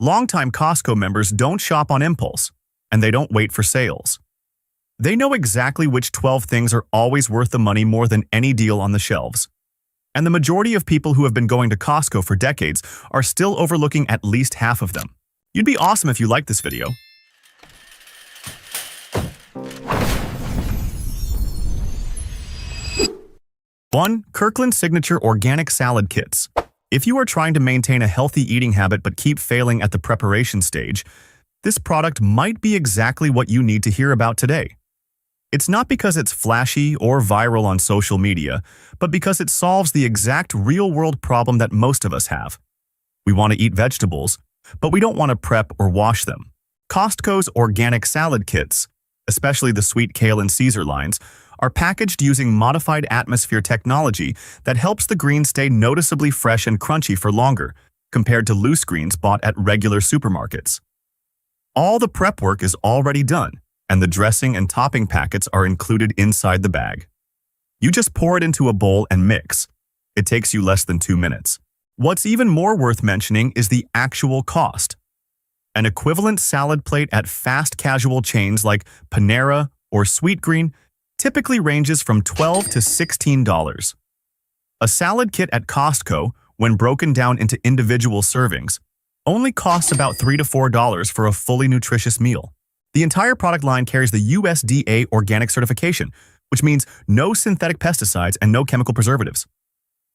Longtime Costco members don't shop on impulse, and they don't wait for sales. They know exactly which 12 things are always worth the money more than any deal on the shelves. And the majority of people who have been going to Costco for decades are still overlooking at least half of them. You'd be awesome if you liked this video. 1. Kirkland Signature Organic Salad Kits. If you are trying to maintain a healthy eating habit but keep failing at the preparation stage, this product might be exactly what you need to hear about today. It's not because it's flashy or viral on social media, but because it solves the exact real-world problem that most of us have. We want to eat vegetables, but we don't want to prep or wash them. Costco's organic salad kits, especially the sweet kale and Caesar lines, are packaged using modified atmosphere technology that helps the greens stay noticeably fresh and crunchy for longer, compared to loose greens bought at regular supermarkets. All the prep work is already done, and the dressing and topping packets are included inside the bag. You just pour it into a bowl and mix. It takes you less than 2 minutes. What's even more worth mentioning is the actual cost. An equivalent salad plate at fast casual chains like Panera or Sweetgreen typically ranges from $12 to $16. A salad kit at Costco, when broken down into individual servings, only costs about $3 to $4 for a fully nutritious meal. The entire product line carries the USDA organic certification, which means no synthetic pesticides and no chemical preservatives.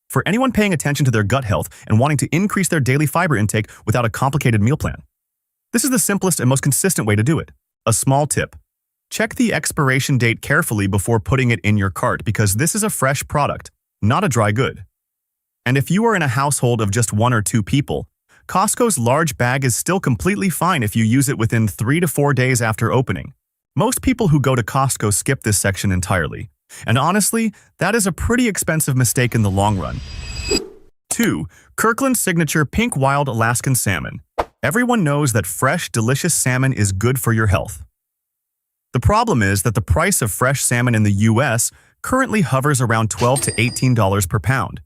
For anyone paying attention to their gut health and wanting to increase their daily fiber intake without a complicated meal plan, this is the simplest and most consistent way to do it. A small tip: check the expiration date carefully before putting it in your cart because this is a fresh product, not a dry good. And if you are in a household of just 1 or 2 people, Costco's large bag is still completely fine if you use it within 3 to 4 days after opening. Most people who go to Costco skip this section entirely, and honestly, that is a pretty expensive mistake in the long run. 2. Kirkland Signature Pink Wild Alaskan Salmon. Everyone knows that fresh, delicious salmon is good for your health. The problem is that the price of fresh salmon in the US currently hovers around $12 to $18 per pound,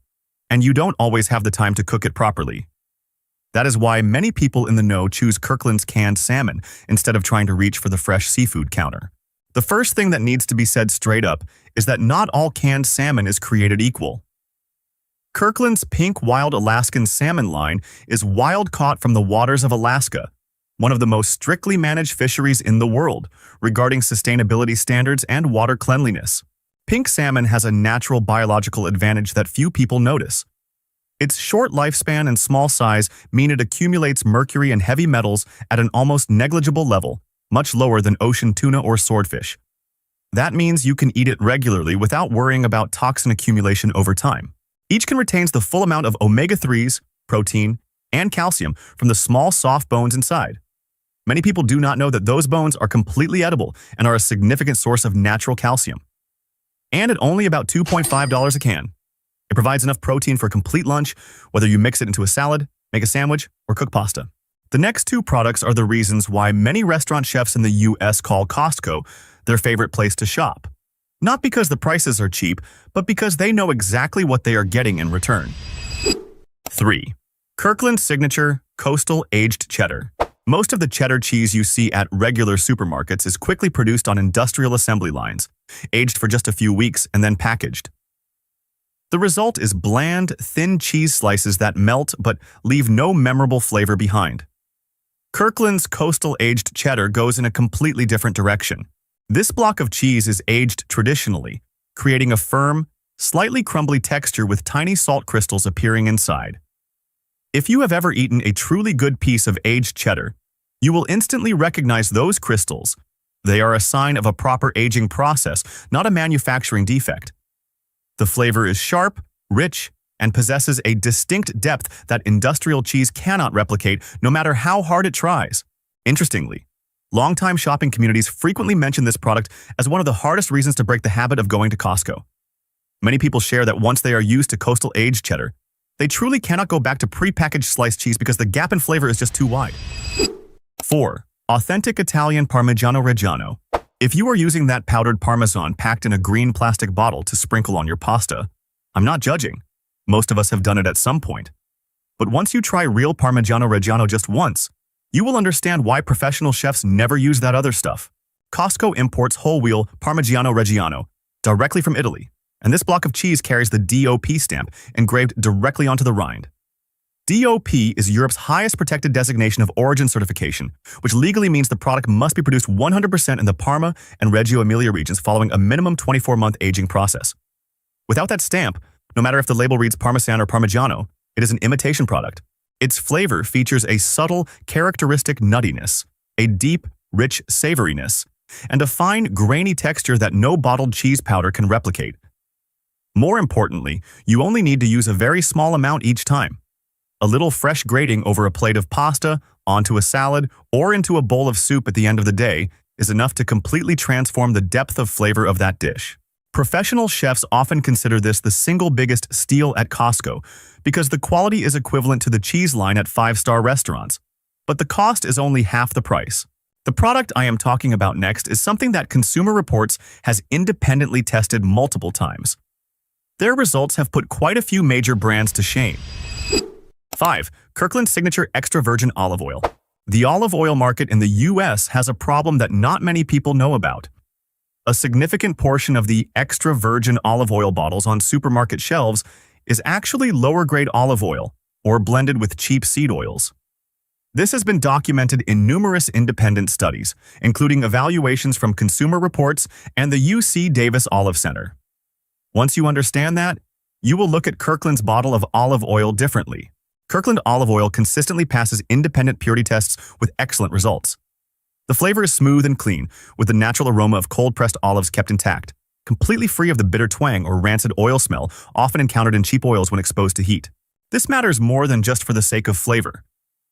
and you don't always have the time to cook it properly. That is why many people in the know choose Kirkland's canned salmon instead of trying to reach for the fresh seafood counter. The first thing that needs to be said straight up is that not all canned salmon is created equal. Kirkland's Pink Wild Alaskan Salmon line is wild caught from the waters of Alaska, one of the most strictly managed fisheries in the world regarding sustainability standards and water cleanliness. Pink salmon has a natural biological advantage that few people notice. Its short lifespan and small size mean it accumulates mercury and heavy metals at an almost negligible level, much lower than ocean tuna or swordfish. That means you can eat it regularly without worrying about toxin accumulation over time. Each contains the full amount of omega-3s, protein, and calcium from the small, soft bones inside. Many people do not know that those bones are completely edible and are a significant source of natural calcium. And at only about $2.5 a can. It provides enough protein for a complete lunch, whether you mix it into a salad, make a sandwich, or cook pasta. The next 2 products are the reasons why many restaurant chefs in the US call Costco their favorite place to shop. Not because the prices are cheap, but because they know exactly what they are getting in return. 3. Kirkland Signature Coastal Aged Cheddar. Most of the cheddar cheese you see at regular supermarkets is quickly produced on industrial assembly lines, aged for just a few weeks and then packaged. The result is bland, thin cheese slices that melt but leave no memorable flavor behind. Kirkland's Coastal Aged Cheddar goes in a completely different direction. This block of cheese is aged traditionally, creating a firm, slightly crumbly texture with tiny salt crystals appearing inside. If you have ever eaten a truly good piece of aged cheddar, you will instantly recognize those crystals. They are a sign of a proper aging process, not a manufacturing defect. The flavor is sharp, rich, and possesses a distinct depth that industrial cheese cannot replicate no matter how hard it tries. Interestingly, longtime shopping communities frequently mention this product as one of the hardest reasons to break the habit of going to Costco. Many people share that once they are used to coastal aged cheddar, they truly cannot go back to prepackaged sliced cheese because the gap in flavor is just too wide. 4. Authentic Italian Parmigiano Reggiano. If you are using that powdered Parmesan packed in a green plastic bottle to sprinkle on your pasta, I'm not judging. Most of us have done it at some point. But once you try real Parmigiano Reggiano just once, You will understand why professional chefs never use that other stuff. Costco imports whole wheal Parmigiano Reggiano directly from Italy, and this block of cheese carries the DOP stamp engraved directly onto the rind. DOP is Europe's highest protected designation of origin certification, which legally means the product must be produced 100% in the Parma and Reggio Emilia regions following a minimum 24-month aging process. Without that stamp, no matter if the label reads Parmesan or Parmigiano, it is an imitation product. Its flavor features a subtle, characteristic nuttiness, a deep, rich savoriness, and a fine, grainy texture that no bottled cheese powder can replicate. More importantly, you only need to use a very small amount each time. A little fresh grating over a plate of pasta, onto a salad, or into a bowl of soup at the end of the day is enough to completely transform the depth of flavor of that dish. Professional chefs often consider this the single biggest steal at Costco because the quality is equivalent to the cheese line at five-star restaurants, but the cost is only half the price. The product I am talking about next is something that Consumer Reports has independently tested multiple times. Their results have put quite a few major brands to shame. 5. Kirkland Signature Extra Virgin Olive Oil. The olive oil market in the US has a problem that not many people know about. A significant portion of the extra virgin olive oil bottles on supermarket shelves is actually lower-grade olive oil or blended with cheap seed oils. This has been documented in numerous independent studies, including evaluations from Consumer Reports and the UC Davis Olive Center. Once you understand that, you will look at Kirkland's bottle of olive oil differently. Kirkland olive oil consistently passes independent purity tests with excellent results. The flavor is smooth and clean, with the natural aroma of cold-pressed olives kept intact, completely free of the bitter twang or rancid oil smell often encountered in cheap oils when exposed to heat. This matters more than just for the sake of flavor.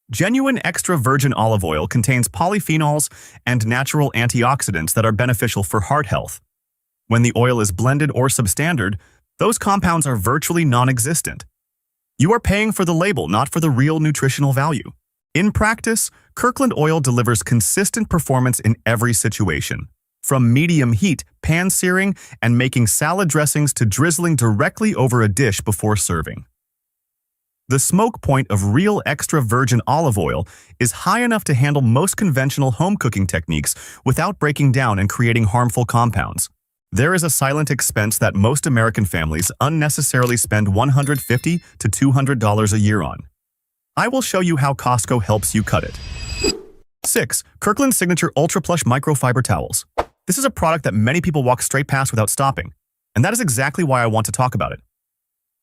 Genuine extra virgin olive oil contains polyphenols and natural antioxidants that are beneficial for heart health. When the oil is blended or substandard, those compounds are virtually non-existent. You are paying for the label, not for the real nutritional value. In practice, Kirkland oil delivers consistent performance in every situation. From medium heat, pan searing, and making salad dressings to drizzling directly over a dish before serving. The smoke point of real extra virgin olive oil is high enough to handle most conventional home cooking techniques without breaking down and creating harmful compounds. There is a silent expense that most American families unnecessarily spend $150 to $200 a year on. I will show you how Costco helps you cut it. 6. Kirkland Signature Ultra Plush Microfiber Towels. This is a product that many people walk straight past without stopping, and that is exactly why I want to talk about it.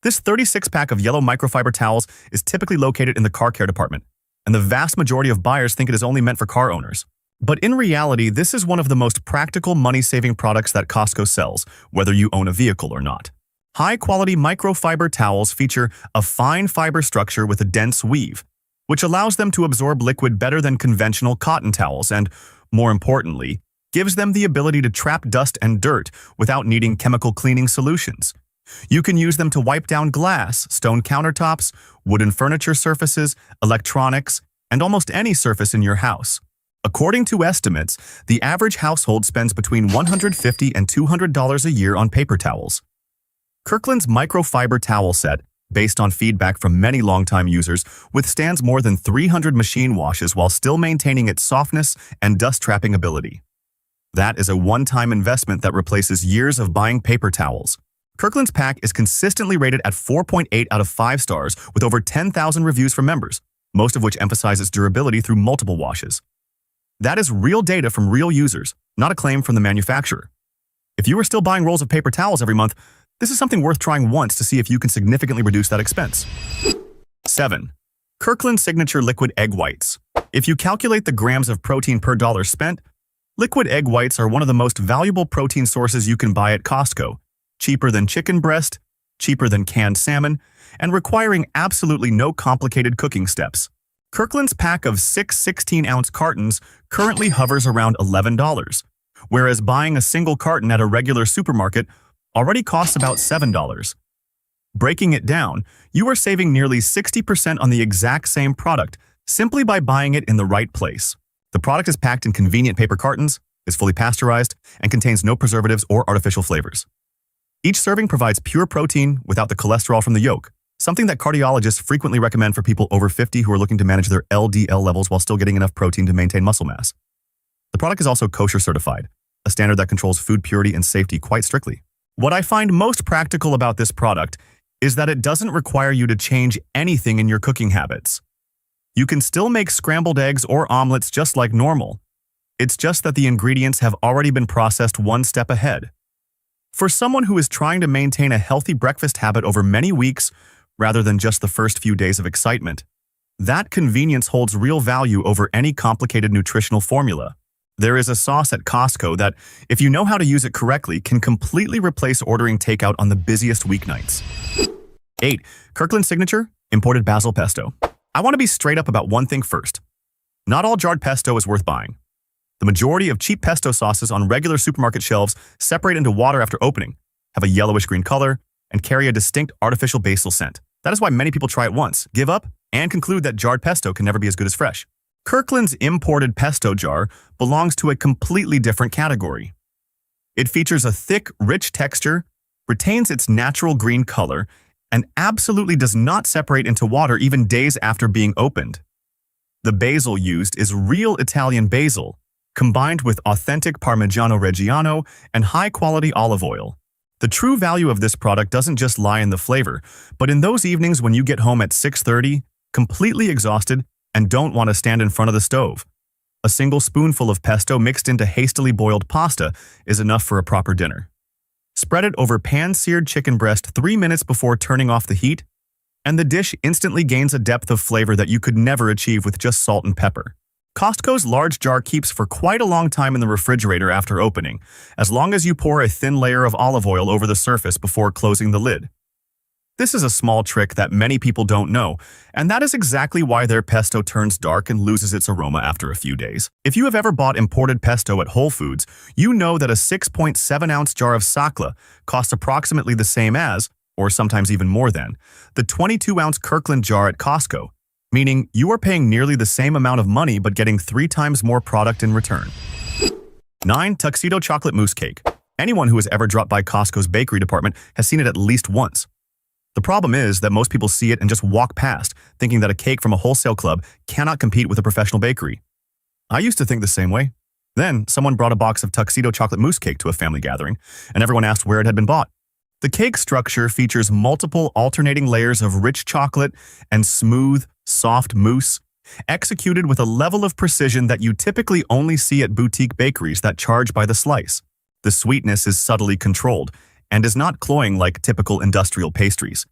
This 36-pack of yellow microfiber towels is typically located in the car care department, and the vast majority of buyers think it is only meant for car owners. But in reality, this is one of the most practical money-saving products that Costco sells, whether you own a vehicle or not. High-quality microfiber towels feature a fine fiber structure with a dense weave, which allows them to absorb liquid better than conventional cotton towels and, more importantly, gives them the ability to trap dust and dirt without needing chemical cleaning solutions. You can use them to wipe down glass, stone countertops, wooden furniture surfaces, electronics, and almost any surface in your house. According to estimates, the average household spends between $150 and $200 a year on paper towels. Kirkland's microfiber towel set, based on feedback from many longtime users, withstands more than 300 machine washes while still maintaining its softness and dust-trapping ability. That is a one-time investment that replaces years of buying paper towels. Kirkland's pack is consistently rated at 4.8 out of 5 stars with over 10,000 reviews from members, most of which emphasize its durability through multiple washes. That is real data from real users, not a claim from the manufacturer. If you are still buying rolls of paper towels every month, this is something worth trying once to see if you can significantly reduce that expense. 7. Kirkland Signature Liquid Egg Whites. If you calculate the grams of protein per dollar spent, liquid egg whites are one of the most valuable protein sources you can buy at Costco, cheaper than chicken breast, cheaper than canned salmon, and requiring absolutely no complicated cooking steps. Kirkland's pack of 6 16-ounce cartons currently hovers around $11, whereas buying a single carton at a regular supermarket already costs about $7. Breaking it down, you are saving nearly 60% on the exact same product simply by buying it in the right place. The product is packed in convenient paper cartons, is fully pasteurized, and contains no preservatives or artificial flavors. Each serving provides pure protein without the cholesterol from the yolk, something that cardiologists frequently recommend for people over 50 who are looking to manage their LDL levels while still getting enough protein to maintain muscle mass. The product is also kosher certified, a standard that controls food purity and safety quite strictly. What I find most practical about this product is that it doesn't require you to change anything in your cooking habits. You can still make scrambled eggs or omelets just like normal. It's just that the ingredients have already been processed one step ahead. For someone who is trying to maintain a healthy breakfast habit over many weeks, rather than just the first few days of excitement, that convenience holds real value over any complicated nutritional formula. There is a sauce at Costco that, if you know how to use it correctly, can completely replace ordering takeout on the busiest weeknights. 8. Kirkland Signature Imported Basil Pesto. I want to be straight up about one thing first. Not all jarred pesto is worth buying. The majority of cheap pesto sauces on regular supermarket shelves separate into water after opening, have a yellowish-green color, and carry a distinct artificial basil scent. That is why many people try it once, give up, and conclude that jarred pesto can never be as good as fresh. Kirkland's imported pesto jar belongs to a completely different category. It features a thick, rich texture, retains its natural green color, and absolutely does not separate into water even days after being opened. The basil used is real Italian basil, combined with authentic Parmigiano Reggiano and high-quality olive oil. The true value of this product doesn't just lie in the flavor, but in those evenings when you get home at 6:30, completely exhausted, and don't want to stand in front of the stove. A single spoonful of pesto mixed into hastily boiled pasta is enough for a proper dinner. Spread it over pan-seared chicken breast 3 minutes before turning off the heat, and the dish instantly gains a depth of flavor that you could never achieve with just salt and pepper. Costco's large jar keeps for quite a long time in the refrigerator after opening, as long as you pour a thin layer of olive oil over the surface before closing the lid. This is a small trick that many people don't know, and that is exactly why their pesto turns dark and loses its aroma after a few days. If you have ever bought imported pesto at Whole Foods, you know that a 6.7-ounce jar of sakla costs approximately the same as, or sometimes even more than, the 22-ounce Kirkland jar at Costco, meaning you are paying nearly the same amount of money but getting 3 times more product in return. 9. Tuxedo Chocolate Mousse Cake. Anyone who has ever dropped by Costco's bakery department has seen it at least once. The problem is that most people see it and just walk past, thinking that a cake from a wholesale club cannot compete with a professional bakery. I used to think the same way. Then, someone brought a box of Tuxedo Chocolate Mousse Cake to a family gathering, and everyone asked where it had been bought. The cake structure features multiple alternating layers of rich chocolate and smooth, soft mousse, executed with a level of precision that you typically only see at boutique bakeries that charge by the slice. The sweetness is subtly controlled, and is not cloying like typical industrial pastries.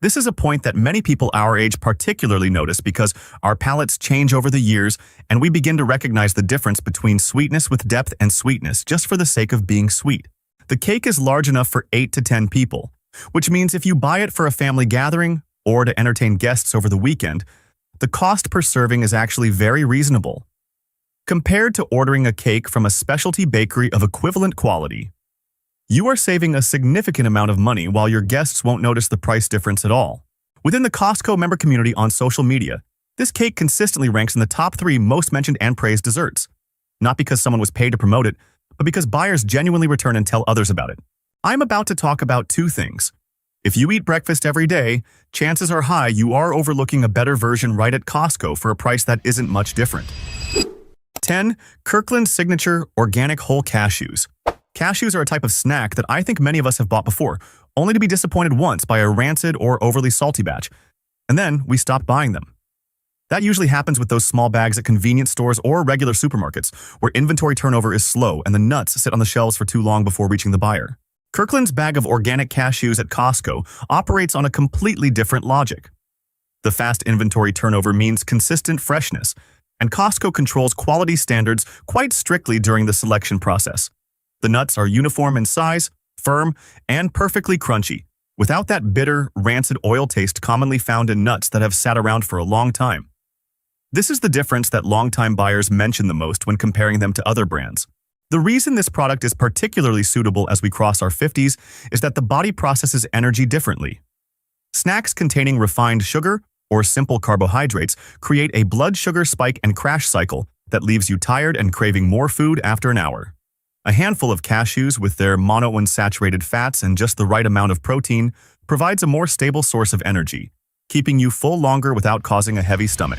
This is a point that many people our age particularly notice because our palates change over the years and we begin to recognize the difference between sweetness with depth and sweetness just for the sake of being sweet. The cake is large enough for 8 to 10 people, which means if you buy it for a family gathering or to entertain guests over the weekend, the cost per serving is actually very reasonable. Compared to ordering a cake from a specialty bakery of equivalent quality, you are saving a significant amount of money while your guests won't notice the price difference at all. Within the Costco member community on social media, this cake consistently ranks in the top 3 most mentioned and praised desserts. Not because someone was paid to promote it, but because buyers genuinely return and tell others about it. I'm about to talk about 2 things. If you eat breakfast every day, chances are high you are overlooking a better version right at Costco for a price that isn't much different. 10. Kirkland Signature Organic Whole Cashews. Cashews are a type of snack that I think many of us have bought before, only to be disappointed once by a rancid or overly salty batch, and then we stop buying them. That usually happens with those small bags at convenience stores or regular supermarkets, where inventory turnover is slow and the nuts sit on the shelves for too long before reaching the buyer. Kirkland's bag of organic cashews at Costco operates on a completely different logic. The fast inventory turnover means consistent freshness, and Costco controls quality standards quite strictly during the selection process. The nuts are uniform in size, firm, and perfectly crunchy, without that bitter, rancid oil taste commonly found in nuts that have sat around for a long time. This is the difference that longtime buyers mention the most when comparing them to other brands. The reason this product is particularly suitable as we cross our 50s is that the body processes energy differently. Snacks containing refined sugar or simple carbohydrates create a blood sugar spike and crash cycle that leaves you tired and craving more food after an hour. A handful of cashews with their monounsaturated fats and just the right amount of protein provides a more stable source of energy, keeping you full longer without causing a heavy stomach.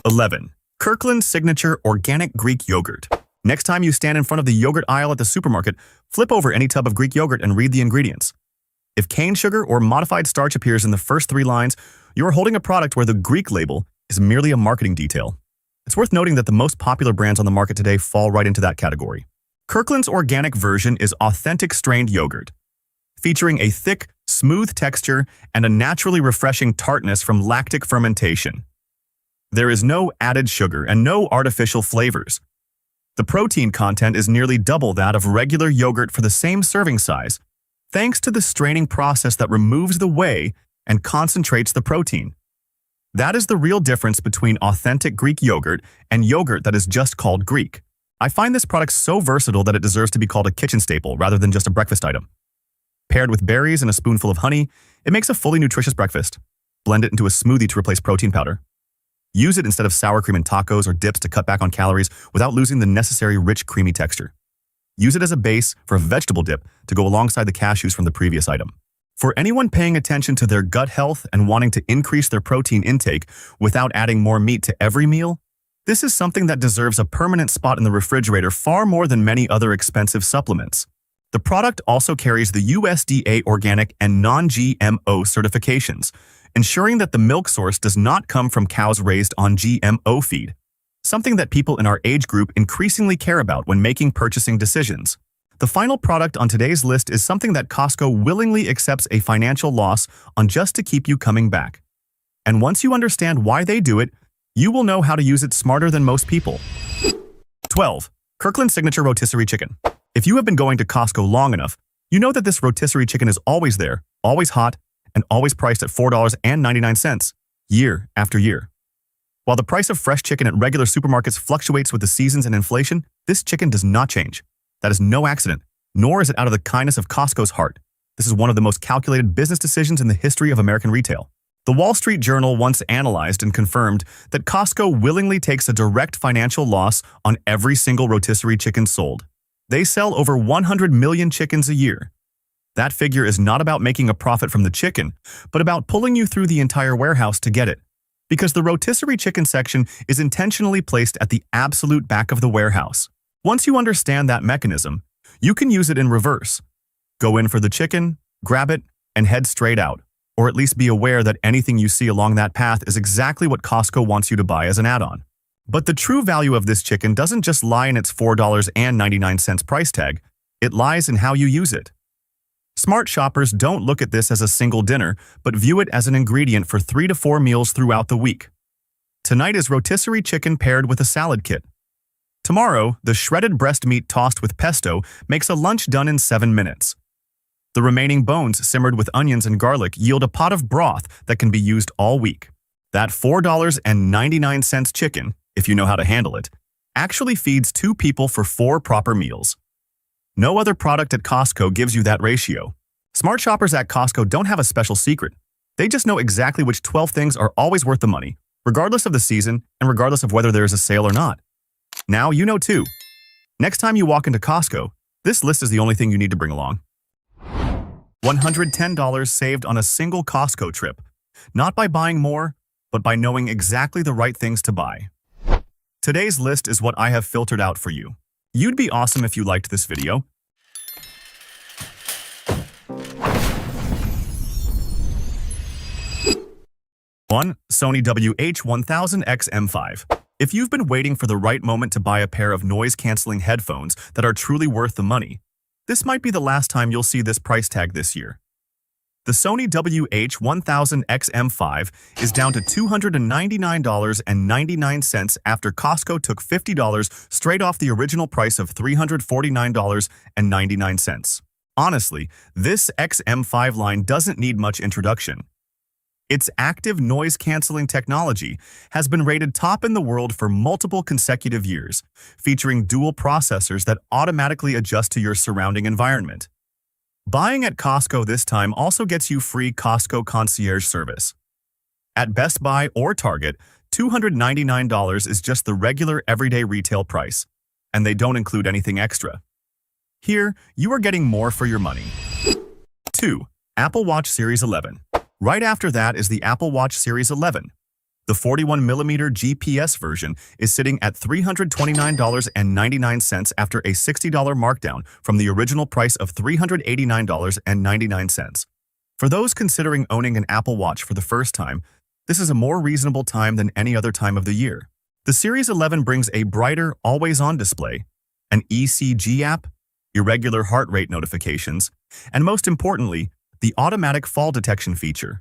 11. Kirkland's Signature Organic Greek Yogurt. Next time you stand in front of the yogurt aisle at the supermarket, flip over any tub of Greek yogurt and read the ingredients. If cane sugar or modified starch appears in the first 3 lines, you are holding a product where the Greek label is merely a marketing detail. It's worth noting that the most popular brands on the market today fall right into that category. Kirkland's organic version is authentic strained yogurt, featuring a thick, smooth texture and a naturally refreshing tartness from lactic fermentation. There is no added sugar and no artificial flavors. The protein content is nearly double that of regular yogurt for the same serving size, thanks to the straining process that removes the whey and concentrates the protein. That is the real difference between authentic Greek yogurt and yogurt that is just called Greek. I find this product so versatile that it deserves to be called a kitchen staple rather than just a breakfast item. Paired with berries and a spoonful of honey, it makes a fully nutritious breakfast. Blend it into a smoothie to replace protein powder. Use it instead of sour cream in tacos or dips to cut back on calories without losing the necessary rich, creamy texture. Use it as a base for a vegetable dip to go alongside the cashews from the previous item. For anyone paying attention to their gut health and wanting to increase their protein intake without adding more meat to every meal, this is something that deserves a permanent spot in the refrigerator far more than many other expensive supplements. The product also carries the USDA organic and non-GMO certifications, ensuring that the milk source does not come from cows raised on GMO feed, something that people in our age group increasingly care about when making purchasing decisions. The final product on today's list is something that Costco willingly accepts a financial loss on just to keep you coming back. And once you understand why they do it, you will know how to use it smarter than most people. 12. Kirkland's Signature Rotisserie Chicken. If you have been going to Costco long enough, you know that this rotisserie chicken is always there, always hot, and always priced at $4.99, year after year. While the price of fresh chicken at regular supermarkets fluctuates with the seasons and inflation, this chicken does not change. That is no accident, nor is it out of the kindness of Costco's heart. This is one of the most calculated business decisions in the history of American retail. The Wall Street Journal once analyzed and confirmed that Costco willingly takes a direct financial loss on every single rotisserie chicken sold. They sell over 100 million chickens a year. That figure is not about making a profit from the chicken, but about pulling you through the entire warehouse to get it. Because the rotisserie chicken section is intentionally placed at the absolute back of the warehouse. Once you understand that mechanism, you can use it in reverse. Go in for the chicken, grab it, and head straight out. Or at least be aware that anything you see along that path is exactly what Costco wants you to buy as an add-on. But the true value of this chicken doesn't just lie in its $4.99 price tag, it lies in how you use it. Smart shoppers don't look at this as a single dinner, but view it as an ingredient for 3 to 4 meals throughout the week. Tonight is rotisserie chicken paired with a salad kit. Tomorrow, the shredded breast meat tossed with pesto makes a lunch done in 7 minutes. The remaining bones simmered with onions and garlic yield a pot of broth that can be used all week. That $4.99 chicken, if you know how to handle it, actually feeds 2 people for 4 proper meals. No other product at Costco gives you that ratio. Smart shoppers at Costco don't have a special secret. They just know exactly which 12 things are always worth the money, regardless of the season and regardless of whether there is a sale or not. Now you know too. Next time you walk into Costco, this list is the only thing you need to bring along. $110 saved on a single Costco trip, not by buying more, but by knowing exactly the right things to buy. Today's list is what I have filtered out for you. You'd be awesome if you liked this video. One, Sony WH-1000X-M5. If you've been waiting for the right moment to buy a pair of noise-canceling headphones that are truly worth the money, this might be the last time you'll see this price tag this year. The Sony WH-1000X-M5 is down to $299.99 after Costco took $50 straight off the original price of $349.99. Honestly, this XM5 line doesn't need much introduction. Its active noise-canceling technology has been rated top in the world for multiple consecutive years, featuring dual processors that automatically adjust to your surrounding environment. Buying at Costco this time also gets you free Costco concierge service. At Best Buy or Target, $299 is just the regular everyday retail price, and they don't include anything extra. Here, you are getting more for your money. 2. Apple Watch Series 11. Right after that is the Apple Watch Series 11. The 41mm GPS version is sitting at $329.99 after a $60 markdown from the original price of $389.99. For those considering owning an Apple Watch for the first time, this is a more reasonable time than any other time of the year. The Series 11 brings a brighter, always-on display, an ECG app, irregular heart rate notifications, and most importantly, the automatic fall detection feature.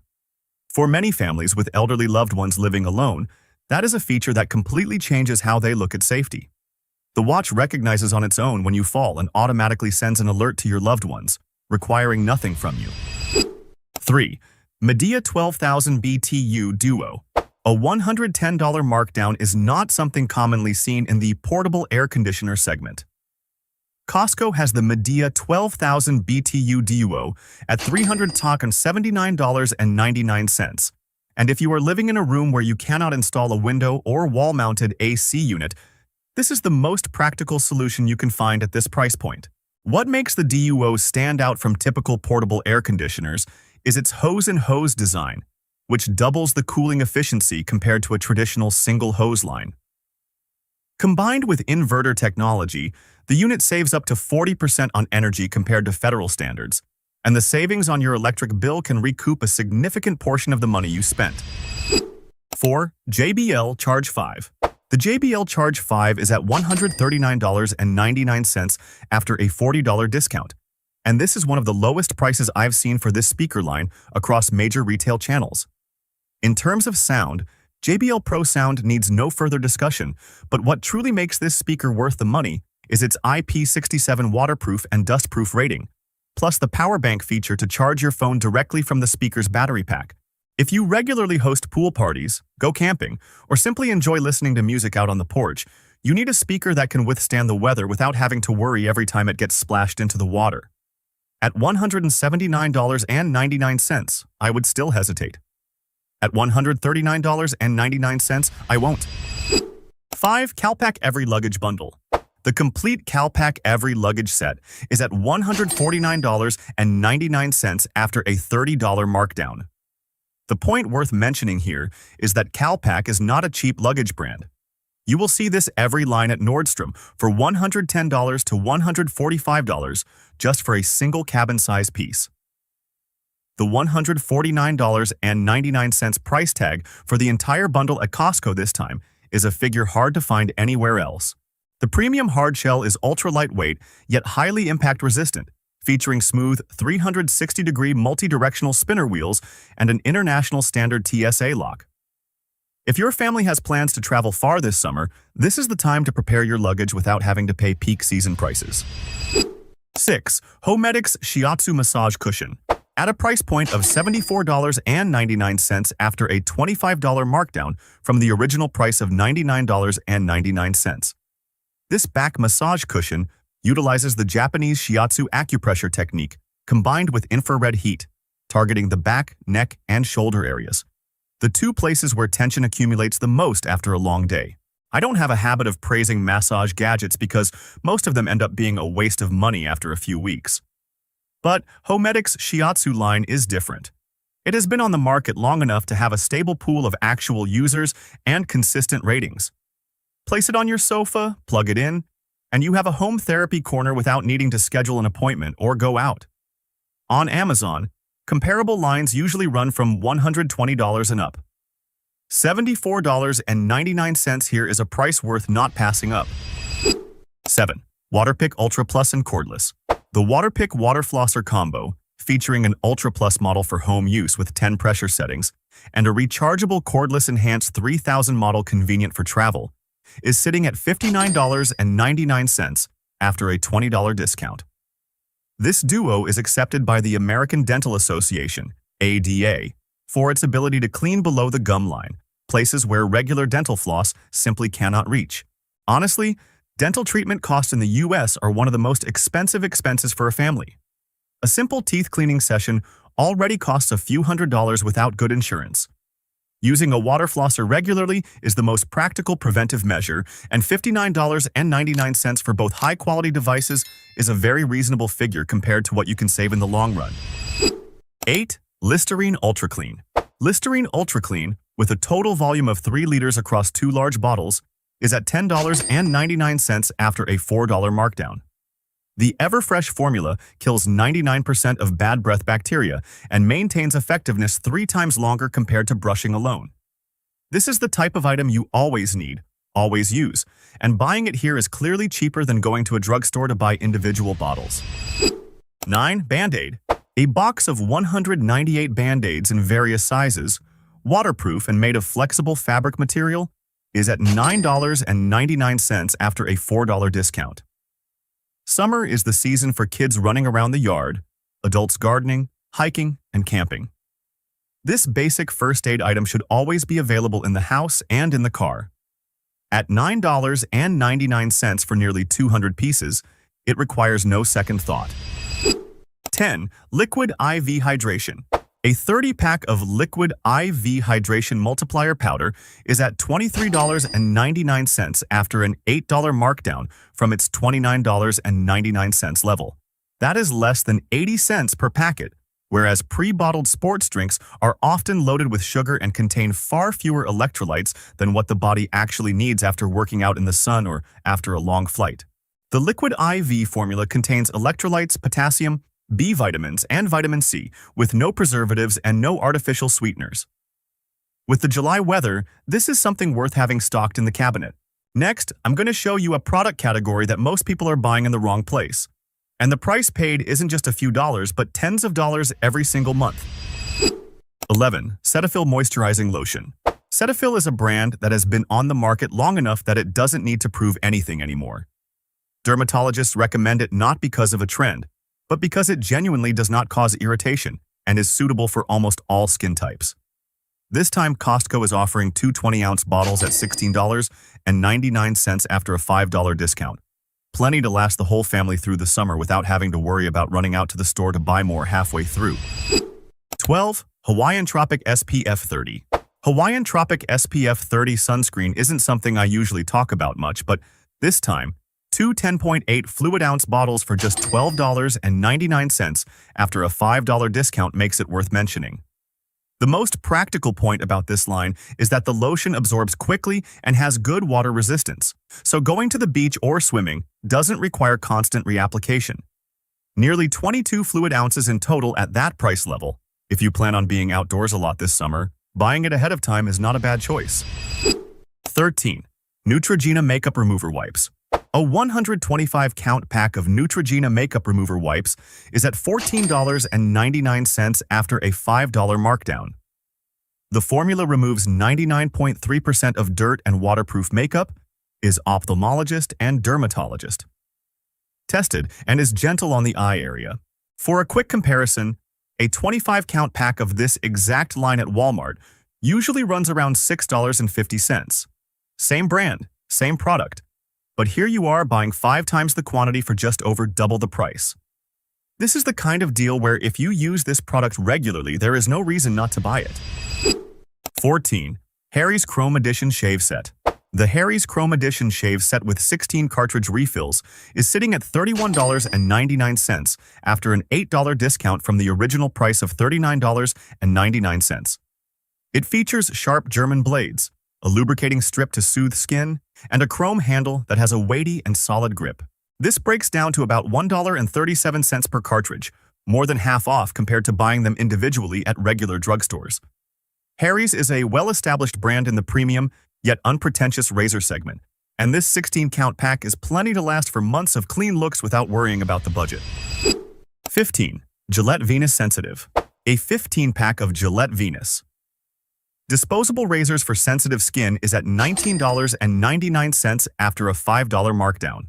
For many families with elderly loved ones living alone, that is a feature that completely changes how they look at safety. The watch recognizes on its own when you fall and automatically sends an alert to your loved ones, requiring nothing from you. 3. Medea 12,000 BTU Duo. A $110 markdown is not something commonly seen in the portable air conditioner segment. Costco has the Medea 12,000 BTU Duo at $379.99. And if you are living in a room where you cannot install a window or wall-mounted AC unit, this is the most practical solution you can find at this price point. What makes the Duo stand out from typical portable air conditioners is its hose-in-hose design, which doubles the cooling efficiency compared to a traditional single hose line. Combined with inverter technology, the unit saves up to 40% on energy compared to federal standards, and the savings on your electric bill can recoup a significant portion of the money you spent. 4. JBL Charge 5. The JBL Charge 5 is at $139.99 after a $40 discount, and this is one of the lowest prices I've seen for this speaker line across major retail channels. In terms of sound, JBL Pro Sound needs no further discussion, but what truly makes this speaker worth the money is its IP67 waterproof and dustproof rating, plus the power bank feature to charge your phone directly from the speaker's battery pack. If you regularly host pool parties, go camping, or simply enjoy listening to music out on the porch, you need a speaker that can withstand the weather without having to worry every time it gets splashed into the water. At $179.99, I would still hesitate. At $139.99, I won't. 5. CalPack Every Luggage Bundle. The complete CalPack Every Luggage set is at $149.99 after a $30 markdown. The point worth mentioning here is that CalPack is not a cheap luggage brand. You will see this every line at Nordstrom for $110 to $145 just for a single cabin-size piece. The $149.99 price tag for the entire bundle at Costco this time is a figure hard to find anywhere else. The premium hardshell is ultra-lightweight yet highly impact-resistant, featuring smooth 360-degree multi-directional spinner wheels and an international standard TSA lock. If your family has plans to travel far this summer, this is the time to prepare your luggage without having to pay peak season prices. 6. Homedics Shiatsu Massage Cushion. At a price point of $74.99 after a $25 markdown from the original price of $99.99. This back massage cushion utilizes the Japanese shiatsu acupressure technique combined with infrared heat, targeting the back, neck, and shoulder areas, the two places where tension accumulates the most after a long day. I don't have a habit of praising massage gadgets because most of them end up being a waste of money after a few weeks. But Homedics' Shiatsu line is different. It has been on the market long enough to have a stable pool of actual users and consistent ratings. Place it on your sofa, plug it in, and you have a home therapy corner without needing to schedule an appointment or go out. On Amazon, comparable lines usually run from $120 and up. $74.99 here is a price worth not passing up. 7. Waterpik Ultra Plus and Cordless. The Waterpik Water Flosser Combo, featuring an Ultra Plus model for home use with 10 pressure settings and a rechargeable cordless enhanced 3000 model convenient for travel, is sitting at $59.99 after a $20 discount. This duo is accepted by the American Dental Association, ADA, for its ability to clean below the gum line, places where regular dental floss simply cannot reach. Honestly, dental treatment costs in the US are one of the most expensive expenses for a family. A simple teeth cleaning session already costs a few $100s without good insurance. Using a water flosser regularly is the most practical preventive measure, and $59.99 for both high-quality devices is a very reasonable figure compared to what you can save in the long run. 8. Listerine Ultra Clean. Listerine Ultra Clean, with a total volume of 3 liters across 2 large bottles, is at $10.99 after a $4 markdown. The Everfresh formula kills 99% of bad breath bacteria and maintains effectiveness 3 times longer compared to brushing alone. This is the type of item you always need, always use, and buying it here is clearly cheaper than going to a drugstore to buy individual bottles. 9. Band-Aid. A box of 198 Band-Aids in various sizes, waterproof and made of flexible fabric material, is at $9.99 after a $4 discount. Summer is the season for kids running around the yard, adults gardening, hiking, and camping. This basic first aid item should always be available in the house and in the car. At $9.99 for nearly 200 pieces, it requires no second thought. 10. Liquid IV Hydration. A 30-pack of Liquid IV Hydration Multiplier Powder is at $23.99 after an $8 markdown from its $29.99 level. That is less than 80 cents per packet, whereas pre-bottled sports drinks are often loaded with sugar and contain far fewer electrolytes than what the body actually needs after working out in the sun or after a long flight. The Liquid IV formula contains electrolytes, potassium, B vitamins, and vitamin C, with no preservatives and no artificial sweeteners. With the July weather, this is something worth having stocked in the cabinet. Next, I'm going to show you a product category that most people are buying in the wrong place. And the price paid isn't just a few dollars, but tens of dollars every single month. 11. Cetaphil Moisturizing Lotion. Cetaphil is a brand that has been on the market long enough that it doesn't need to prove anything anymore. Dermatologists recommend it not because of a trend, but because it genuinely does not cause irritation and is suitable for almost all skin types. This time, Costco is offering 2 20-ounce bottles at $16.99 after a $5 discount. Plenty to last the whole family through the summer without having to worry about running out to the store to buy more halfway through. 12. Hawaiian Tropic SPF 30. Hawaiian Tropic SPF 30 sunscreen isn't something I usually talk about much, but this time, 2 10.8 fluid-ounce bottles for just $12.99 after a $5 discount makes it worth mentioning. The most practical point about this line is that the lotion absorbs quickly and has good water resistance, so going to the beach or swimming doesn't require constant reapplication. Nearly 22 fluid ounces in total at that price level. If you plan on being outdoors a lot this summer, buying it ahead of time is not a bad choice. 13. Neutrogena Makeup Remover Wipes. A 125-count pack of Neutrogena Makeup Remover Wipes is at $14.99 after a $5 markdown. The formula removes 99.3% of dirt and waterproof makeup, is ophthalmologist and dermatologist tested, and is gentle on the eye area. For a quick comparison, a 25-count pack of this exact line at Walmart usually runs around $6.50. Same brand, same product. But here you are buying 5 times the quantity for just over double the price. This is the kind of deal where if you use this product regularly, there is no reason not to buy it. 14. Harry's Chrome Edition Shave Set. The Harry's Chrome Edition Shave Set with 16 cartridge refills is sitting at $31.99 after an $8 discount from the original price of $39.99. It features sharp German blades, a lubricating strip to soothe skin, and a chrome handle that has a weighty and solid grip. This breaks down to about $1.37 per cartridge, more than half off compared to buying them individually at regular drugstores. Harry's is a well-established brand in the premium, yet unpretentious razor segment, and this 16-count pack is plenty to last for months of clean looks without worrying about the budget. 15. Gillette Venus Sensitive. A 15-pack of Gillette Venus disposable razors for sensitive skin is at $19.99 after a $5 markdown.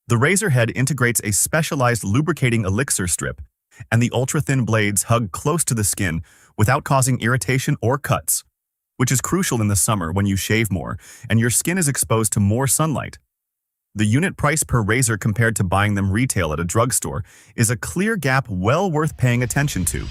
The razor head integrates a specialized lubricating elixir strip, and the ultra-thin blades hug close to the skin without causing irritation or cuts, which is crucial in the summer when you shave more and your skin is exposed to more sunlight. The unit price per razor compared to buying them retail at a drugstore is a clear gap well worth paying attention to.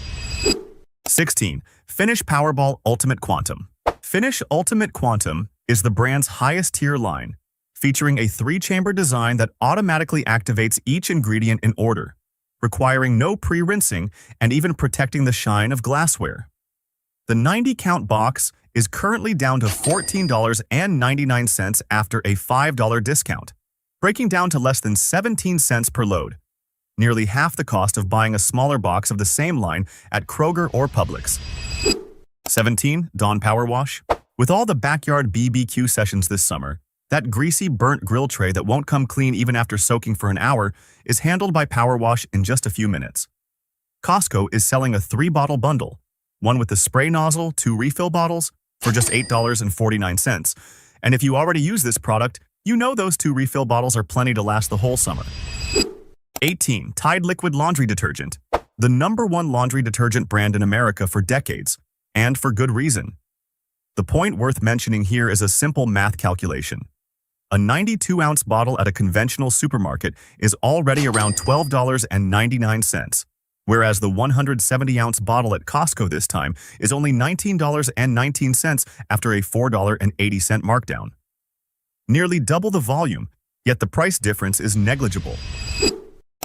16. Finish Powerball Ultimate Quantum. Finish Ultimate Quantum is the brand's highest tier line, featuring a 3-chamber design that automatically activates each ingredient in order. requiring no pre-rinsing and even protecting the shine of glassware. The 90-count box is currently down to $14.99 after a $5 discount, breaking down to less than 17 cents per load, nearly half the cost of buying a smaller box of the same line at Kroger or Publix. 17. Dawn Power Wash. With all the backyard BBQ sessions this summer, that greasy, burnt grill tray that won't come clean even after soaking for an hour is handled by Power Wash in just a few minutes. Costco is selling a 3-bottle bundle, one with the spray nozzle, 2 refill bottles, for just $8.49. And if you already use this product, you know those 2 refill bottles are plenty to last the whole summer. 18. Tide Liquid Laundry Detergent. The #1 laundry detergent brand in America for decades, and for good reason. The point worth mentioning here is a simple math calculation. A 92-ounce bottle at a conventional supermarket is already around $12.99, whereas the 170-ounce bottle at Costco this time is only $19.19 after a $4.80 markdown. Nearly double the volume, yet the price difference is negligible.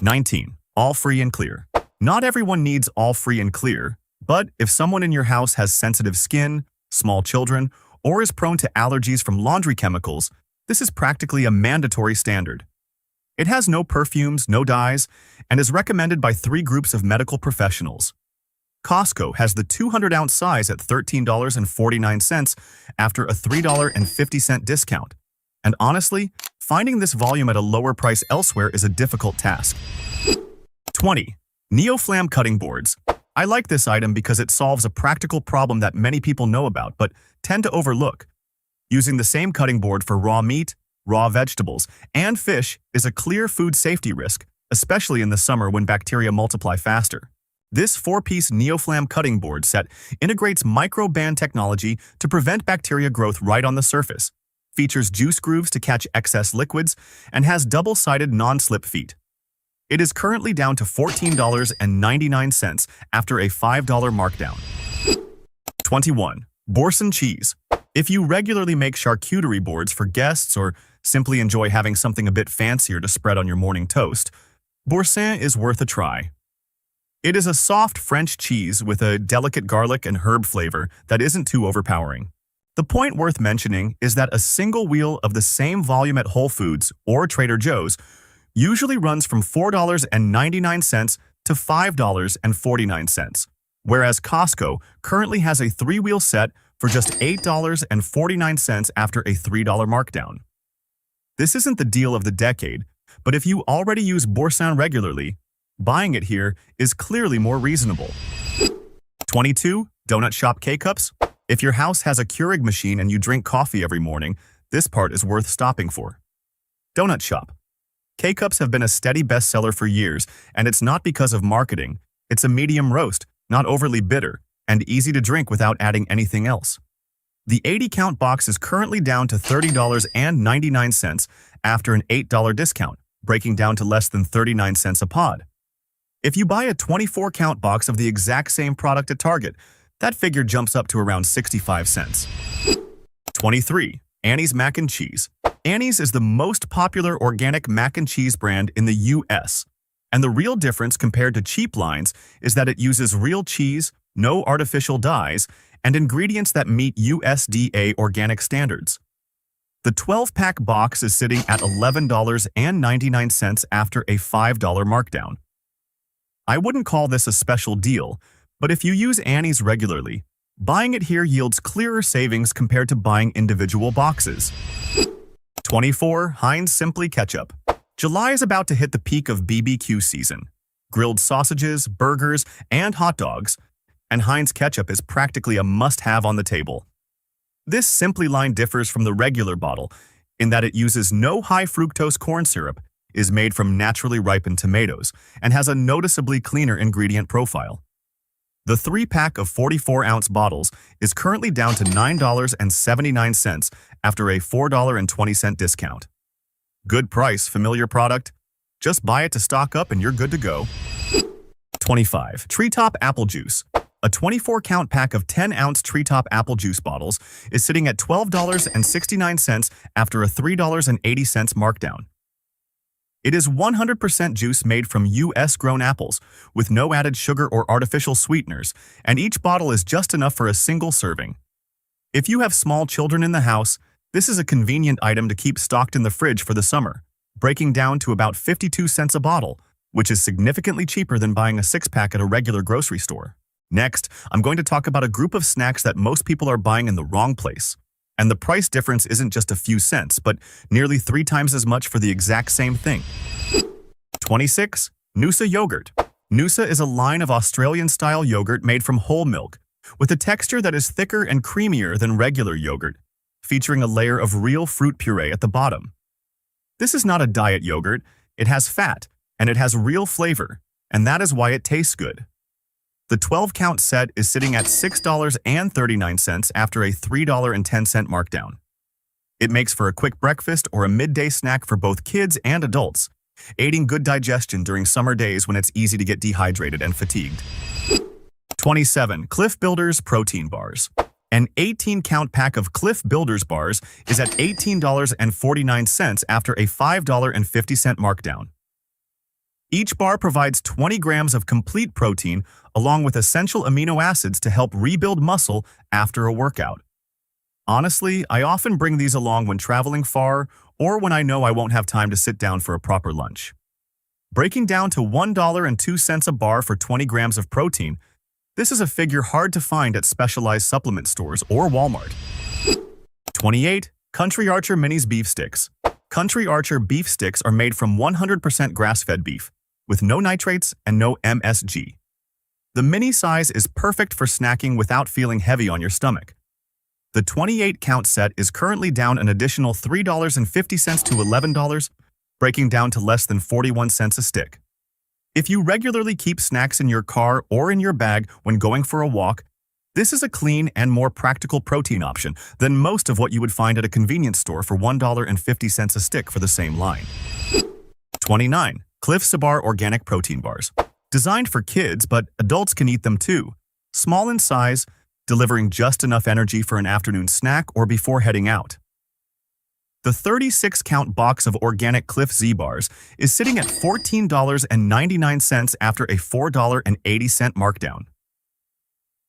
19. All Free and Clear. Not everyone needs All Free and Clear, but if someone in your house has sensitive skin, small children, or is prone to allergies from laundry chemicals, this is practically a mandatory standard. It has no perfumes, no dyes, and is recommended by 3 groups of medical professionals. Costco has the 200-ounce size at $13.49 after a $3.50 discount. And honestly, finding this volume at a lower price elsewhere is a difficult task. 20. NeoFlam Cutting Boards. I like this item because it solves a practical problem that many people know about but tend to overlook. Using the same cutting board for raw meat, raw vegetables, and fish is a clear food safety risk, especially in the summer when bacteria multiply faster. This 4-piece NeoFlam cutting board set integrates microband technology to prevent bacteria growth right on the surface, features juice grooves to catch excess liquids, and has double-sided non-slip feet. It is currently down to $14.99 after a $5 markdown. 21. Boursin Cheese. If you regularly make charcuterie boards for guests or simply enjoy having something a bit fancier to spread on your morning toast, Boursin is worth a try. It is a soft French cheese with a delicate garlic and herb flavor that isn't too overpowering. The point worth mentioning is that a single wheel of the same volume at Whole Foods or Trader Joe's usually runs from $4.99 to $5.49, whereas Costco currently has a 3-wheel set for just $8.49 after a $3 markdown. This isn't the deal of the decade, but if you already use Boursin regularly, buying it here is clearly more reasonable. 22. Donut Shop K-Cups. If your house has a Keurig machine and you drink coffee every morning, this part is worth stopping for. Donut Shop. K-Cups have been a steady bestseller for years, and it's not because of marketing. It's a medium roast, not overly bitter, and easy to drink without adding anything else. The 80-count box is currently down to $30.99 after an $8 discount, breaking down to less than 39 cents a pod. If you buy a 24-count box of the exact same product at Target, that figure jumps up to around 65 cents. 23. Annie's Mac and Cheese. Annie's is the most popular organic mac and cheese brand in the U.S., and the real difference compared to cheap lines is that it uses real cheese, no artificial dyes, and ingredients that meet USDA organic standards. The 12-pack box is sitting at $11.99 after a $5 markdown. I wouldn't call this a special deal, but if you use Annie's regularly, buying it here yields clearer savings compared to buying individual boxes. 24. Heinz Simply Ketchup. July is about to hit the peak of BBQ season. Grilled sausages, burgers, and hot dogs, and Heinz ketchup is practically a must-have on the table. This Simply line differs from the regular bottle in that it uses no high-fructose corn syrup, is made from naturally ripened tomatoes, and has a noticeably cleaner ingredient profile. The 3-pack of 44-ounce bottles is currently down to $9.79 after a $4.20 discount. Good price, familiar product. Just buy it to stock up and you're good to go. 25. Treetop Apple Juice. A 24-count pack of 10-ounce Treetop Apple Juice bottles is sitting at $12.69 after a $3.80 markdown. It is 100% juice made from US-grown apples, with no added sugar or artificial sweeteners, and each bottle is just enough for a single serving. If you have small children in the house, this is a convenient item to keep stocked in the fridge for the summer, breaking down to about 52 cents a bottle, which is significantly cheaper than buying a six-pack at a regular grocery store. Next, I'm going to talk about a group of snacks that most people are buying in the wrong place. And the price difference isn't just a few cents, but nearly 3 times as much for the exact same thing. 26. Noosa yogurt. Noosa is a line of Australian-style yogurt made from whole milk, with a texture that is thicker and creamier than regular yogurt, featuring a layer of real fruit puree at the bottom. This is not a diet yogurt. It has fat, and it has real flavor, and that is why it tastes good. The 12-count set is sitting at $6.39 after a $3.10 markdown. It makes for a quick breakfast or a midday snack for both kids and adults, aiding good digestion during summer days when it's easy to get dehydrated and fatigued. 27. Cliff Builders Protein Bars. An 18-count pack of Cliff Builders bars is at $18.49 after a $5.50 markdown. Each bar provides 20 grams of complete protein along with essential amino acids to help rebuild muscle after a workout. Honestly, I often bring these along when traveling far or when I know I won't have time to sit down for a proper lunch. Breaking down to $1.02 a bar for 20 grams of protein, this is a figure hard to find at specialized supplement stores or Walmart. 28. Country Archer Minis Beef Sticks. Country Archer beef sticks are made from 100% grass-fed beef, with no nitrates and no MSG. The mini size is perfect for snacking without feeling heavy on your stomach. The 28-count set is currently down an additional $3.50 to $11, breaking down to less than 41 cents a stick. If you regularly keep snacks in your car or in your bag when going for a walk, this is a clean and more practical protein option than most of what you would find at a convenience store for $1.50 a stick for the same line. 29. Cliff Sabar Organic Protein Bars. Designed for kids, but adults can eat them too. Small in size, delivering just enough energy for an afternoon snack or before heading out. The 36-count box of organic Cliff Z bars is sitting at $14.99 after a $4.80 markdown.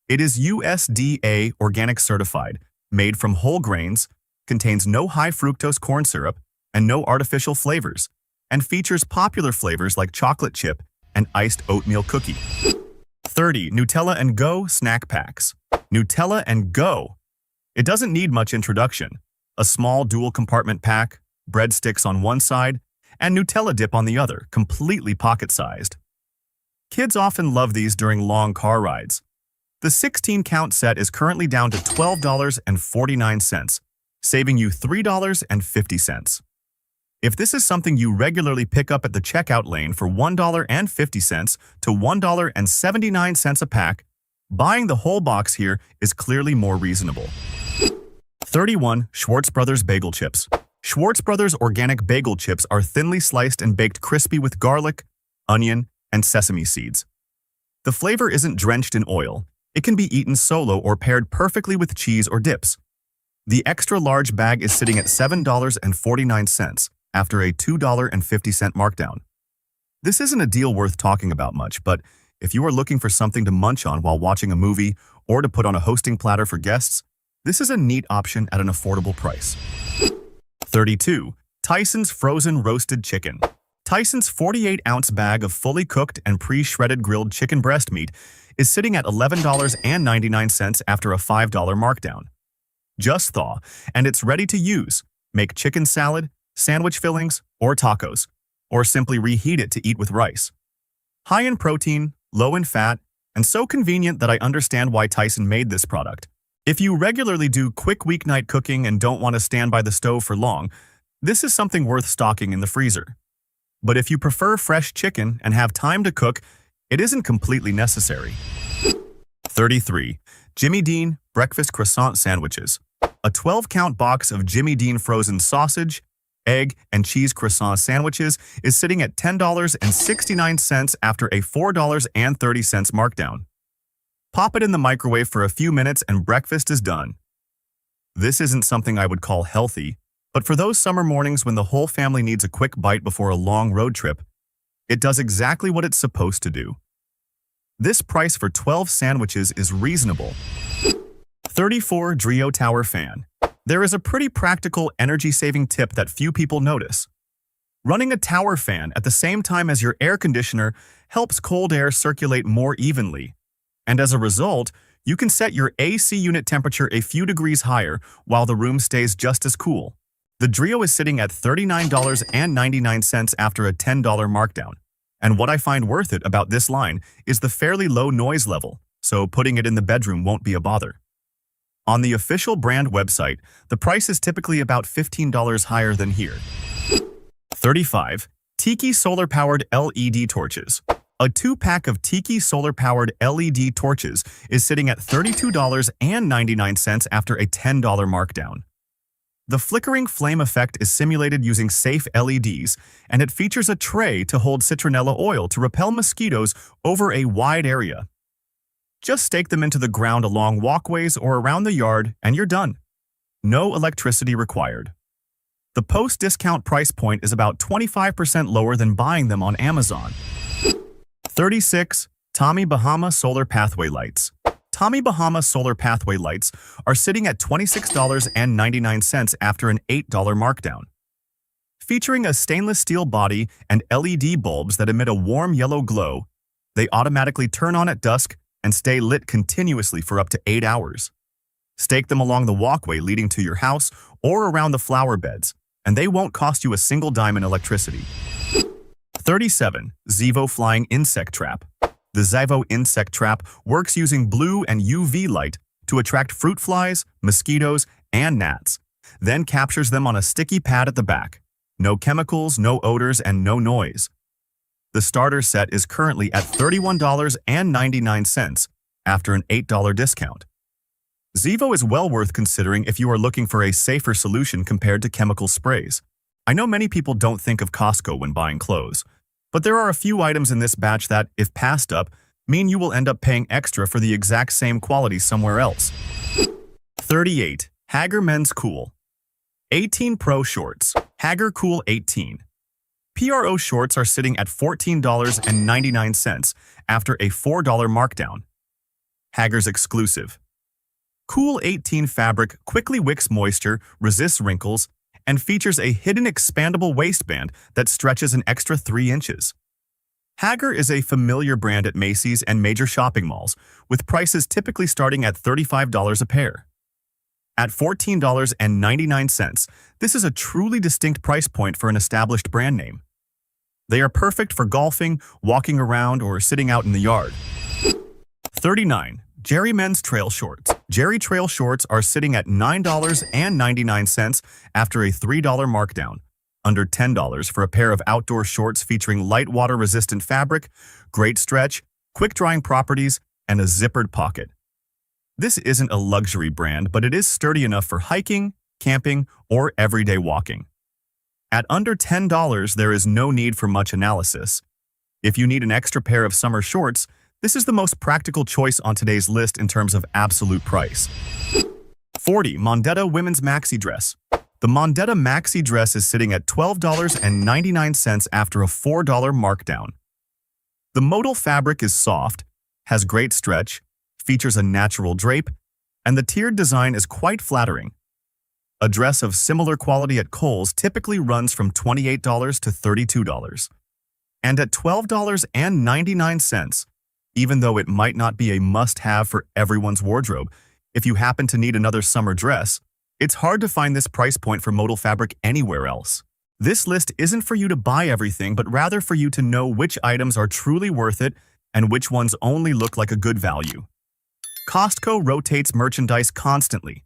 It is USDA organic certified, made from whole grains, contains no high fructose corn syrup, and no artificial flavors, and features popular flavors like chocolate chip and iced oatmeal cookie. 30. Nutella and Go Snack Packs. Nutella and Go. It doesn't need much introduction. A small dual-compartment pack, breadsticks on one side, and Nutella dip on the other, completely pocket-sized. Kids often love these during long car rides. The 16-count set is currently down to $12.49, saving you $3.50. If this is something you regularly pick up at the checkout lane for $1.50 to $1.79 a pack, buying the whole box here is clearly more reasonable. 31. Schwartz Brothers Bagel Chips. Schwartz Brothers organic bagel chips are thinly sliced and baked crispy with garlic, onion, and sesame seeds. The flavor isn't drenched in oil. It can be eaten solo or paired perfectly with cheese or dips. The extra-large bag is sitting at $7.49 after a $2.50 markdown. This isn't a deal worth talking about much, but if you are looking for something to munch on while watching a movie or to put on a hosting platter for guests, this is a neat option at an affordable price. 32. Tyson's Frozen Roasted Chicken. Tyson's 48-ounce bag of fully cooked and pre-shredded grilled chicken breast meat is sitting at $11.99 after a $5 markdown. Just thaw, and it's ready to use. Make chicken salad, sandwich fillings, or tacos, or simply reheat it to eat with rice. High in protein, low in fat, and so convenient that I understand why Tyson made this product. If you regularly do quick weeknight cooking and don't want to stand by the stove for long, this is something worth stocking in the freezer. But if you prefer fresh chicken and have time to cook, it isn't completely necessary. 33. Jimmy Dean Breakfast Croissant Sandwiches. A 12-count box of Jimmy Dean frozen sausage, egg, and cheese croissant sandwiches is sitting at $10.69 after a $4.30 markdown. Pop it in the microwave for a few minutes and breakfast is done. This isn't something I would call healthy, But for those summer mornings when the whole family needs a quick bite before a long road trip, it does exactly what it's supposed to do. This price for 12 sandwiches is reasonable. 34 Drio Tower Fan. There is a pretty practical energy-saving tip that few people notice. Running a tower fan at the same time as your air conditioner helps cold air circulate more evenly. And as a result, you can set your AC unit temperature a few degrees higher while the room stays just as cool. The Drio is sitting at $39.99 after a $10 markdown. And what I find worth it about this line is the fairly low noise level, so putting it in the bedroom won't be a bother. On the official brand website, the price is typically about $15 higher than here. 35. Tiki Solar-Powered LED Torches. A 2-pack of Tiki solar-powered LED torches is sitting at $32.99 after a $10 markdown. The flickering flame effect is simulated using safe LEDs, and it features a tray to hold citronella oil to repel mosquitoes over a wide area. Just stake them into the ground along walkways or around the yard, and you're done. No electricity required. The post-discount price point is about 25% lower than buying them on Amazon. 36. Tommy Bahama Solar Pathway Lights. Tommy Bahama Solar Pathway Lights are sitting at $26.99 after an $8 markdown. Featuring a stainless steel body and LED bulbs that emit a warm yellow glow, they automatically turn on at dusk and stay lit continuously for up to 8 hours. Stake them along the walkway leading to your house or around the flower beds, and they won't cost you a single dime in electricity. 37. Zevo Flying Insect Trap. The Zevo Insect Trap works using blue and UV light to attract fruit flies, mosquitoes, and gnats, then captures them on a sticky pad at the back. No chemicals, no odors, and no noise. The starter set is currently at $31.99 after an $8 discount. Zevo is well worth considering if you are looking for a safer solution compared to chemical sprays. I know many people don't think of Costco when buying clothes, but there are a few items in this batch that, if passed up, mean you will end up paying extra for the exact same quality somewhere else. 38. Hager Men's Cool 18 Pro Shorts. Hager Cool 18. PRO shorts are sitting at $14.99 after a $4 markdown. Hager's exclusive. Cool 18 fabric quickly wicks moisture, resists wrinkles, and features a hidden expandable waistband that stretches an extra 3 inches. Hager is a familiar brand at Macy's and major shopping malls, with prices typically starting at $35 a pair. At $14.99, this is a truly distinct price point for an established brand name. They are perfect for golfing, walking around, or sitting out in the yard. 39. Jerry Men's Trail Shorts. Jerry Trail Shorts are sitting at $9.99 after a $3 markdown, under $10 for a pair of outdoor shorts featuring light water-resistant fabric, great stretch, quick-drying properties, and a zippered pocket. This isn't a luxury brand, but it is sturdy enough for hiking, camping, or everyday walking. At under $10, there is no need for much analysis. If you need an extra pair of summer shorts, this is the most practical choice on today's list in terms of absolute price. 40. Mondetta Women's Maxi Dress. The Mondetta Maxi Dress is sitting at $12.99 after a $4 markdown. The modal fabric is soft, has great stretch, features a natural drape, and the tiered design is quite flattering. A dress of similar quality at Kohl's typically runs from $28 to $32. And at $12.99, even though it might not be a must-have for everyone's wardrobe, if you happen to need another summer dress, it's hard to find this price point for modal fabric anywhere else. This list isn't for you to buy everything, but rather for you to know which items are truly worth it and which ones only look like a good value. Costco rotates merchandise constantly,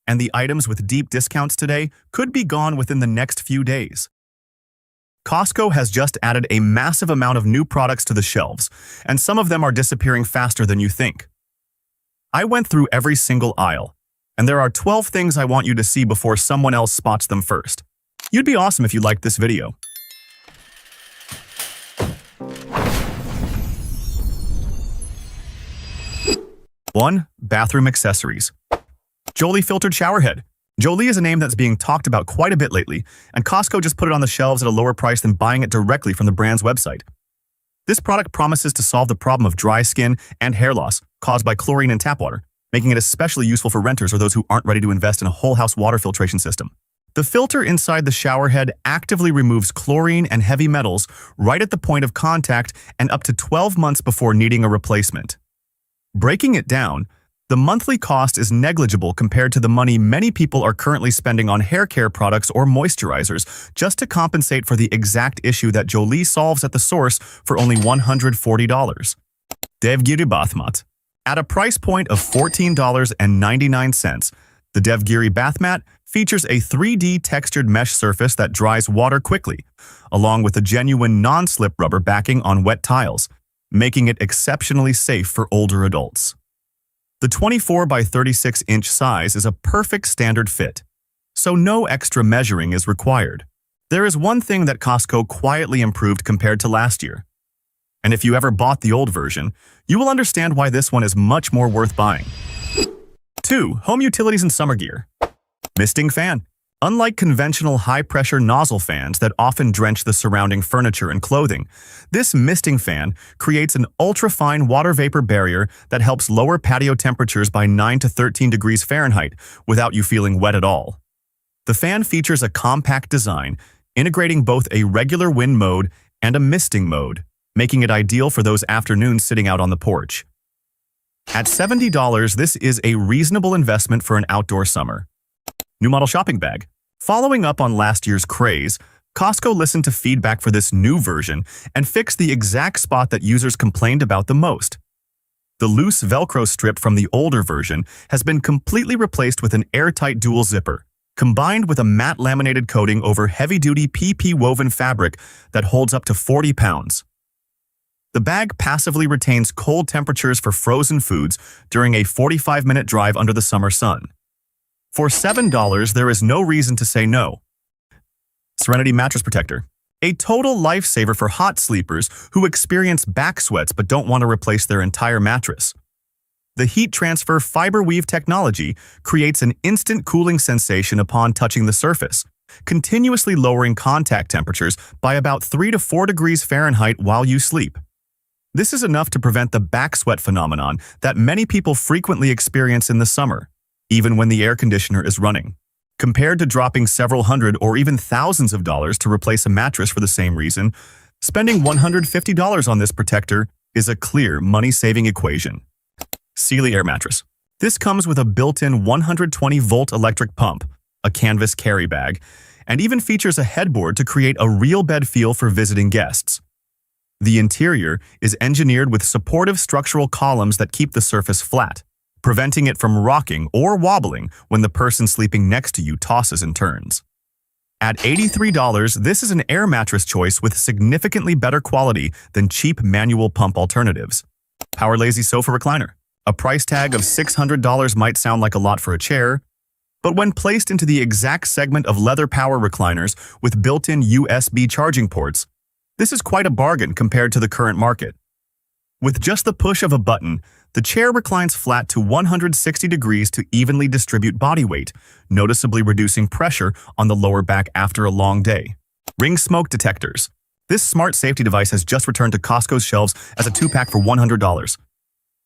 and the items with deep discounts today could be gone within the next few days. Costco has just added a massive amount of new products to the shelves, and some of them are disappearing faster than you think. I went through every single aisle, and there are 12 things I want you to see before someone else spots them first. You'd be awesome if you liked this video. 1. Bathroom accessories. Jolie filtered shower head. Jolie is a name that's being talked about quite a bit lately, and Costco just put it on the shelves at a lower price than buying it directly from the brand's website. This product promises to solve the problem of dry skin and hair loss caused by chlorine in tap water, making it especially useful for renters or those who aren't ready to invest in a whole house water filtration system. The filter inside the shower head actively removes chlorine and heavy metals right at the point of contact and up to 12 months before needing a replacement. Breaking it down, the monthly cost is negligible compared to the money many people are currently spending on hair care products or moisturizers just to compensate for the exact issue that Jolie solves at the source for only $140. Devgiri Bath Mat. At a price point of $14.99, the Devgiri Bath Mat features a 3D textured mesh surface that dries water quickly, along with a genuine non-slip rubber backing on wet tiles, making it exceptionally safe for older adults. The 24 by 36 inch size is a perfect standard fit, so no extra measuring is required. There is one thing that Costco quietly improved compared to last year. And if you ever bought the old version, you will understand why this one is much more worth buying. 2. Home utilities and summer gear. Misting fan. Unlike conventional high-pressure nozzle fans that often drench the surrounding furniture and clothing, this misting fan creates an ultra-fine water vapor barrier that helps lower patio temperatures by 9 to 13 degrees Fahrenheit without you feeling wet at all. The fan features a compact design, integrating both a regular wind mode and a misting mode, making it ideal for those afternoons sitting out on the porch. At $70, this is a reasonable investment for an outdoor summer. New model shopping bag. Following up on last year's craze, Costco listened to feedback for this new version and fixed the exact spot that users complained about the most. The loose Velcro strip from the older version has been completely replaced with an airtight dual zipper, combined with a matte laminated coating over heavy-duty PP woven fabric that holds up to 40 pounds. The bag passively retains cold temperatures for frozen foods during a 45-minute drive under the summer sun. For $7, there is no reason to say no. Serenity Mattress Protector. A total lifesaver for hot sleepers who experience back sweats but don't want to replace their entire mattress. The heat transfer fiber weave technology creates an instant cooling sensation upon touching the surface, continuously lowering contact temperatures by about 3 to 4 degrees Fahrenheit while you sleep. This is enough to prevent the back sweat phenomenon that many people frequently experience in the summer, even when the air conditioner is running. Compared to dropping several hundred or even thousands of dollars to replace a mattress for the same reason, spending $150 on this protector is a clear money-saving equation. Sealy Air Mattress. This comes with a built-in 120-volt electric pump, a canvas carry bag, and even features a headboard to create a real bed feel for visiting guests. The interior is engineered with supportive structural columns that keep the surface flat, preventing it from rocking or wobbling when the person sleeping next to you tosses and turns. At $83, this is an air mattress choice with significantly better quality than cheap manual pump alternatives. Power Lazy Sofa Recliner. A price tag of $600 might sound like a lot for a chair, but when placed into the exact segment of leather power recliners with built-in USB charging ports, this is quite a bargain compared to the current market. With just the push of a button, the chair reclines flat to 160 degrees to evenly distribute body weight, noticeably reducing pressure on the lower back after a long day. Ring Smoke Detectors. This smart safety device has just returned to Costco's shelves as a 2-pack for $100.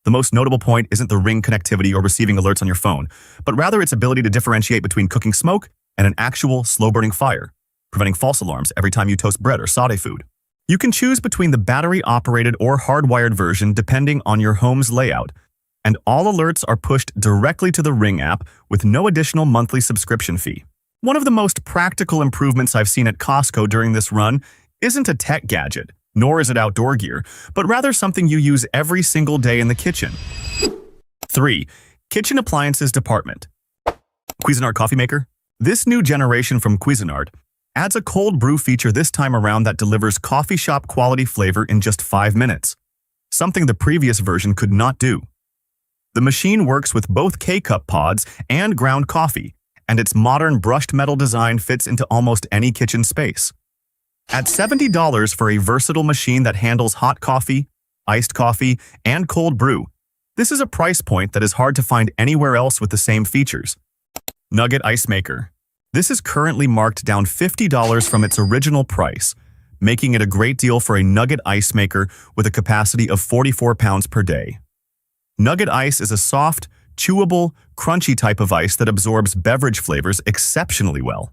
The most notable point isn't the Ring connectivity or receiving alerts on your phone, but rather its ability to differentiate between cooking smoke and an actual slow-burning fire, preventing false alarms every time you toast bread or saute food. You can choose between the battery-operated or hardwired version depending on your home's layout, and all alerts are pushed directly to the Ring app with no additional monthly subscription fee. One of the most practical improvements I've seen at Costco during this run isn't a tech gadget, nor is it outdoor gear, but rather something you use every single day in the kitchen. 3. Kitchen Appliances Department. Cuisinart Coffee Maker. This new generation from Cuisinart adds a cold brew feature this time around that delivers coffee shop quality flavor in just 5 minutes, something the previous version could not do. The machine works with both K-cup pods and ground coffee, and its modern brushed metal design fits into almost any kitchen space. At $70 for a versatile machine that handles hot coffee, iced coffee, and cold brew, this is a price point that is hard to find anywhere else with the same features. Nugget Ice Maker. This is currently marked down $50 from its original price, making it a great deal for a nugget ice maker with a capacity of 44 pounds per day. Nugget ice is a soft, chewable, crunchy type of ice that absorbs beverage flavors exceptionally well.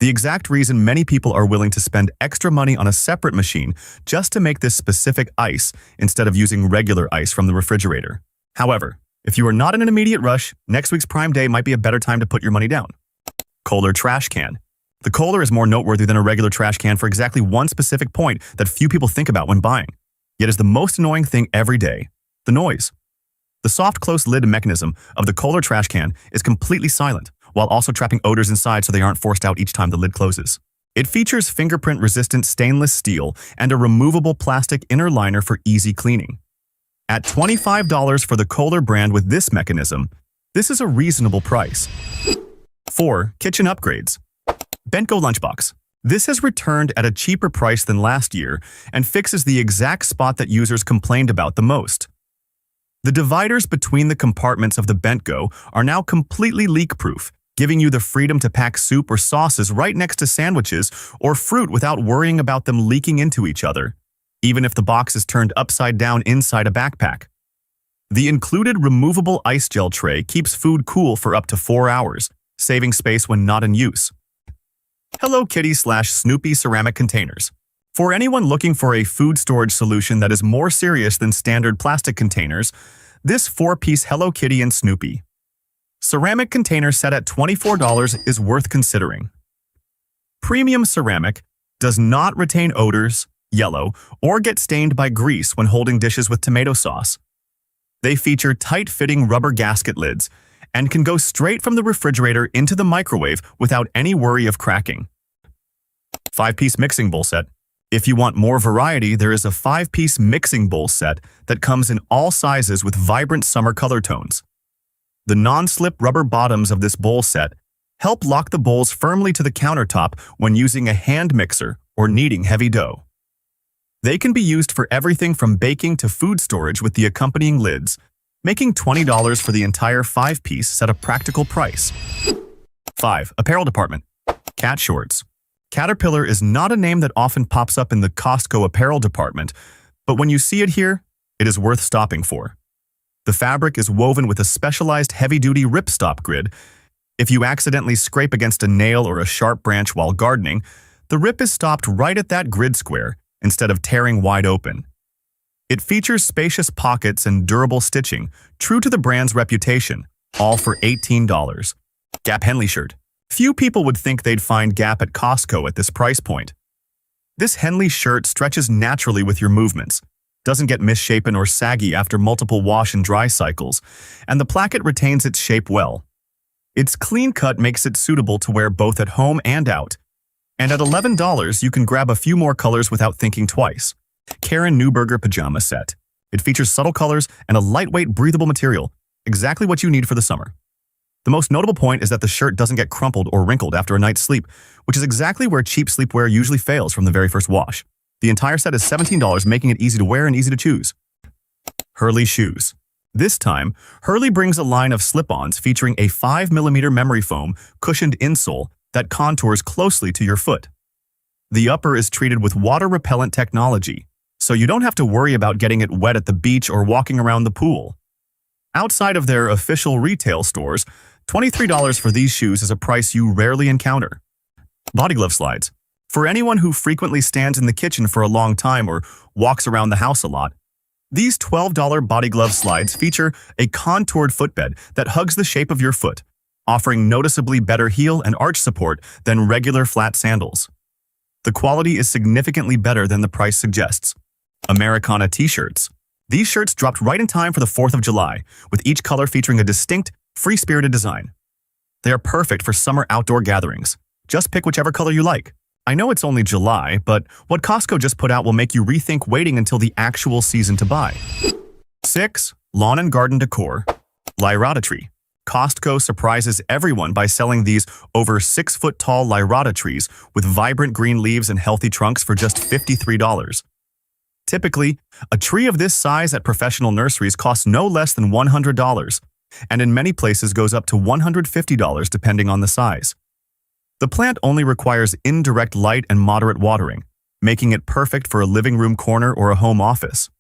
The exact reason many people are willing to spend extra money on a separate machine just to make this specific ice instead of using regular ice from the refrigerator. However, if you are not in an immediate rush, next week's Prime Day might be a better time to put your money down. Kohler Trash Can. The Kohler is more noteworthy than a regular trash can for exactly one specific point that few people think about when buying, yet is the most annoying thing every day: the noise. The soft close lid mechanism of the Kohler trash can is completely silent, while also trapping odors inside so they aren't forced out each time the lid closes. It features fingerprint-resistant stainless steel and a removable plastic inner liner for easy cleaning. At $25 for the Kohler brand with this mechanism, this is a reasonable price. 4. Kitchen upgrades. Bentgo Lunchbox. This has returned at a cheaper price than last year and fixes the exact spot that users complained about the most. The dividers between the compartments of the Bentgo are now completely leak-proof, giving you the freedom to pack soup or sauces right next to sandwiches or fruit without worrying about them leaking into each other, even if the box is turned upside down inside a backpack. The included removable ice gel tray keeps food cool for up to 4 hours, saving space when not in use. Hello Kitty/Snoopy ceramic containers. For anyone looking for a food storage solution that is more serious than standard plastic containers, this 4-piece Hello Kitty and Snoopy ceramic container set at $24 is worth considering. Premium ceramic does not retain odors, yellow, or get stained by grease when holding dishes with tomato sauce. They feature tight-fitting rubber gasket lids and can go straight from the refrigerator into the microwave without any worry of cracking. 5-piece mixing bowl set. If you want more variety, there is a 5-piece mixing bowl set that comes in all sizes with vibrant summer color tones. The non-slip rubber bottoms of this bowl set help lock the bowls firmly to the countertop when using a hand mixer or kneading heavy dough. They can be used for everything from baking to food storage with the accompanying lids, making $20 for the entire 5-piece set a practical price. 5. Apparel department. Cat shorts. Caterpillar is not a name that often pops up in the Costco apparel department, but when you see it here, it is worth stopping for. The fabric is woven with a specialized heavy-duty ripstop grid. If you accidentally scrape against a nail or a sharp branch while gardening, the rip is stopped right at that grid square instead of tearing wide open. It features spacious pockets and durable stitching, true to the brand's reputation, all for $18. Gap Henley shirt. Few people would think they'd find Gap at Costco at this price point. This Henley shirt stretches naturally with your movements, doesn't get misshapen or saggy after multiple wash and dry cycles, and the placket retains its shape well. Its clean cut makes it suitable to wear both at home and out. And at $11, you can grab a few more colors without thinking twice. Karen Neuberger Pajama Set. It features subtle colors and a lightweight, breathable material, exactly what you need for the summer. The most notable point is that the shirt doesn't get crumpled or wrinkled after a night's sleep, which is exactly where cheap sleepwear usually fails from the very first wash. The entire set is $17, making it easy to wear and easy to choose. Hurley shoes. This time, Hurley brings a line of slip-ons featuring a 5mm memory foam cushioned insole that contours closely to your foot. The upper is treated with water-repellent technology, so you don't have to worry about getting it wet at the beach or walking around the pool. Outside of their official retail stores, $23 for these shoes is a price you rarely encounter. Body glove slides. For anyone who frequently stands in the kitchen for a long time or walks around the house a lot, these $12 body glove slides feature a contoured footbed that hugs the shape of your foot, offering noticeably better heel and arch support than regular flat sandals. The quality is significantly better than the price suggests. Americana t-shirts. These shirts dropped right in time for the 4th of July, with each color featuring a distinct, free-spirited design. They are perfect for summer outdoor gatherings. Just pick whichever color you like. I know it's only July, but what Costco just put out will make you rethink waiting until the actual season to buy. 6. Lawn and garden decor. Lyrata tree. Costco surprises everyone by selling these over 6-foot-tall Lyrata trees with vibrant green leaves and healthy trunks for just $53. Typically, a tree of this size at professional nurseries costs no less than $100. and in many places goes up to $150 depending on the size. The plant only requires indirect light and moderate watering, making it perfect for a living room corner or a home office.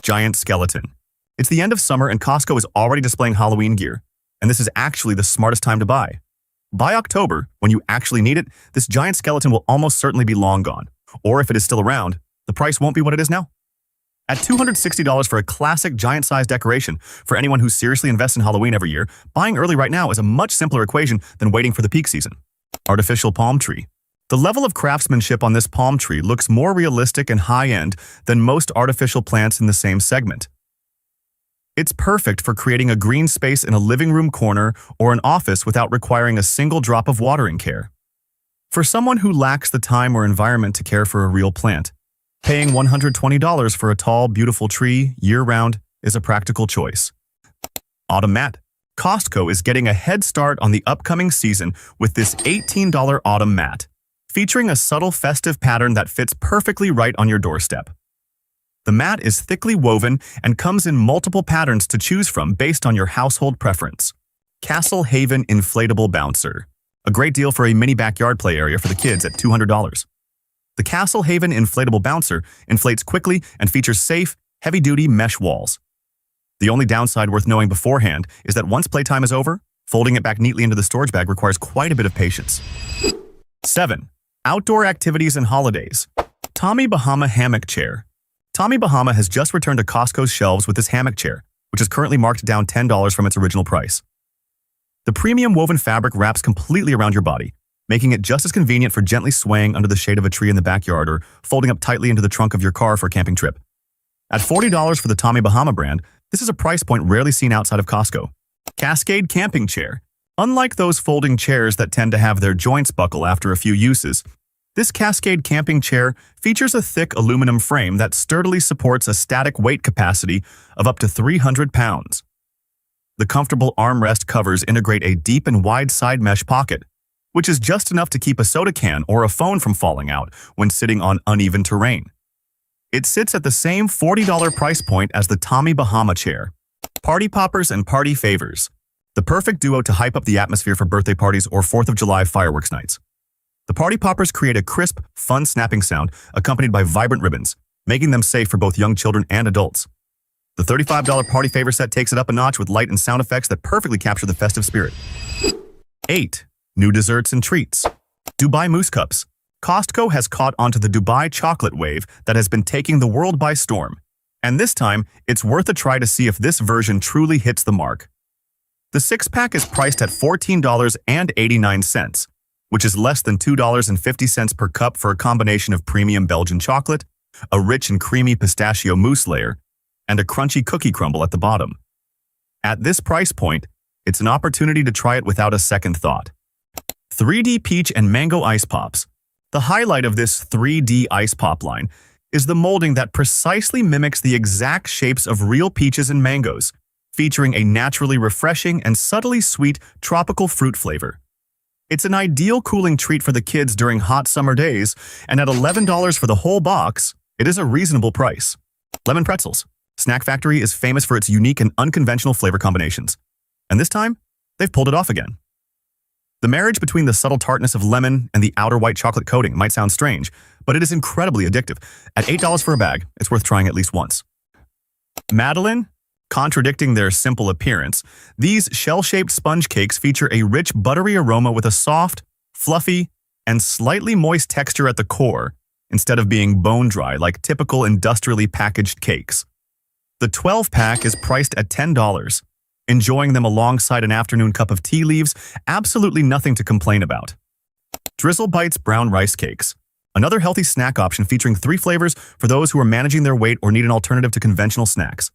Giant skeleton. It's the end of summer and Costco is already displaying Halloween gear, and this is actually the smartest time to buy. By October, when you actually need it, this giant skeleton will almost certainly be long gone, or if it is still around, the price won't be what it is now. At $260 for a classic giant-sized decoration, for anyone who seriously invests in Halloween every year, buying early right now is a much simpler equation than waiting for the peak season. Artificial palm tree. The level of craftsmanship on this palm tree looks more realistic and high-end than most artificial plants in the same segment. It's perfect for creating a green space in a living room corner or an office without requiring a single drop of watering care. For someone who lacks the time or environment to care for a real plant, paying $120 for a tall, beautiful tree year-round is a practical choice. Autumn mat. Costco is getting a head start on the upcoming season with this $18 autumn mat, featuring a subtle festive pattern that fits perfectly right on your doorstep. The mat is thickly woven and comes in multiple patterns to choose from based on your household preference. Castle Haven Inflatable Bouncer. A great deal for a mini backyard play area for the kids at $200. The Castle Haven Inflatable Bouncer inflates quickly and features safe, heavy-duty mesh walls. The only downside worth knowing beforehand is that once playtime is over, folding it back neatly into the storage bag requires quite a bit of patience. 7. Outdoor activities and holidays. Tommy Bahama Hammock Chair. Tommy Bahama has just returned to Costco's shelves with this hammock chair, which is currently marked down $10 from its original price. The premium woven fabric wraps completely around your body, making it just as convenient for gently swaying under the shade of a tree in the backyard or folding up tightly into the trunk of your car for a camping trip. At $40 for the Tommy Bahama brand, this is a price point rarely seen outside of Costco. Cascade Camping Chair. Unlike those folding chairs that tend to have their joints buckle after a few uses, this Cascade Camping Chair features a thick aluminum frame that sturdily supports a static weight capacity of up to 300 pounds. The comfortable armrest covers integrate a deep and wide side mesh pocket, which is just enough to keep a soda can or a phone from falling out when sitting on uneven terrain. It sits at the same $40 price point as the Tommy Bahama chair. Party poppers and party favors. The perfect duo to hype up the atmosphere for birthday parties or 4th of July fireworks nights. The party poppers create a crisp, fun snapping sound accompanied by vibrant ribbons, making them safe for both young children and adults. The $35 party favor set takes it up a notch with light and sound effects that perfectly capture the festive spirit. 8. New desserts and treats. Dubai Mousse Cups. Costco has caught onto the Dubai chocolate wave that has been taking the world by storm, and this time, it's worth a try to see if this version truly hits the mark. The 6-pack is priced at $14.89, which is less than $2.50 per cup for a combination of premium Belgian chocolate, a rich and creamy pistachio mousse layer, and a crunchy cookie crumble at the bottom. At this price point, it's an opportunity to try it without a second thought. 3D Peach and Mango Ice Pops. The highlight of this 3D Ice Pop line is the molding that precisely mimics the exact shapes of real peaches and mangoes, featuring a naturally refreshing and subtly sweet tropical fruit flavor. It's an ideal cooling treat for the kids during hot summer days, and at $11 for the whole box, it is a reasonable price. Lemon pretzels. Snack Factory is famous for its unique and unconventional flavor combinations, and this time, they've pulled it off again. The marriage between the subtle tartness of lemon and the outer white chocolate coating might sound strange, but it is incredibly addictive. At $8 for a bag, it's worth trying at least once. Madeleine? Contradicting their simple appearance, these shell-shaped sponge cakes feature a rich, buttery aroma with a soft, fluffy, and slightly moist texture at the core, instead of being bone-dry like typical industrially packaged cakes. The 12-pack is priced at $10. Enjoying them alongside an afternoon cup of tea leaves, absolutely nothing to complain about. Drizzle Bites Brown Rice Cakes. Another healthy snack option featuring 3 flavors for those who are managing their weight or need an alternative to conventional snacks.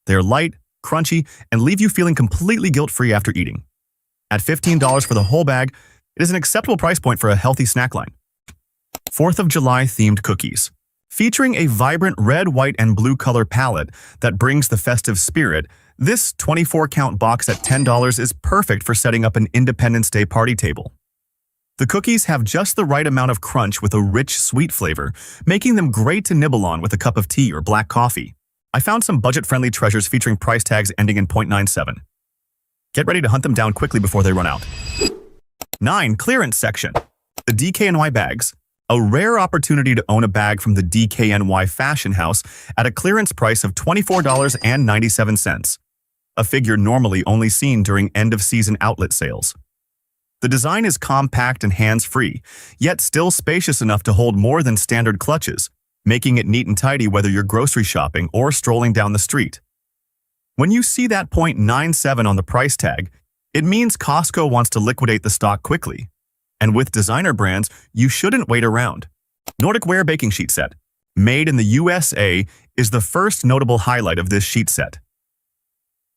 They are light, crunchy, and leave you feeling completely guilt-free after eating. At $15 for the whole bag, it is an acceptable price point for a healthy snack line. 4th of July themed cookies. Featuring a vibrant red, white, and blue color palette that brings the festive spirit, this 24-count box at $10 is perfect for setting up an Independence Day party table. The cookies have just the right amount of crunch with a rich, sweet flavor, making them great to nibble on with a cup of tea or black coffee. I found some budget-friendly treasures featuring price tags ending in .97. Get ready to hunt them down quickly before they run out. 9. Clearance section. The DKNY bags. A rare opportunity to own a bag from the DKNY Fashion House at a clearance price of $24.97, a figure normally only seen during end-of-season outlet sales. The design is compact and hands-free, yet still spacious enough to hold more than standard clutches, making it neat and tidy whether you're grocery shopping or strolling down the street. When you see that .97 on the price tag, it means Costco wants to liquidate the stock quickly. And with designer brands, you shouldn't wait around. Nordic Ware Baking Sheet Set, made in the USA, is the first notable highlight of this sheet set.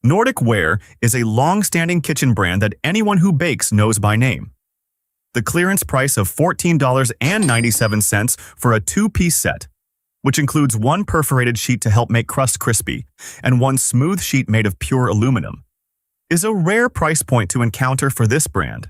Nordic Ware is a long-standing kitchen brand that anyone who bakes knows by name. The clearance price of $14.97 for a 2-piece set, which includes one perforated sheet to help make crust crispy and one smooth sheet made of pure aluminum, is a rare price point to encounter for this brand.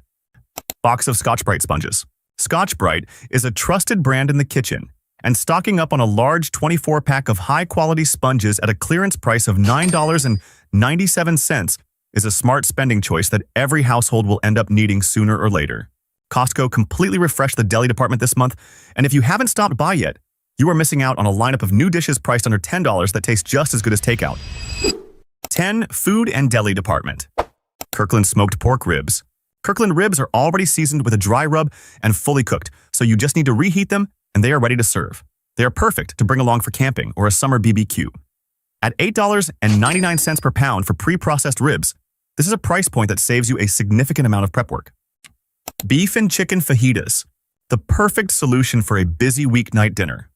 Box of Scotch-Brite sponges. Scotch-Brite is a trusted brand in the kitchen, and stocking up on a large 24-pack of high-quality sponges at a clearance price of $9.97 is a smart spending choice that every household will end up needing sooner or later. Costco completely refreshed the deli department this month, and if you haven't stopped by yet, you are missing out on a lineup of new dishes priced under $10 that taste just as good as takeout. 10. Food and Deli Department. Kirkland Smoked Pork Ribs. Kirkland ribs are already seasoned with a dry rub and fully cooked, so you just need to reheat them and they are ready to serve. They are perfect to bring along for camping or a summer BBQ. At $8.99 per pound for pre-processed ribs, this is a price point that saves you a significant amount of prep work. Beef and chicken fajitas, the perfect solution for a busy weeknight dinner.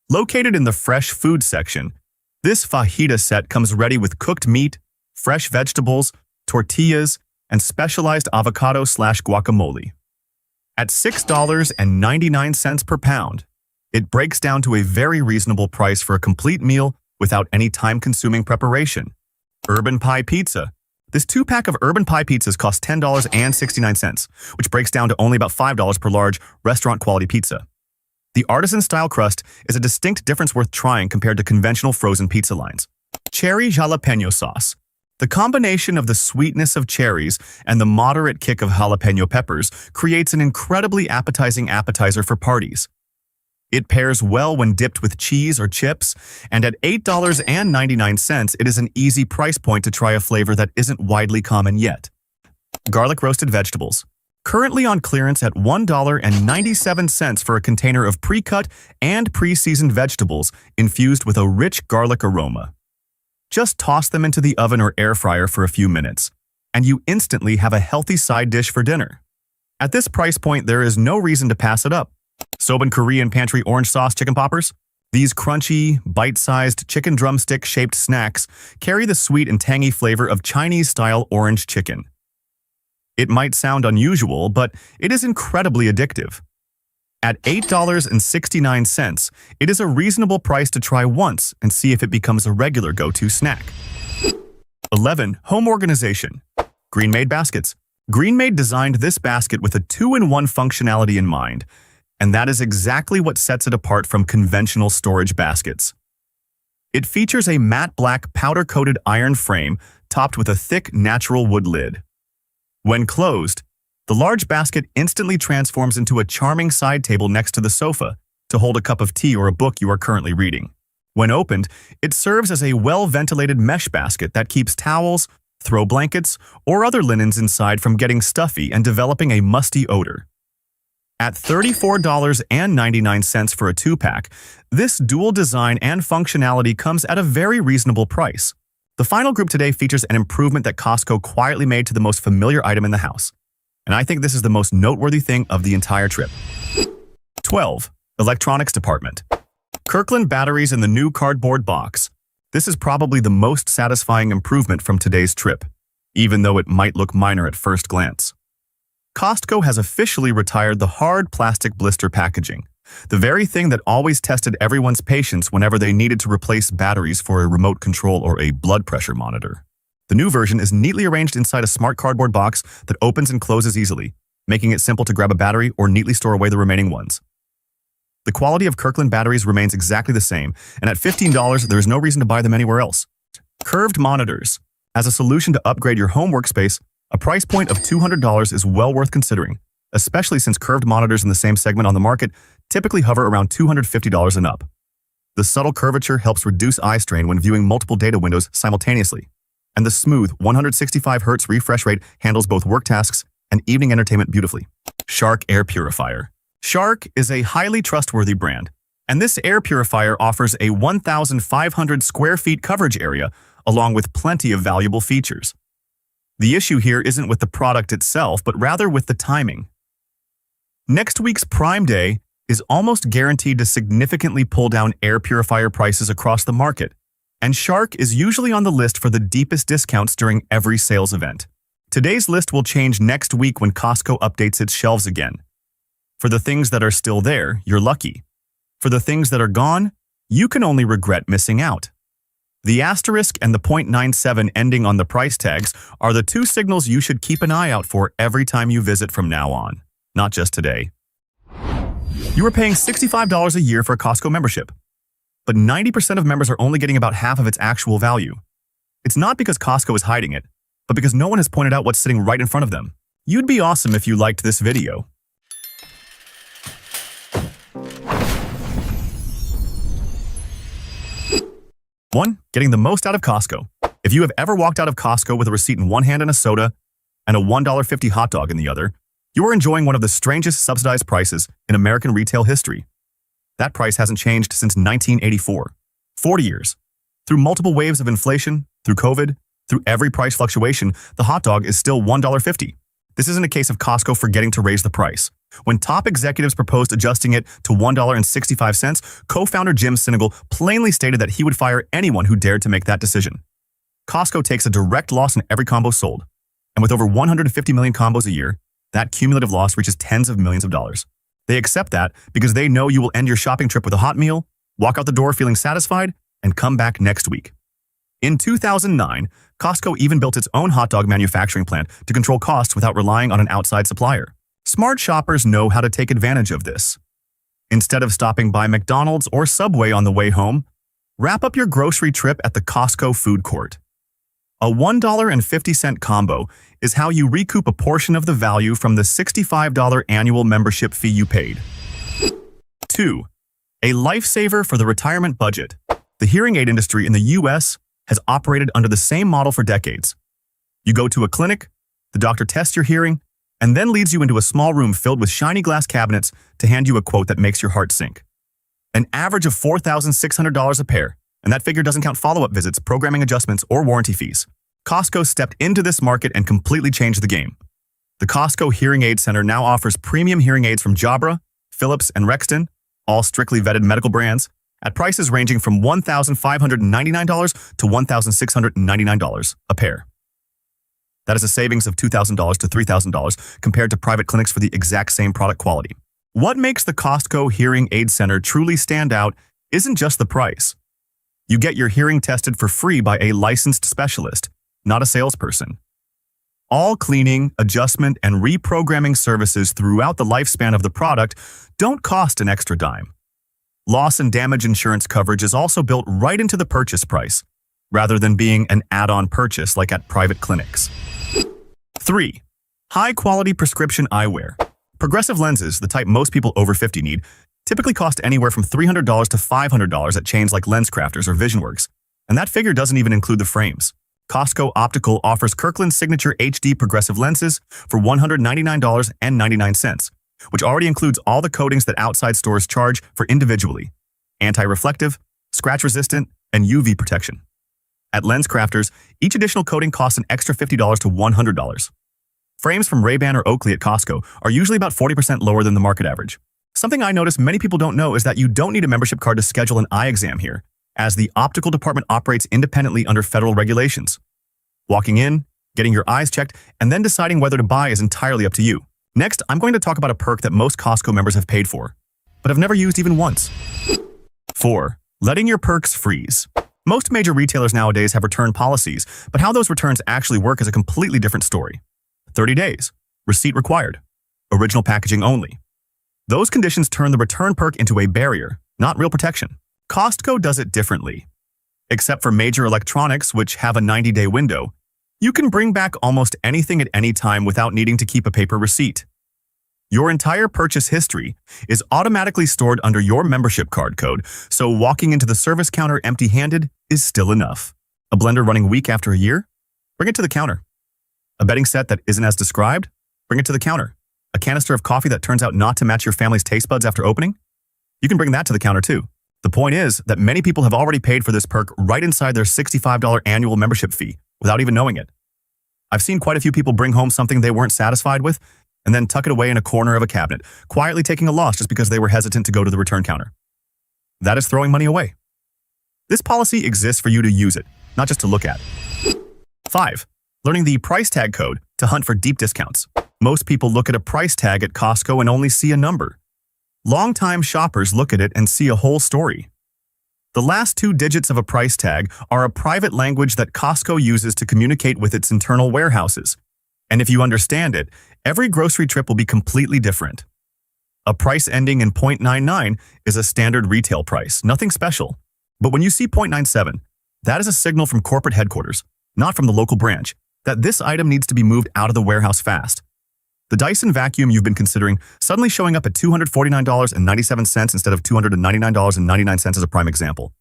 Located in the fresh food section, this fajita set comes ready with cooked meat, fresh vegetables, tortillas, and specialized avocado/guacamole. At $6.99 per pound, it breaks down to a very reasonable price for a complete meal without any time-consuming preparation. Urban Pie Pizza. This 2-pack of Urban Pie pizzas costs $10.69, which breaks down to only about $5 per large restaurant-quality pizza. The artisan-style crust is a distinct difference worth trying compared to conventional frozen pizza lines. Cherry jalapeno sauce. The combination of the sweetness of cherries and the moderate kick of jalapeno peppers creates an incredibly appetizing appetizer for parties. It pairs well when dipped with cheese or chips, and at $8.99, it is an easy price point to try a flavor that isn't widely common yet. Garlic roasted vegetables. Currently on clearance at $1.97 for a container of pre-cut and pre-seasoned vegetables infused with a rich garlic aroma. Just toss them into the oven or air fryer for a few minutes, and you instantly have a healthy side dish for dinner. At this price point, there is no reason to pass it up. Soban Korean Pantry Orange Sauce Chicken Poppers. These crunchy, bite-sized chicken drumstick-shaped snacks carry the sweet and tangy flavor of Chinese-style orange chicken. It might sound unusual, but it is incredibly addictive. At $8.69, it is a reasonable price to try once and see if it becomes a regular go-to snack. 11. Home organization. Green-Made baskets. Green-Made designed this basket with a 2-in-1 functionality in mind, and that is exactly what sets it apart from conventional storage baskets. It features a matte black powder-coated iron frame topped with a thick natural wood lid. When closed, the large basket instantly transforms into a charming side table next to the sofa to hold a cup of tea or a book you are currently reading. When opened, it serves as a well-ventilated mesh basket that keeps towels, throw blankets, or other linens inside from getting stuffy and developing a musty odor. At $34.99 for a 2-pack, this dual design and functionality comes at a very reasonable price. The final group today features an improvement that Costco quietly made to the most familiar item in the house. And I think this is the most noteworthy thing of the entire trip. 12. Electronics Department. Kirkland batteries in the new cardboard box. This is probably the most satisfying improvement from today's trip, even though it might look minor at first glance. Costco has officially retired the hard plastic blister packaging, the very thing that always tested everyone's patience whenever they needed to replace batteries for a remote control or a blood pressure monitor. The new version is neatly arranged inside a smart cardboard box that opens and closes easily, making it simple to grab a battery or neatly store away the remaining ones. The quality of Kirkland batteries remains exactly the same, and at $15, there is no reason to buy them anywhere else. Curved monitors. As a solution to upgrade your home workspace, a price point of $200 is well worth considering, especially since curved monitors in the same segment on the market typically hover around $250 and up. The subtle curvature helps reduce eye strain when viewing multiple data windows simultaneously, and the smooth 165Hz refresh rate handles both work tasks and evening entertainment beautifully. Shark Air Purifier. Shark is a highly trustworthy brand, and this air purifier offers a 1,500 square feet coverage area along with plenty of valuable features. The issue here isn't with the product itself, but rather with the timing. Next week's Prime Day is almost guaranteed to significantly pull down air purifier prices across the market, and Shark is usually on the list for the deepest discounts during every sales event. Today's list will change next week when Costco updates its shelves again. For the things that are still there, you're lucky. For the things that are gone, you can only regret missing out. The asterisk and the .97 ending on the price tags are the two signals you should keep an eye out for every time you visit from now on, not just today. You are paying $65 a year for a Costco membership, but 90% of members are only getting about half of its actual value. It's not because Costco is hiding it, but because no one has pointed out what's sitting right in front of them. You'd be awesome if you liked this video. 1. Getting the most out of Costco. If you have ever walked out of Costco with a receipt in one hand and a soda, and a $1.50 hot dog in the other, you are enjoying one of the strangest subsidized prices in American retail history. That price hasn't changed since 1984. 40 years. Through multiple waves of inflation, through COVID, through every price fluctuation, the hot dog is still $1.50. This isn't a case of Costco forgetting to raise the price. When top executives proposed adjusting it to $1.65, co-founder Jim Sinegal plainly stated that he would fire anyone who dared to make that decision. Costco takes a direct loss in every combo sold, and with over 150 million combos a year, that cumulative loss reaches tens of millions of dollars. They accept that because they know you will end your shopping trip with a hot meal, walk out the door feeling satisfied, and come back next week. In 2009, Costco even built its own hot dog manufacturing plant to control costs without relying on an outside supplier. Smart shoppers know how to take advantage of this. Instead of stopping by McDonald's or Subway on the way home, wrap up your grocery trip at the Costco food court. A $1.50 combo is how you recoup a portion of the value from the $65 annual membership fee you paid. 2. A lifesaver for the retirement budget. The hearing aid industry in the U.S. has operated under the same model for decades. You go to a clinic, the doctor tests your hearing, and then leads you into a small room filled with shiny glass cabinets to hand you a quote that makes your heart sink. An average of $4,600 a pair, and that figure doesn't count follow-up visits, programming adjustments, or warranty fees. Costco stepped into this market and completely changed the game. The Costco Hearing Aid Center now offers premium hearing aids from Jabra, Philips, and Rexton, all strictly vetted medical brands, at prices ranging from $1,599 to $1,699 a pair. That is a savings of $2,000 to $3,000 compared to private clinics for the exact same product quality. What makes the Costco Hearing Aid Center truly stand out isn't just the price. You get your hearing tested for free by a licensed specialist, not a salesperson. All cleaning, adjustment, and reprogramming services throughout the lifespan of the product don't cost an extra dime. Loss and damage insurance coverage is also built right into the purchase price, rather than being an add-on purchase like at private clinics. 3. High-quality prescription eyewear. Progressive lenses, the type most people over 50 need, typically cost anywhere from $300 to $500 at chains like LensCrafters or VisionWorks, and that figure doesn't even include the frames. Costco Optical offers Kirkland's signature HD progressive lenses for $199.99, which already includes all the coatings that outside stores charge for individually: anti-reflective, scratch-resistant, and UV protection. At LensCrafters, each additional coating costs an extra $50 to $100. Frames from Ray-Ban or Oakley at Costco are usually about 40% lower than the market average. Something I notice many people don't know is that you don't need a membership card to schedule an eye exam here, as the optical department operates independently under federal regulations. Walking in, getting your eyes checked, and then deciding whether to buy is entirely up to you. Next, I'm going to talk about a perk that most Costco members have paid for, but have never used even once. 4. Letting your perks freeze. Most major retailers nowadays have return policies, but how those returns actually work is a completely different story. 30 days. Receipt required. Original packaging only. Those conditions turn the return perk into a barrier, not real protection. Costco does it differently. Except for major electronics, which have a 90-day window, You can bring back almost anything at any time without needing to keep a paper receipt. Your entire purchase history is automatically stored under your membership card code, so walking into the service counter empty-handed is still enough. A blender running weak after a year? Bring it to the counter. A bedding set that isn't as described? Bring it to the counter. A canister of coffee that turns out not to match your family's taste buds after opening? You can bring that to the counter too. The point is that many people have already paid for this perk right inside their $65 annual membership fee without even knowing it. I've seen quite a few people bring home something they weren't satisfied with and then tuck it away in a corner of a cabinet, quietly taking a loss just because they were hesitant to go to the return counter. That is throwing money away. This policy exists for you to use it, not just to look at. 5. Learning the price tag code to hunt for deep discounts. Most people look at a price tag at Costco and only see a number. Longtime shoppers look at it and see a whole story. The last 2 digits of a price tag are a private language that Costco uses to communicate with its internal warehouses. And if you understand it, every grocery trip will be completely different. A price ending in .99 is a standard retail price, nothing special. But when you see .97, that is a signal from corporate headquarters, not from the local branch, that this item needs to be moved out of the warehouse fast. The Dyson vacuum you've been considering suddenly showing up at $249.97 instead of $299.99 is a prime example.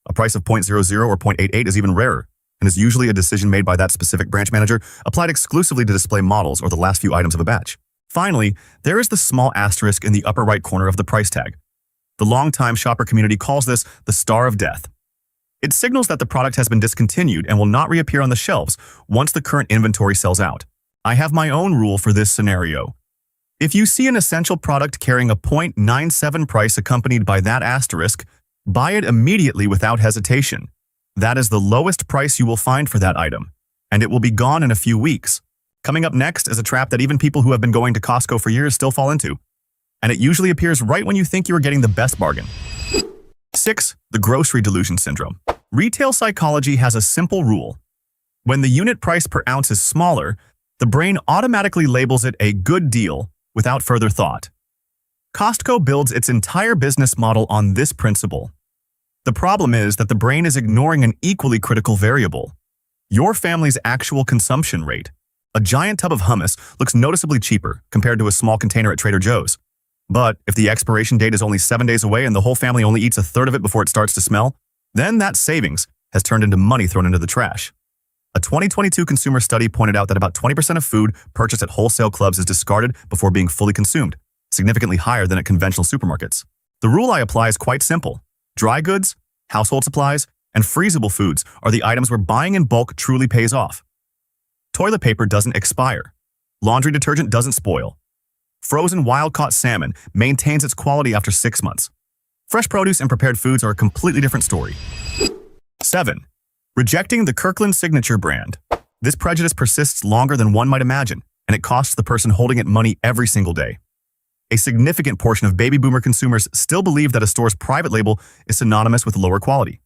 A price of .00 or .88 is even rarer, and is usually a decision made by that specific branch manager applied exclusively to display models or the last few items of a batch. Finally, there is the small asterisk in the upper right corner of the price tag. The longtime shopper community calls this the star of death. It signals that the product has been discontinued and will not reappear on the shelves once the current inventory sells out. I have my own rule for this scenario. If you see an essential product carrying a .97 price accompanied by that asterisk, buy it immediately without hesitation. That is the lowest price you will find for that item, and it will be gone in a few weeks. Coming up next is a trap that even people who have been going to Costco for years still fall into, and it usually appears right when you think you are getting the best bargain. 6. The grocery delusion syndrome. Retail psychology has a simple rule. When the unit price per ounce is smaller, the brain automatically labels it a good deal without further thought. Costco builds its entire business model on this principle. The problem is that the brain is ignoring an equally critical variable: your family's actual consumption rate. A giant tub of hummus looks noticeably cheaper compared to a small container at Trader Joe's. But if the expiration date is only 7 days away and the whole family only eats a third of it before it starts to smell, then that savings has turned into money thrown into the trash. A 2022 consumer study pointed out that about 20% of food purchased at wholesale clubs is discarded before being fully consumed, significantly higher than at conventional supermarkets. The rule I apply is quite simple. Dry goods, household supplies, and freezable foods are the items where buying in bulk truly pays off. Toilet paper doesn't expire. Laundry detergent doesn't spoil. Frozen wild-caught salmon maintains its quality after 6 months. Fresh produce and prepared foods are a completely different story. 7. Rejecting the Kirkland signature brand. This prejudice persists longer than one might imagine, and it costs the person holding it money every single day. A significant portion of baby boomer consumers still believe that a store's private label is synonymous with lower quality.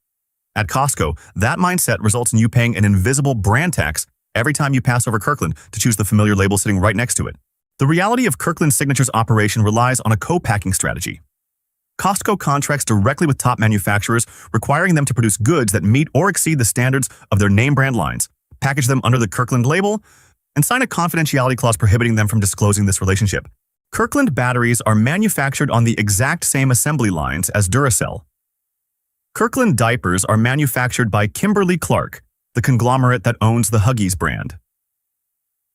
At Costco, that mindset results in you paying an invisible brand tax every time you pass over Kirkland to choose the familiar label sitting right next to it. The reality of Kirkland Signature's operation relies on a co-packing strategy. Costco contracts directly with top manufacturers, requiring them to produce goods that meet or exceed the standards of their name brand lines, package them under the Kirkland label, and sign a confidentiality clause prohibiting them from disclosing this relationship. Kirkland batteries are manufactured on the exact same assembly lines as Duracell. Kirkland diapers are manufactured by Kimberly-Clark, the conglomerate that owns the Huggies brand.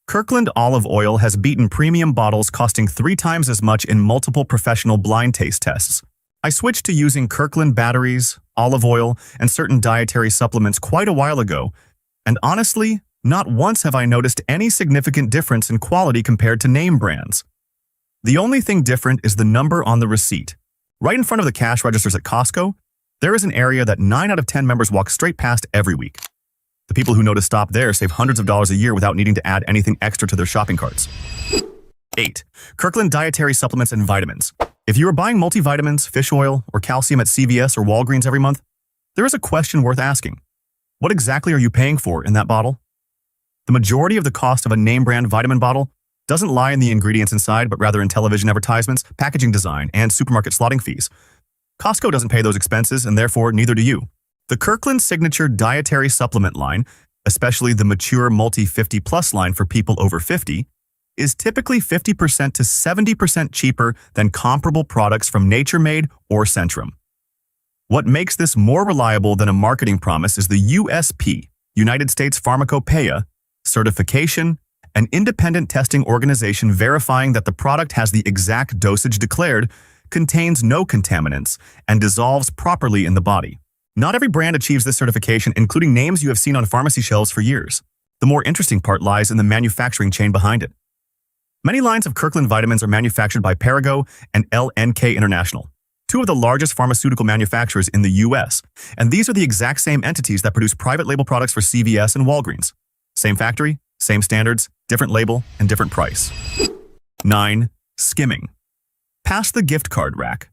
Kirkland olive oil has beaten premium bottles costing 3 times as much in multiple professional blind taste tests. I switched to using Kirkland batteries, olive oil, and certain dietary supplements quite a while ago, and honestly, not once have I noticed any significant difference in quality compared to name brands. The only thing different is the number on the receipt. Right in front of the cash registers at Costco, there is an area that 9 out of 10 members walk straight past every week. The people who know to stop there save hundreds of dollars a year without needing to add anything extra to their shopping carts. 8. Kirkland dietary supplements and vitamins. If you are buying multivitamins, fish oil, or calcium at CVS or Walgreens every month, there is a question worth asking. What exactly are you paying for in that bottle? The majority of the cost of a name brand vitamin bottle doesn't lie in the ingredients inside, but rather in television advertisements, packaging design, and supermarket slotting fees. Costco doesn't pay those expenses, and therefore neither do you. The Kirkland Signature dietary supplement line especially the mature multi-50 plus line for people over 50, is typically 50% to 70% cheaper than comparable products from Nature Made or Centrum. What makes this more reliable than a marketing promise is the USP, United States Pharmacopeia, certification, an independent testing organization verifying that the product has the exact dosage declared, contains no contaminants, and dissolves properly in the body. Not every brand achieves this certification, including names you have seen on pharmacy shelves for years. The more interesting part lies in the manufacturing chain behind it. Many lines of Kirkland vitamins are manufactured by Perrigo and LNK International, two of the largest pharmaceutical manufacturers in the US, and these are the exact same entities that produce private label products for CVS and Walgreens. Same factory, same standards, different label, and different price. 9. Skimming. Past the gift card rack.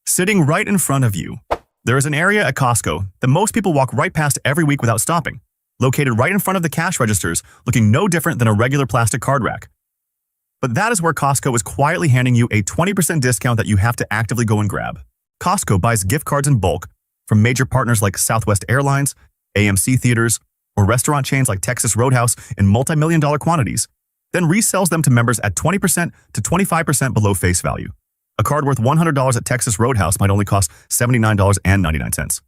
Sitting right in front of you, there is an area at Costco that most people walk right past every week without stopping, located right in front of the cash registers, looking no different than a regular plastic card rack. But that is where Costco is quietly handing you a 20% discount that you have to actively go and grab. Costco buys gift cards in bulk from major partners like Southwest Airlines, AMC Theaters, or restaurant chains like Texas Roadhouse in multi-million-dollar quantities, then resells them to members at 20% to 25% below face value. A card worth $100 at Texas Roadhouse might only cost $79.99.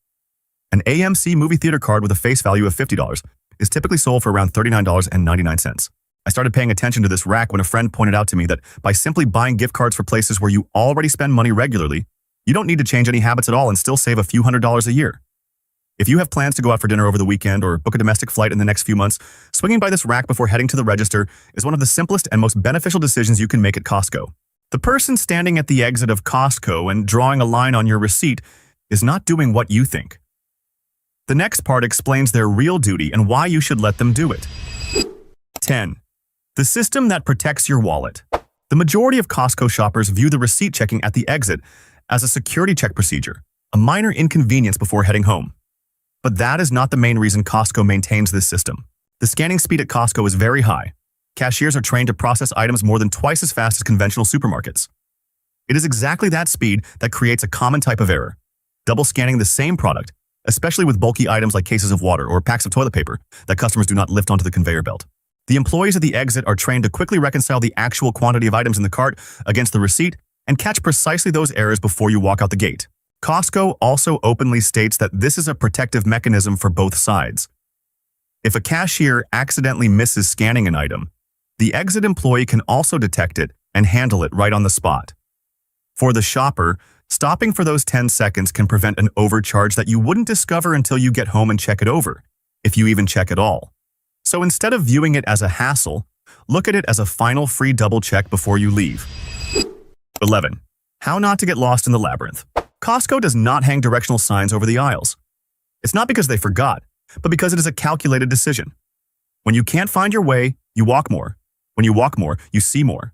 An AMC movie theater card with a face value of $50 is typically sold for around $39.99. I started paying attention to this rack when a friend pointed out to me that by simply buying gift cards for places where you already spend money regularly, you don't need to change any habits at all and still save a few $100s a year. If you have plans to go out for dinner over the weekend or book a domestic flight in the next few months, swinging by this rack before heading to the register is one of the simplest and most beneficial decisions you can make at Costco. The person standing at the exit of Costco and drawing a line on your receipt is not doing what you think. The next part explains their real duty and why you should let them do it. 10. The system that protects your wallet. The majority of Costco shoppers view the receipt checking at the exit as a security check procedure, a minor inconvenience before heading home. But that is not the main reason Costco maintains this system. The scanning speed at Costco is very high. Cashiers are trained to process items more than twice as fast as conventional supermarkets. It is exactly that speed that creates a common type of error, double scanning the same product, especially with bulky items like cases of water or packs of toilet paper that customers do not lift onto the conveyor belt. The employees at the exit are trained to quickly reconcile the actual quantity of items in the cart against the receipt and catch precisely those errors before you walk out the gate. Costco also openly states that this is a protective mechanism for both sides. If a cashier accidentally misses scanning an item, the exit employee can also detect it and handle it right on the spot. For the shopper, stopping for those 10 seconds can prevent an overcharge that you wouldn't discover until you get home and check it over, if you even check at all. So instead of viewing it as a hassle, look at it as a final free double check before you leave. 11. How not to get lost in the labyrinth. Costco does not hang directional signs over the aisles. It's not because they forgot, but because it is a calculated decision. When you can't find your way, you walk more. When you walk more, you see more.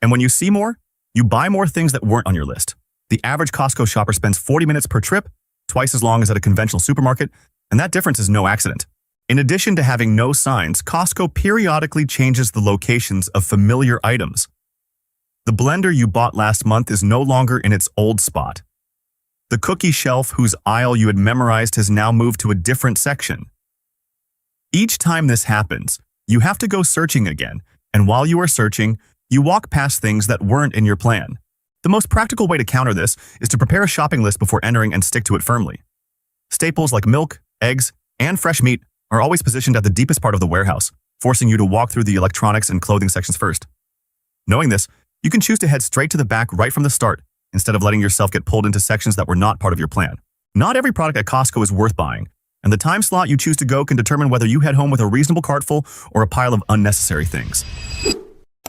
And when you see more, you buy more things that weren't on your list. The average Costco shopper spends 40 minutes per trip, twice as long as at a conventional supermarket, and that difference is no accident. In addition to having no signs, Costco periodically changes the locations of familiar items. The blender you bought last month is no longer in its old spot. The cookie shelf whose aisle you had memorized has now moved to a different section. Each time this happens, you have to go searching again, and while you are searching, you walk past things that weren't in your plan. The most practical way to counter this is to prepare a shopping list before entering and stick to it firmly. Staples like milk, eggs, and fresh meat are always positioned at the deepest part of the warehouse, forcing you to walk through the electronics and clothing sections first. Knowing this, you can choose to head straight to the back right from the start, instead of letting yourself get pulled into sections that were not part of your plan. Not every product at Costco is worth buying, and the time slot you choose to go can determine whether you head home with a reasonable cart full or a pile of unnecessary things.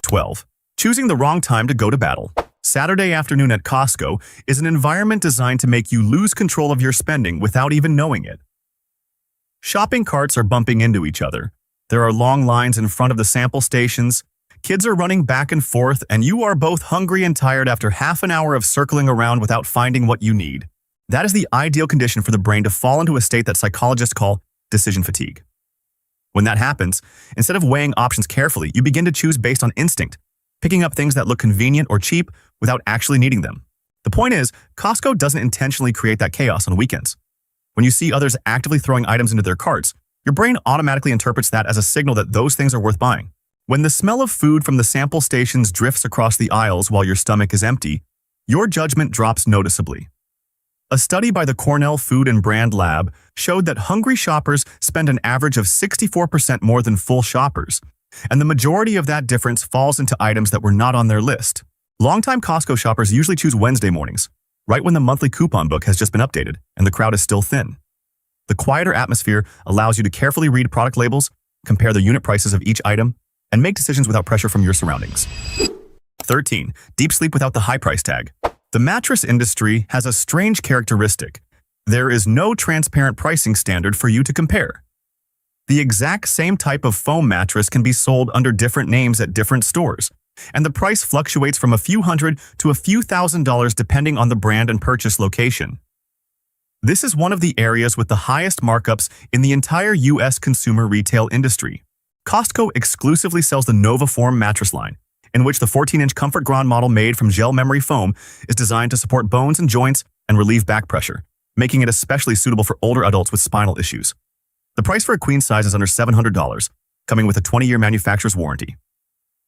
12. Choosing the wrong time to go to battle. Saturday afternoon at Costco is an environment designed to make you lose control of your spending without even knowing it. Shopping carts are bumping into each other. There are long lines in front of the sample stations. Kids are running back and forth, and you are both hungry and tired after half an hour of circling around without finding what you need. That is the ideal condition for the brain to fall into a state that psychologists call decision fatigue. When that happens, instead of weighing options carefully, you begin to choose based on instinct, picking up things that look convenient or cheap without actually needing them. The point is, Costco doesn't intentionally create that chaos on weekends. When you see others actively throwing items into their carts, your brain automatically interprets that as a signal that those things are worth buying. When the smell of food from the sample stations drifts across the aisles while your stomach is empty, your judgment drops noticeably. A study by the Cornell Food and Brand Lab showed that hungry shoppers spend an average of 64% more than full shoppers, and the majority of that difference falls into items that were not on their list. Longtime Costco shoppers usually choose Wednesday mornings, right when the monthly coupon book has just been updated and the crowd is still thin. The quieter atmosphere allows you to carefully read product labels, compare the unit prices of each item, and make decisions without pressure from your surroundings. 13. Deep sleep without the high price tag. The mattress industry has a strange characteristic. There is no transparent pricing standard for you to compare. The exact same type of foam mattress can be sold under different names at different stores, and the price fluctuates from a few hundred to a few $1,000s depending on the brand and purchase location. This is one of the areas with the highest markups in the entire U.S. consumer retail industry. Costco exclusively sells the Nova Form mattress line, in which the 14-inch Comfort Grand model made from gel memory foam is designed to support bones and joints and relieve back pressure, making it especially suitable for older adults with spinal issues. The price for a queen size is under $700, coming with a 20-year manufacturer's warranty.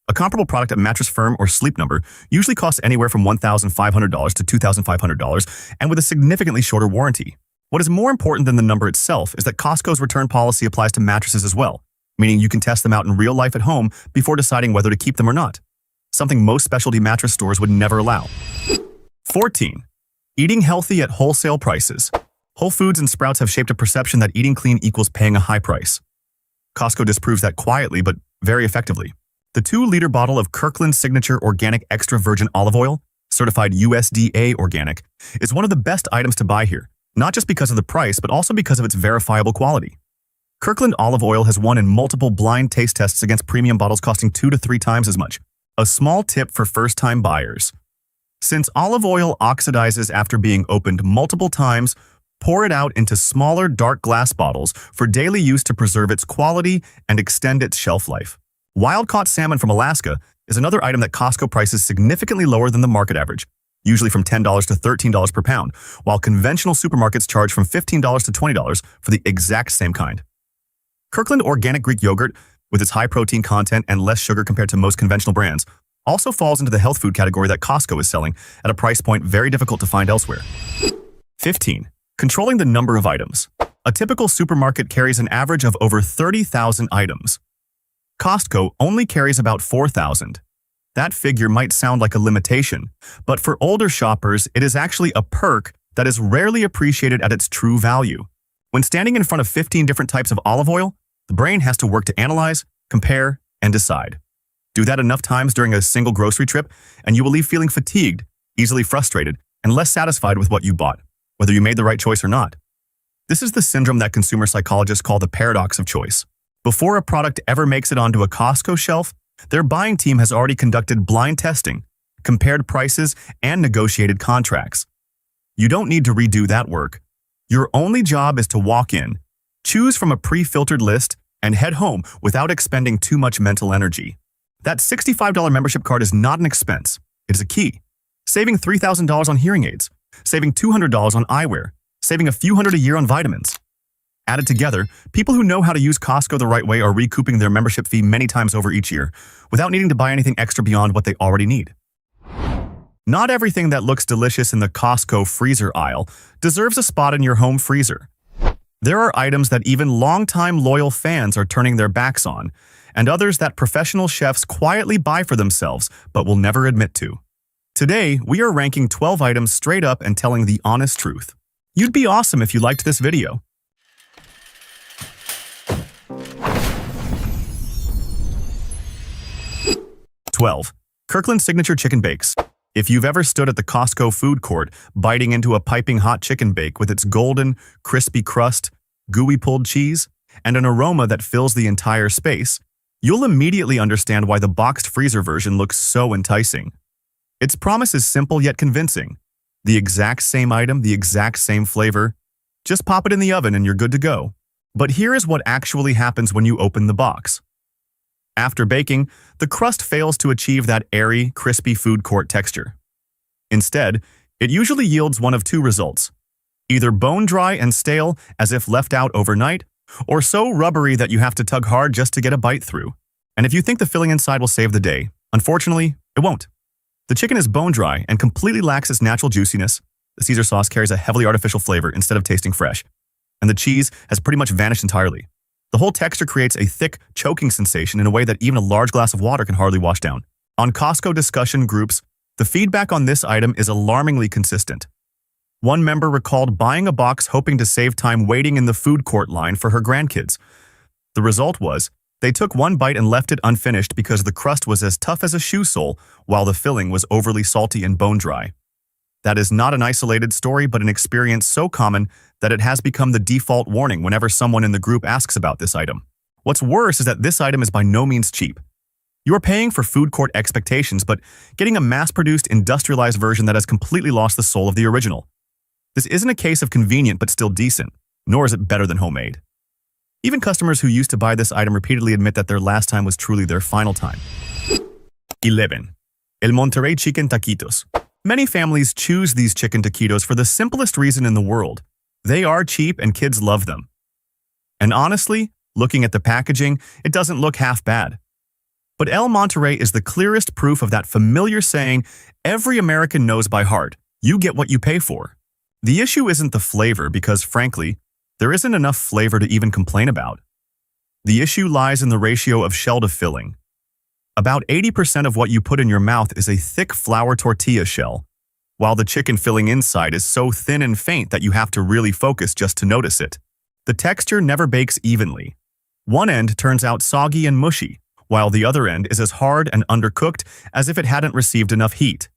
A comparable product at Mattress Firm or Sleep Number usually costs anywhere from $1,500 to $2,500 and with a significantly shorter warranty. What is more important than the number itself is that Costco's return policy applies to mattresses as well, meaning you can test them out in real life at home before deciding whether to keep them or not, something most specialty mattress stores would never allow. 14. Eating healthy at wholesale prices. Whole Foods and Sprouts have shaped a perception that eating clean equals paying a high price. Costco disproves that quietly but very effectively. The 2-liter bottle of Kirkland Signature Organic Extra Virgin Olive Oil, certified USDA organic, is one of the best items to buy here, not just because of the price, but also because of its verifiable quality. Kirkland olive oil has won in multiple blind taste tests against premium bottles costing 2 to 3 times as much. A small tip for first-time buyers. Since olive oil oxidizes after being opened multiple times, pour it out into smaller dark glass bottles for daily use to preserve its quality and extend its shelf life. Wild-caught salmon from Alaska is another item that Costco prices significantly lower than the market average, usually from $10 to $13 per pound, while conventional supermarkets charge from $15 to $20 for the exact same kind. Kirkland Organic Greek Yogurt, with its high protein content and less sugar compared to most conventional brands, also falls into the health food category that Costco is selling at a price point very difficult to find elsewhere. 15. Controlling the number of items. A typical supermarket carries an average of over 30,000 items. Costco only carries about 4,000. That figure might sound like a limitation, but for older shoppers, it is actually a perk that is rarely appreciated at its true value. When standing in front of 15 different types of olive oil, the brain has to work to analyze, compare, and decide. Do that enough times during a single grocery trip, and you will leave feeling fatigued, easily frustrated, and less satisfied with what you bought, whether you made the right choice or not. This is the syndrome that consumer psychologists call the paradox of choice. Before a product ever makes it onto a Costco shelf, their buying team has already conducted blind testing, compared prices, and negotiated contracts. You don't need to redo that work. Your only job is to walk in, choose from a pre-filtered list, and head home without expending too much mental energy. That $65 membership card is not an expense. It is a key. Saving $3,000 on hearing aids, saving $200 on eyewear, saving a few hundred a year on vitamins. Added together, people who know how to use Costco the right way are recouping their membership fee many times over each year, without needing to buy anything extra beyond what they already need. Not everything that looks delicious in the Costco freezer aisle deserves a spot in your home freezer. There are items that even longtime loyal fans are turning their backs on, and others that professional chefs quietly buy for themselves but will never admit to. Today, we are ranking 12 items straight up and telling the honest truth. You'd be awesome if you liked this video. Kirkland Signature Chicken Bakes. If you've ever stood at the Costco food court, biting into a piping hot chicken bake with its golden, crispy crust, gooey pulled cheese, and an aroma that fills the entire space, you'll immediately understand why the boxed freezer version looks so enticing. Its promise is simple yet convincing. The exact same item, the exact same flavor. Just pop it in the oven and you're good to go. But here is what actually happens when you open the box. After baking, the crust fails to achieve that airy, crispy food court texture. Instead, it usually yields one of two results: either bone dry and stale as if left out overnight, or so rubbery that you have to tug hard just to get a bite through. And if you think the filling inside will save the day, unfortunately, it won't. The chicken is bone dry and completely lacks its natural juiciness. The Caesar sauce carries a heavily artificial flavor instead of tasting fresh, and the cheese has pretty much vanished entirely. The whole texture creates a thick, choking sensation in a way that even a large glass of water can hardly wash down. On Costco discussion groups, the feedback on this item is alarmingly consistent. One member recalled buying a box hoping to save time waiting in the food court line for her grandkids. The result was, they took one bite and left it unfinished because the crust was as tough as a shoe sole, while the filling was overly salty and bone dry. That is not an isolated story, but an experience so common that it has become the default warning whenever someone in the group asks about this item. What's worse is that this item is by no means cheap. You are paying for food court expectations, but getting a mass-produced, industrialized version that has completely lost the soul of the original. This isn't a case of convenient but still decent, nor is it better than homemade. Even customers who used to buy this item repeatedly admit that their last time was truly their final time. 11. El Monterrey Chicken Taquitos. Many families choose these chicken taquitos for the simplest reason in the world. They are cheap and kids love them. And honestly, looking at the packaging, it doesn't look half bad. But El Monterrey is the clearest proof of that familiar saying every American knows by heart, you get what you pay for. The issue isn't the flavor because, frankly, there isn't enough flavor to even complain about. The issue lies in the ratio of shell to filling. About 80% of what you put in your mouth is a thick flour tortilla shell, while the chicken filling inside is so thin and faint that you have to really focus just to notice it. The texture never bakes evenly. One end turns out soggy and mushy, while the other end is as hard and undercooked as if it hadn't received enough heat.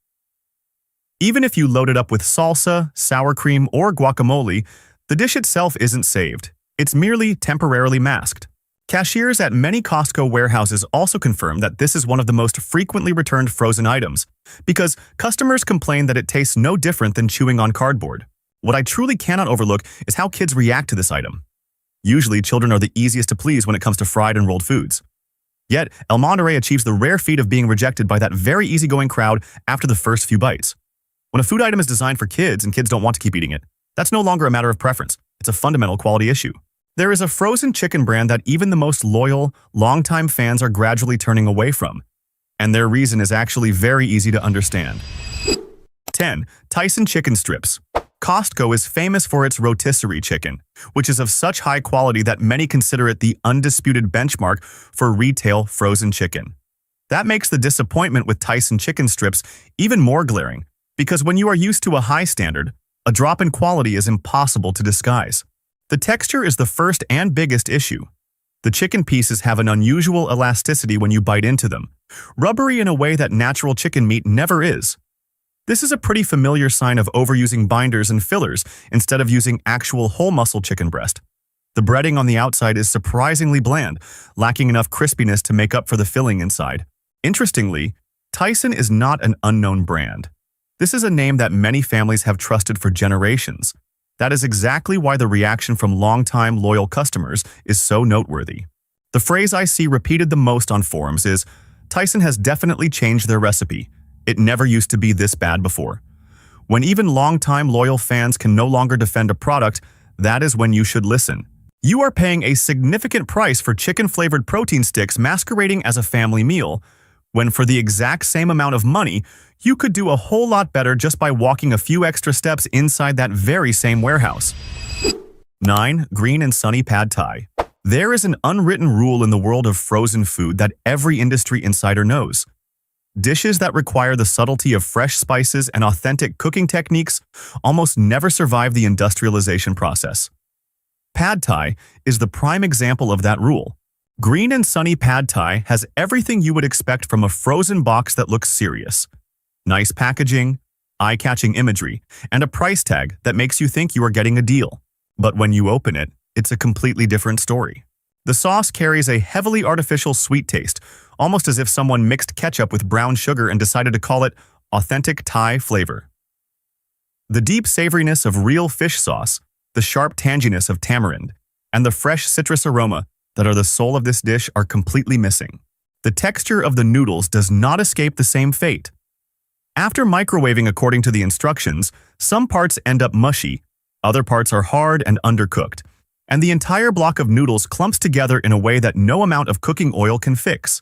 Even if you load it up with salsa, sour cream, or guacamole, the dish itself isn't saved. It's merely temporarily masked. Cashiers at many Costco warehouses also confirm that this is one of the most frequently returned frozen items, because customers complain that it tastes no different than chewing on cardboard. What I truly cannot overlook is how kids react to this item. Usually, children are the easiest to please when it comes to fried and rolled foods. Yet, El Monterrey achieves the rare feat of being rejected by that very easygoing crowd after the first few bites. When a food item is designed for kids and kids don't want to keep eating it, that's no longer a matter of preference. It's a fundamental quality issue. There is a frozen chicken brand that even the most loyal, longtime fans are gradually turning away from. And their reason is actually very easy to understand. 10. Tyson chicken strips. Costco is famous for its rotisserie chicken, which is of such high quality that many consider it the undisputed benchmark for retail frozen chicken. That makes the disappointment with Tyson chicken strips even more glaring, because when you are used to a high standard, a drop in quality is impossible to disguise. The texture is the first and biggest issue. The chicken pieces have an unusual elasticity when you bite into them, rubbery in a way that natural chicken meat never is. This is a pretty familiar sign of overusing binders and fillers instead of using actual whole muscle chicken breast. The breading on the outside is surprisingly bland, lacking enough crispiness to make up for the filling inside. Interestingly, Tyson is not an unknown brand. This is a name that many families have trusted for generations. That is exactly why the reaction from longtime loyal customers is so noteworthy. The phrase I see repeated the most on forums is, Tyson has definitely changed their recipe. It never used to be this bad before. When even longtime loyal fans can no longer defend a product, that is when you should listen. You are paying a significant price for chicken-flavored protein sticks masquerading as a family meal, when for the exact same amount of money, you could do a whole lot better just by walking a few extra steps inside that very same warehouse. 9. Green and sunny pad thai. There is an unwritten rule in the world of frozen food that every industry insider knows. Dishes that require the subtlety of fresh spices and authentic cooking techniques almost never survive the industrialization process. Pad thai is the prime example of that rule. Green and sunny pad thai has everything you would expect from a frozen box that looks serious. Nice packaging, eye-catching imagery, and a price tag that makes you think you are getting a deal. But when you open it, it's a completely different story. The sauce carries a heavily artificial sweet taste, almost as if someone mixed ketchup with brown sugar and decided to call it authentic Thai flavor. The deep savoriness of real fish sauce, the sharp tanginess of tamarind, and the fresh citrus aroma that are the soul of this dish are completely missing. The texture of the noodles does not escape the same fate. After microwaving according to the instructions, some parts end up mushy, other parts are hard and undercooked, and the entire block of noodles clumps together in a way that no amount of cooking oil can fix.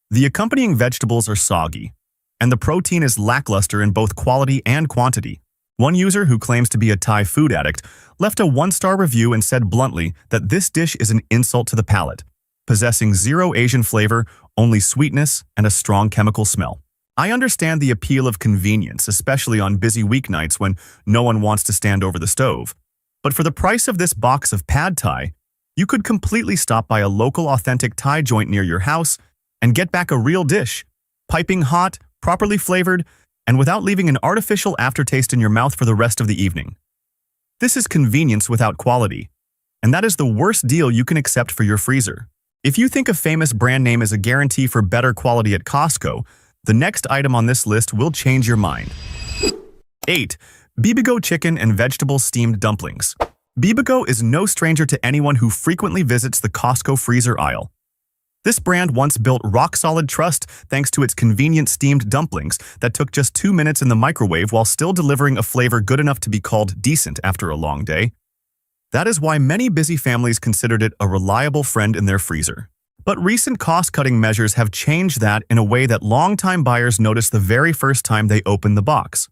The accompanying vegetables are soggy, and the protein is lackluster in both quality and quantity. One user who claims to be a Thai food addict left a 1-star review and said bluntly that this dish is an insult to the palate, possessing zero Asian flavor, only sweetness, and a strong chemical smell. I understand the appeal of convenience, especially on busy weeknights when no one wants to stand over the stove. But for the price of this box of pad Thai, you could completely stop by a local authentic Thai joint near your house and get back a real dish, piping hot, properly flavored, and without leaving an artificial aftertaste in your mouth for the rest of the evening. This is convenience without quality, and that is the worst deal you can accept for your freezer. If you think a famous brand name is a guarantee for better quality at Costco, the next item on this list will change your mind. 8. Bibigo chicken and vegetable steamed dumplings. Bibigo is no stranger to anyone who frequently visits the Costco freezer aisle. This brand once built rock-solid trust thanks to its convenient steamed dumplings that took just 2 minutes in the microwave while still delivering a flavor good enough to be called decent after a long day. That is why many busy families considered it a reliable friend in their freezer. But recent cost-cutting measures have changed that in a way that longtime buyers notice the very first time they open the box.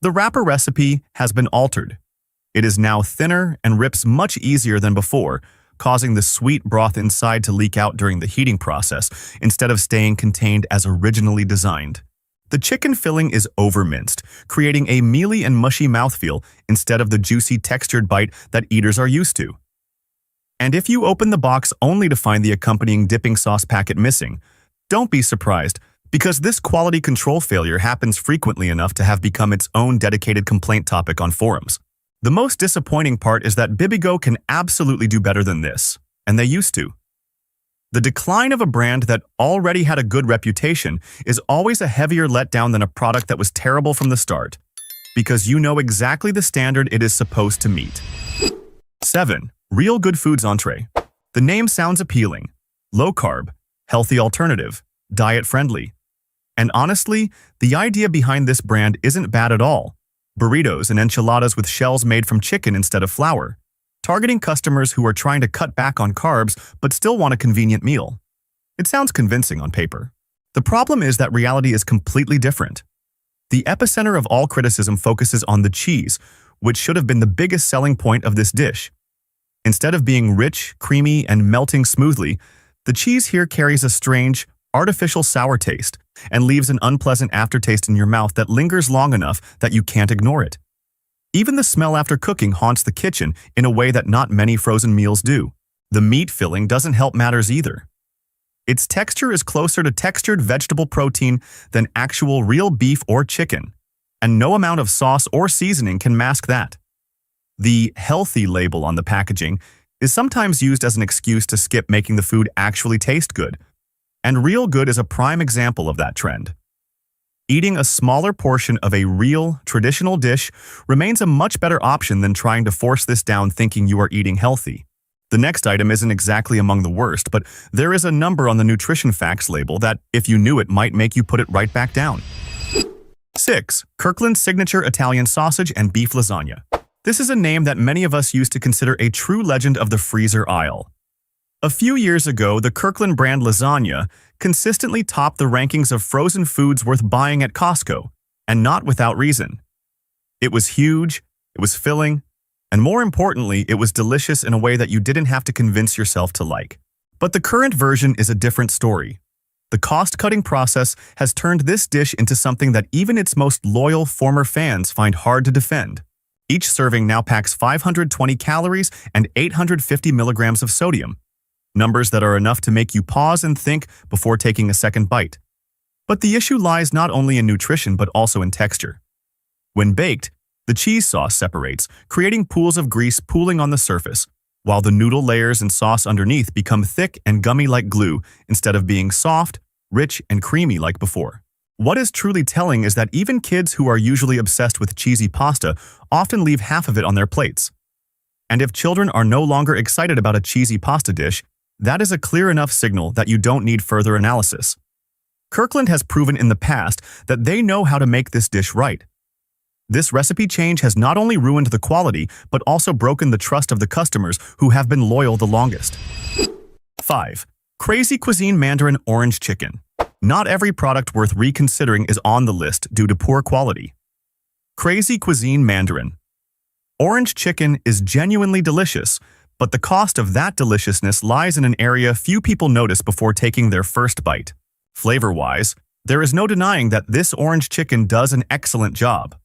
The wrapper recipe has been altered. It is now thinner and rips much easier than before, causing the sweet broth inside to leak out during the heating process instead of staying contained as originally designed. The chicken filling is over-minced, creating a mealy and mushy mouthfeel instead of the juicy textured bite that eaters are used to. And if you open the box only to find the accompanying dipping sauce packet missing, don't be surprised, because this quality control failure happens frequently enough to have become its own dedicated complaint topic on forums. The most disappointing part is that Bibigo can absolutely do better than this, and they used to. The decline of a brand that already had a good reputation is always a heavier letdown than a product that was terrible from the start, because you know exactly the standard it is supposed to meet. 7. Real Good Foods Entree. The name sounds appealing. Low carb, healthy alternative, diet friendly. And honestly, the idea behind this brand isn't bad at all. Burritos and enchiladas with shells made from chicken instead of flour, targeting customers who are trying to cut back on carbs but still want a convenient meal. It sounds convincing on paper. The problem is that reality is completely different. The epicenter of all criticism focuses on the cheese, which should have been the biggest selling point of this dish. Instead of being rich, creamy, and melting smoothly, the cheese here carries a strange, artificial sour taste and leaves an unpleasant aftertaste in your mouth that lingers long enough that you can't ignore it. Even the smell after cooking haunts the kitchen in a way that not many frozen meals do. The meat filling doesn't help matters either. Its texture is closer to textured vegetable protein than actual real beef or chicken, and no amount of sauce or seasoning can mask that. The healthy label on the packaging is sometimes used as an excuse to skip making the food actually taste good, and Real Good is a prime example of that trend. Eating a smaller portion of a real, traditional dish remains a much better option than trying to force this down thinking you are eating healthy. The next item isn't exactly among the worst, but there is a number on the nutrition facts label that, if you knew it, might make you put it right back down. 6. Kirkland's Signature Italian Sausage and Beef Lasagna. This is a name that many of us used to consider a true legend of the freezer aisle. A few years ago, the Kirkland brand lasagna consistently topped the rankings of frozen foods worth buying at Costco, and not without reason. It was huge, it was filling, and more importantly, it was delicious in a way that you didn't have to convince yourself to like. But the current version is a different story. The cost-cutting process has turned this dish into something that even its most loyal former fans find hard to defend. Each serving now packs 520 calories and 850 milligrams of sodium, numbers that are enough to make you pause and think before taking a second bite. But the issue lies not only in nutrition but also in texture. When baked, the cheese sauce separates, creating pools of grease pooling on the surface, while the noodle layers and sauce underneath become thick and gummy like glue instead of being soft, rich, and creamy like before. What is truly telling is that even kids who are usually obsessed with cheesy pasta often leave half of it on their plates. And if children are no longer excited about a cheesy pasta dish, that is a clear enough signal that you don't need further analysis. Kirkland has proven in the past that they know how to make this dish right. This recipe change has not only ruined the quality, but also broken the trust of the customers who have been loyal the longest. 5. Crazy Cuisine Mandarin Orange Chicken. Not every product worth reconsidering is on the list due to poor quality. Crazy Cuisine Mandarin. Orange chicken is genuinely delicious, but the cost of that deliciousness lies in an area few people notice before taking their first bite. Flavor-wise, there is no denying that this orange chicken does an excellent job.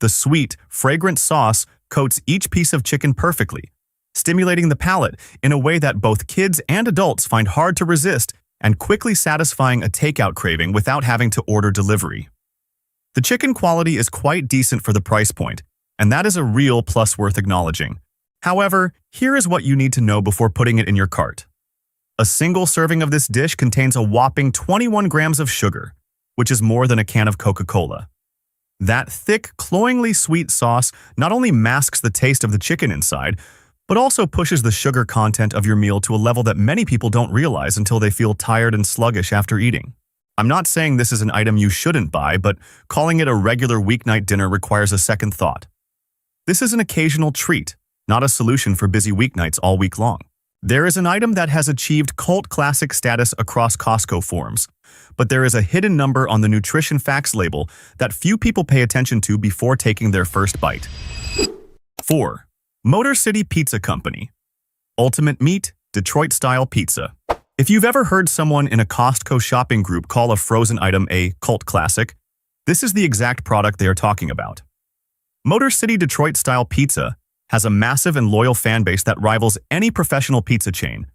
The sweet, fragrant sauce coats each piece of chicken perfectly, stimulating the palate in a way that both kids and adults find hard to resist and quickly satisfying a takeout craving without having to order delivery. The chicken quality is quite decent for the price point, and that is a real plus worth acknowledging. However, here is what you need to know before putting it in your cart. A single serving of this dish contains a whopping 21 grams of sugar, which is more than a can of Coca-Cola. That thick, cloyingly sweet sauce not only masks the taste of the chicken inside, but also pushes the sugar content of your meal to a level that many people don't realize until they feel tired and sluggish after eating. I'm not saying this is an item you shouldn't buy, but calling it a regular weeknight dinner requires a second thought. This is an occasional treat, not a solution for busy weeknights all week long. There is an item that has achieved cult classic status across Costco forums, but there is a hidden number on the nutrition facts label that few people pay attention to before taking their first bite. 4. Motor City Pizza Company. Ultimate Meat, Detroit-style pizza. If you've ever heard someone in a Costco shopping group call a frozen item a cult classic, this is the exact product they are talking about. Motor City Detroit-style pizza has a massive and loyal fan base that rivals any professional pizza chain,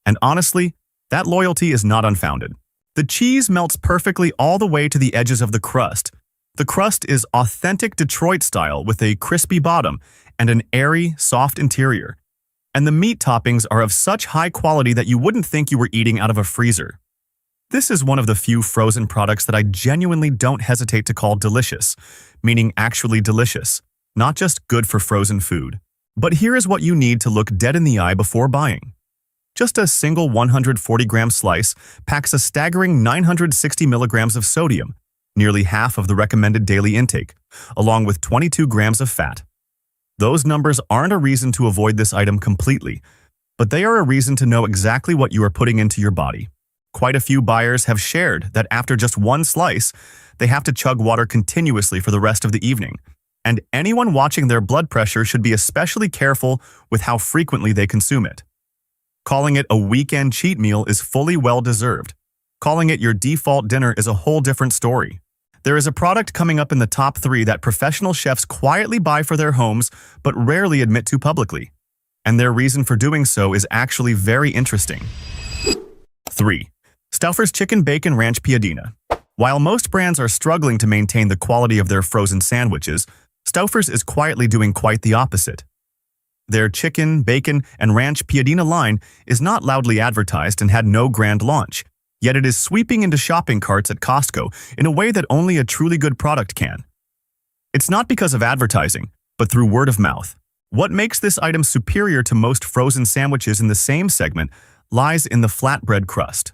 and honestly, that loyalty is not unfounded. The cheese melts perfectly all the way to the edges of the crust. The crust is authentic Detroit style with a crispy bottom and an airy, soft interior. And the meat toppings are of such high quality that you wouldn't think you were eating out of a freezer. This is one of the few frozen products that I genuinely don't hesitate to call delicious, meaning actually delicious, not just good for frozen food. But here is what you need to look dead in the eye before buying. Just a single 140-gram slice packs a staggering 960 milligrams of sodium, nearly half of the recommended daily intake, along with 22 grams of fat. Those numbers aren't a reason to avoid this item completely, but they are a reason to know exactly what you are putting into your body. Quite a few buyers have shared that after just one slice, they have to chug water continuously for the rest of the evening, and anyone watching their blood pressure should be especially careful with how frequently they consume it. Calling it a weekend cheat meal is fully well-deserved. Calling it your default dinner is a whole different story. There is a product coming up in the top 3 that professional chefs quietly buy for their homes but rarely admit to publicly. And their reason for doing so is actually very interesting. 3. Stouffer's Chicken Bacon Ranch Piadina. While most brands are struggling to maintain the quality of their frozen sandwiches, Stouffer's is quietly doing quite the opposite. Their chicken, bacon, and ranch Piadina line is not loudly advertised and had no grand launch, yet it is sweeping into shopping carts at Costco in a way that only a truly good product can. It's not because of advertising, but through word of mouth. What makes this item superior to most frozen sandwiches in the same segment lies in the flatbread crust.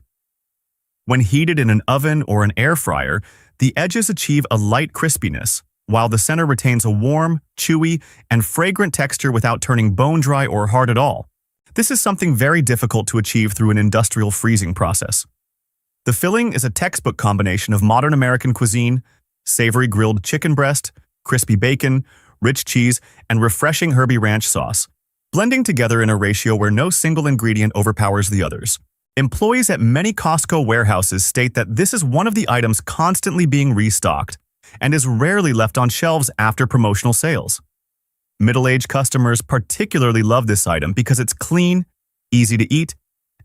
When heated in an oven or an air fryer, the edges achieve a light crispiness, while the center retains a warm, chewy, and fragrant texture without turning bone dry or hard at all. This is something very difficult to achieve through an industrial freezing process. The filling is a textbook combination of modern American cuisine, savory grilled chicken breast, crispy bacon, rich cheese, and refreshing herby ranch sauce, blending together in a ratio where no single ingredient overpowers the others. Employees at many Costco warehouses state that this is one of the items constantly being restocked and is rarely left on shelves after promotional sales. Middle-aged customers particularly love this item because it's clean, easy to eat,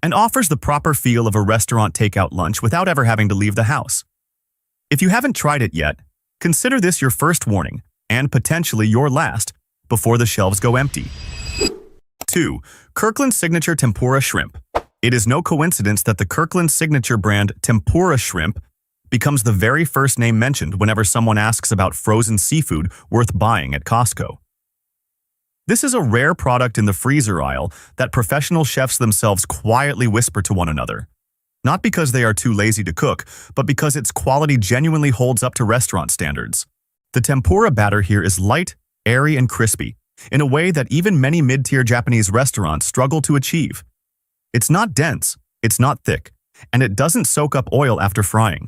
and offers the proper feel of a restaurant takeout lunch without ever having to leave the house. If you haven't tried it yet, consider this your first warning, and potentially your last, before the shelves go empty. 2. Kirkland Signature Tempura Shrimp. It is no coincidence that the Kirkland Signature brand tempura shrimp becomes the very first name mentioned whenever someone asks about frozen seafood worth buying at Costco. This is a rare product in the freezer aisle that professional chefs themselves quietly whisper to one another. Not because they are too lazy to cook, but because its quality genuinely holds up to restaurant standards. The tempura batter here is light, airy, and crispy, in a way that even many mid-tier Japanese restaurants struggle to achieve. It's not dense, it's not thick, and it doesn't soak up oil after frying.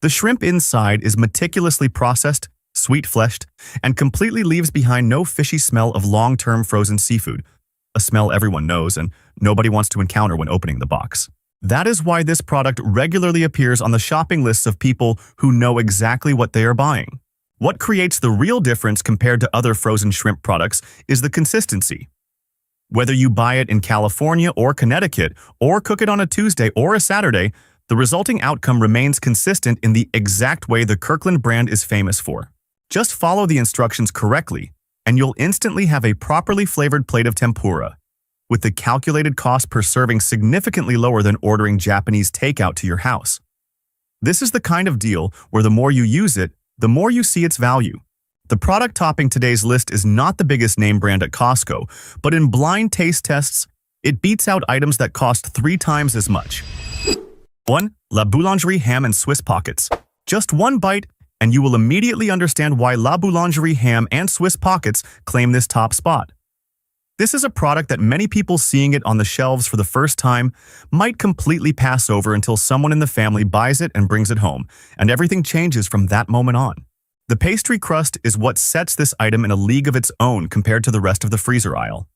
The shrimp inside is meticulously processed, sweet-fleshed, and completely leaves behind no fishy smell of long-term frozen seafood, a smell everyone knows and nobody wants to encounter when opening the box. That is why this product regularly appears on the shopping lists of people who know exactly what they are buying. What creates the real difference compared to other frozen shrimp products is the consistency. Whether you buy it in California or Connecticut, or cook it on a Tuesday or a Saturday, the resulting outcome remains consistent in the exact way the Kirkland brand is famous for. Just follow the instructions correctly, and you'll instantly have a properly flavored plate of tempura, with the calculated cost per serving significantly lower than ordering Japanese takeout to your house. This is the kind of deal where the more you use it, the more you see its value. The product topping today's list is not the biggest name brand at Costco, but in blind taste tests, it beats out items that cost 3 times as much. 1. La Boulangerie Ham and Swiss Pockets. Just one bite, and you will immediately understand why La Boulangerie Ham and Swiss Pockets claim this top spot. This is a product that many people seeing it on the shelves for the first time might completely pass over until someone in the family buys it and brings it home, and everything changes from that moment on. The pastry crust is what sets this item in a league of its own compared to the rest of the freezer aisle.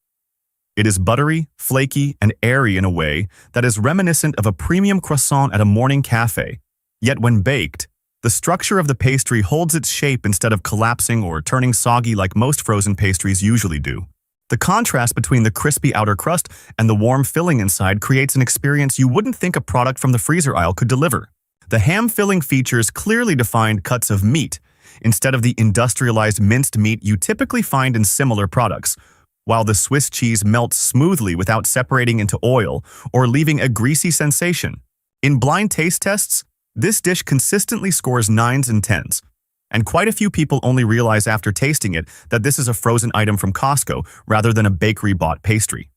It is buttery, flaky, and airy in a way that is reminiscent of a premium croissant at a morning cafe. Yet when baked, the structure of the pastry holds its shape instead of collapsing or turning soggy like most frozen pastries usually do. The contrast between the crispy outer crust and the warm filling inside creates an experience you wouldn't think a product from the freezer aisle could deliver. The ham filling features clearly defined cuts of meat, instead of the industrialized minced meat you typically find in similar products, while the Swiss cheese melts smoothly without separating into oil or leaving a greasy sensation. In blind taste tests, this dish consistently scores 9s and 10s, and quite a few people only realize after tasting it that this is a frozen item from Costco rather than a bakery-bought pastry.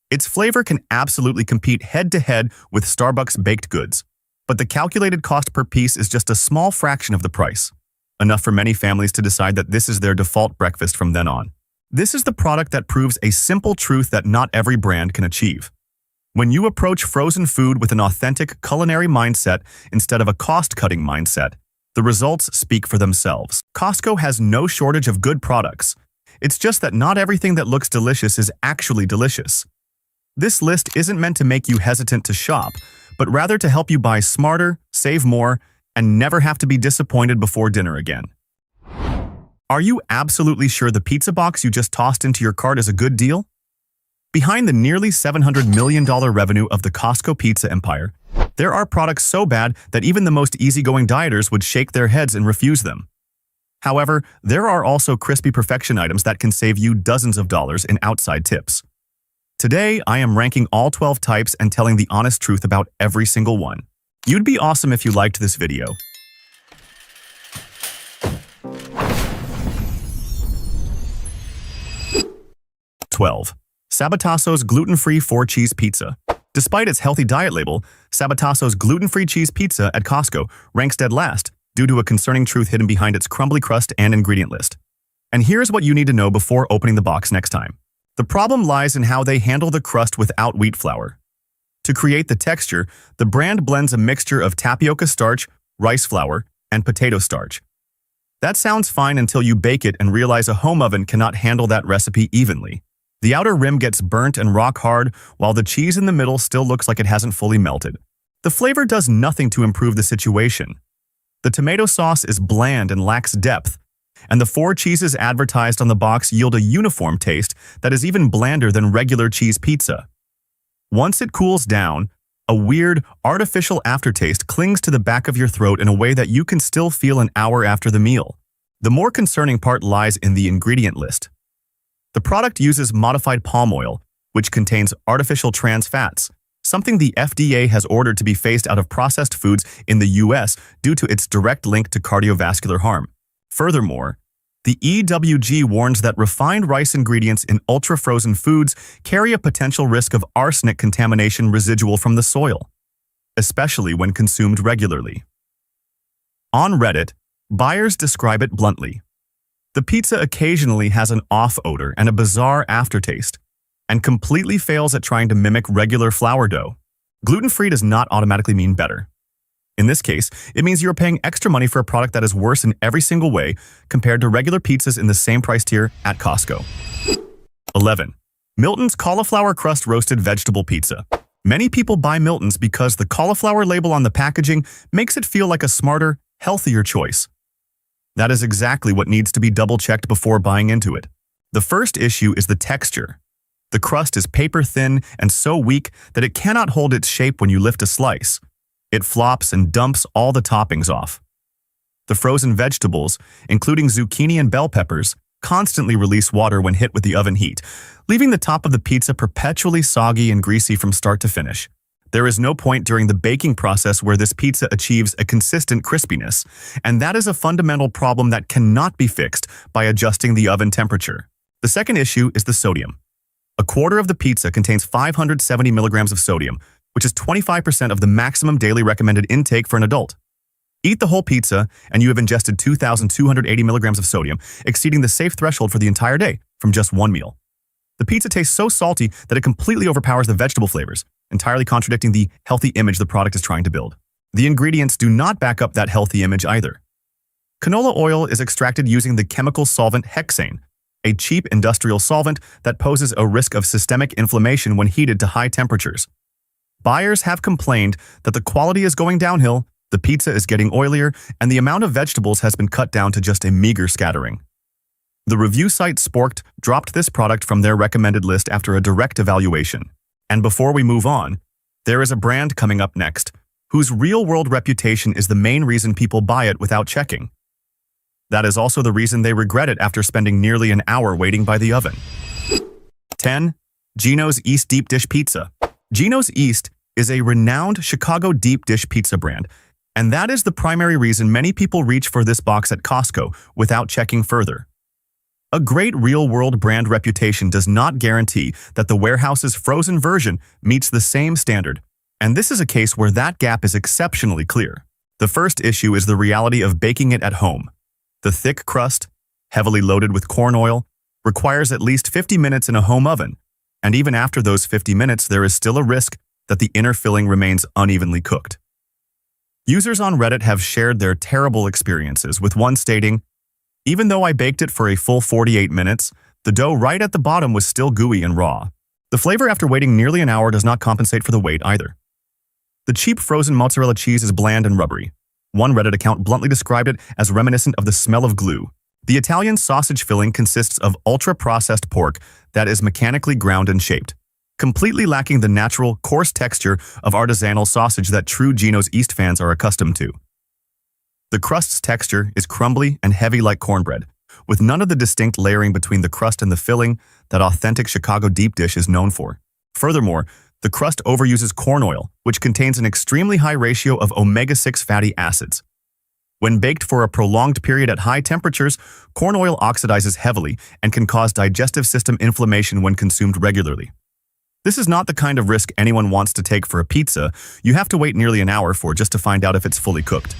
Its flavor can absolutely compete head-to-head with Starbucks baked goods, but the calculated cost per piece is just a small fraction of the price, enough for many families to decide that this is their default breakfast from then on. This is the product that proves a simple truth that not every brand can achieve. When you approach frozen food with an authentic culinary mindset instead of a cost-cutting mindset, the results speak for themselves. Costco has no shortage of good products. It's just that not everything that looks delicious is actually delicious. This list isn't meant to make you hesitant to shop, but rather to help you buy smarter, save more, and never have to be disappointed before dinner again. Are you absolutely sure the pizza box you just tossed into your cart is a good deal? Behind the nearly $700 million revenue of the Costco pizza empire, there are products so bad that even the most easygoing dieters would shake their heads and refuse them. However, there are also crispy perfection items that can save you dozens of dollars in outside tips. Today, I am ranking all 12 types and telling the honest truth about every single one. You'd be awesome if you liked this video. 12. Sabatasso's gluten-free 4-cheese pizza. Despite its healthy diet label, Sabatasso's gluten-free cheese pizza at Costco ranks dead last due to a concerning truth hidden behind its crumbly crust and ingredient list. And here's what you need to know before opening the box next time. The problem lies in how they handle the crust without wheat flour. To create the texture, the brand blends a mixture of tapioca starch, rice flour, and potato starch. That sounds fine until you bake it and realize a home oven cannot handle that recipe evenly. The outer rim gets burnt and rock hard, while the cheese in the middle still looks like it hasn't fully melted. The flavor does nothing to improve the situation. The tomato sauce is bland and lacks depth, and the 4 cheeses advertised on the box yield a uniform taste that is even blander than regular cheese pizza. Once it cools down, a weird, artificial aftertaste clings to the back of your throat in a way that you can still feel an hour after the meal. The more concerning part lies in the ingredient list. The product uses modified palm oil, which contains artificial trans fats, something the FDA has ordered to be phased out of processed foods in the US due to its direct link to cardiovascular harm. Furthermore, the EWG warns that refined rice ingredients in ultra-frozen foods carry a potential risk of arsenic contamination residual from the soil, especially when consumed regularly. On Reddit, Buyers describe it bluntly. The pizza occasionally has an off odor and a bizarre aftertaste, and completely fails at trying to mimic regular flour dough. Gluten-free does not automatically mean better. In this case, it means you are paying extra money for a product that is worse in every single way compared to regular pizzas in the same price tier at Costco. 11. Milton's cauliflower crust roasted vegetable pizza. Many people buy Milton's because the cauliflower label on the packaging makes it feel like a smarter, healthier choice. That is exactly what needs to be double-checked before buying into it. The first issue is the texture. The crust is paper-thin and so weak that it cannot hold its shape when you lift a slice. It flops and dumps all the toppings off. The frozen vegetables, including zucchini and bell peppers, constantly release water when hit with the oven heat, leaving the top of the pizza perpetually soggy and greasy from start to finish. There is no point during the baking process where this pizza achieves a consistent crispiness, and that is a fundamental problem that cannot be fixed by adjusting the oven temperature. The second issue is the sodium. A quarter of the pizza contains 570 milligrams of sodium, which is 25% of the maximum daily recommended intake for an adult. Eat the whole pizza, and you have ingested 2,280 milligrams of sodium, exceeding the safe threshold for the entire day from just one meal. The pizza tastes so salty that it completely overpowers the vegetable flavors, entirely contradicting the healthy image the product is trying to build. The ingredients do not back up that healthy image either. Canola oil is extracted using the chemical solvent hexane, a cheap industrial solvent that poses a risk of systemic inflammation when heated to high temperatures. Buyers have complained that the quality is going downhill, the pizza is getting oilier, and the amount of vegetables has been cut down to just a meager scattering. The review site Sporked dropped this product from their recommended list after a direct evaluation. And before we move on, there is a brand coming up next, whose real-world reputation is the main reason people buy it without checking. That is also the reason they regret it after spending nearly an hour waiting by the oven. 10. Geno's East Deep Dish Pizza. Geno's East is a renowned Chicago deep dish pizza brand, and that is the primary reason many people reach for this box at Costco without checking further. A great real-world brand reputation does not guarantee that the warehouse's frozen version meets the same standard, and this is a case where that gap is exceptionally clear. The first issue is the reality of baking it at home. The thick crust, heavily loaded with corn oil, requires at least 50 minutes in a home oven, and even after those 50 minutes, there is still a risk that the inner filling remains unevenly cooked. Users on Reddit have shared their terrible experiences, with one stating, "Even though I baked it for a full 48 minutes, the dough right at the bottom was still gooey and raw." The flavor after waiting nearly an hour does not compensate for the wait either. The cheap frozen mozzarella cheese is bland and rubbery. One Reddit account bluntly described it as reminiscent of the smell of glue. The Italian sausage filling consists of ultra-processed pork that is mechanically ground and shaped, completely lacking the natural, coarse texture of artisanal sausage that true Geno's East fans are accustomed to. The crust's texture is crumbly and heavy like cornbread, with none of the distinct layering between the crust and the filling that authentic Chicago deep dish is known for. Furthermore, the crust overuses corn oil, which contains an extremely high ratio of omega-6 fatty acids. When baked for a prolonged period at high temperatures, corn oil oxidizes heavily and can cause digestive system inflammation when consumed regularly. This is not the kind of risk anyone wants to take for a pizza you have to wait nearly an hour for just to find out if it's fully cooked.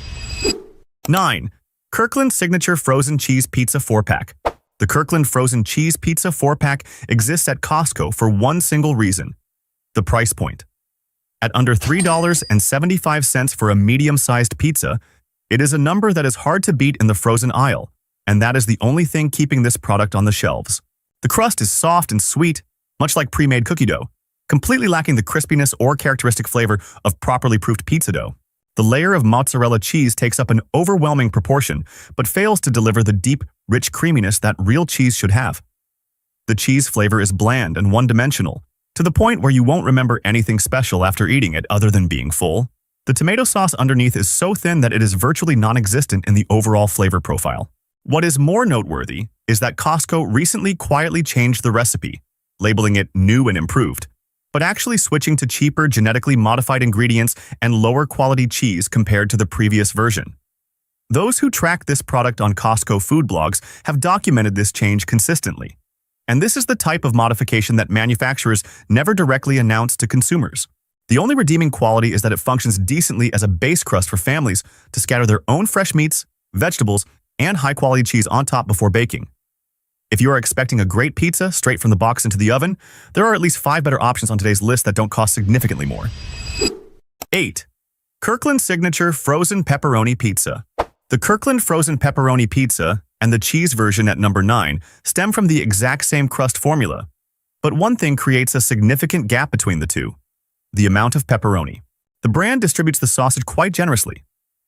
9. Kirkland Signature Frozen Cheese Pizza 4-Pack. The Kirkland Frozen Cheese Pizza 4-Pack exists at Costco for one single reason: the price point. At under $3.75 for a medium-sized pizza, it is a number that is hard to beat in the frozen aisle, and that is the only thing keeping this product on the shelves. The crust is soft and sweet, much like pre-made cookie dough, completely lacking the crispiness or characteristic flavor of properly proofed pizza dough. The layer of mozzarella cheese takes up an overwhelming proportion, but fails to deliver the deep, rich creaminess that real cheese should have. The cheese flavor is bland and one-dimensional, to the point where you won't remember anything special after eating it other than being full. The tomato sauce underneath is so thin that it is virtually non-existent in the overall flavor profile. What is more noteworthy is that Costco recently quietly changed the recipe, labeling it new and improved, but actually switching to cheaper genetically modified ingredients and lower quality cheese compared to the previous version. Those who track this product on Costco food blogs have documented this change consistently. And this is the type of modification that manufacturers never directly announce to consumers. The only redeeming quality is that it functions decently as a base crust for families to scatter their own fresh meats, vegetables, and high-quality cheese on top before baking. If you are expecting a great pizza straight from the box into the oven, there are at least 5 better options on today's list that don't cost significantly more. 8. Kirkland Signature Frozen Pepperoni Pizza. The Kirkland Frozen Pepperoni Pizza and the cheese version at number 9 stem from the exact same crust formula. But one thing creates a significant gap between the two: the amount of pepperoni. The brand distributes the sausage quite generously,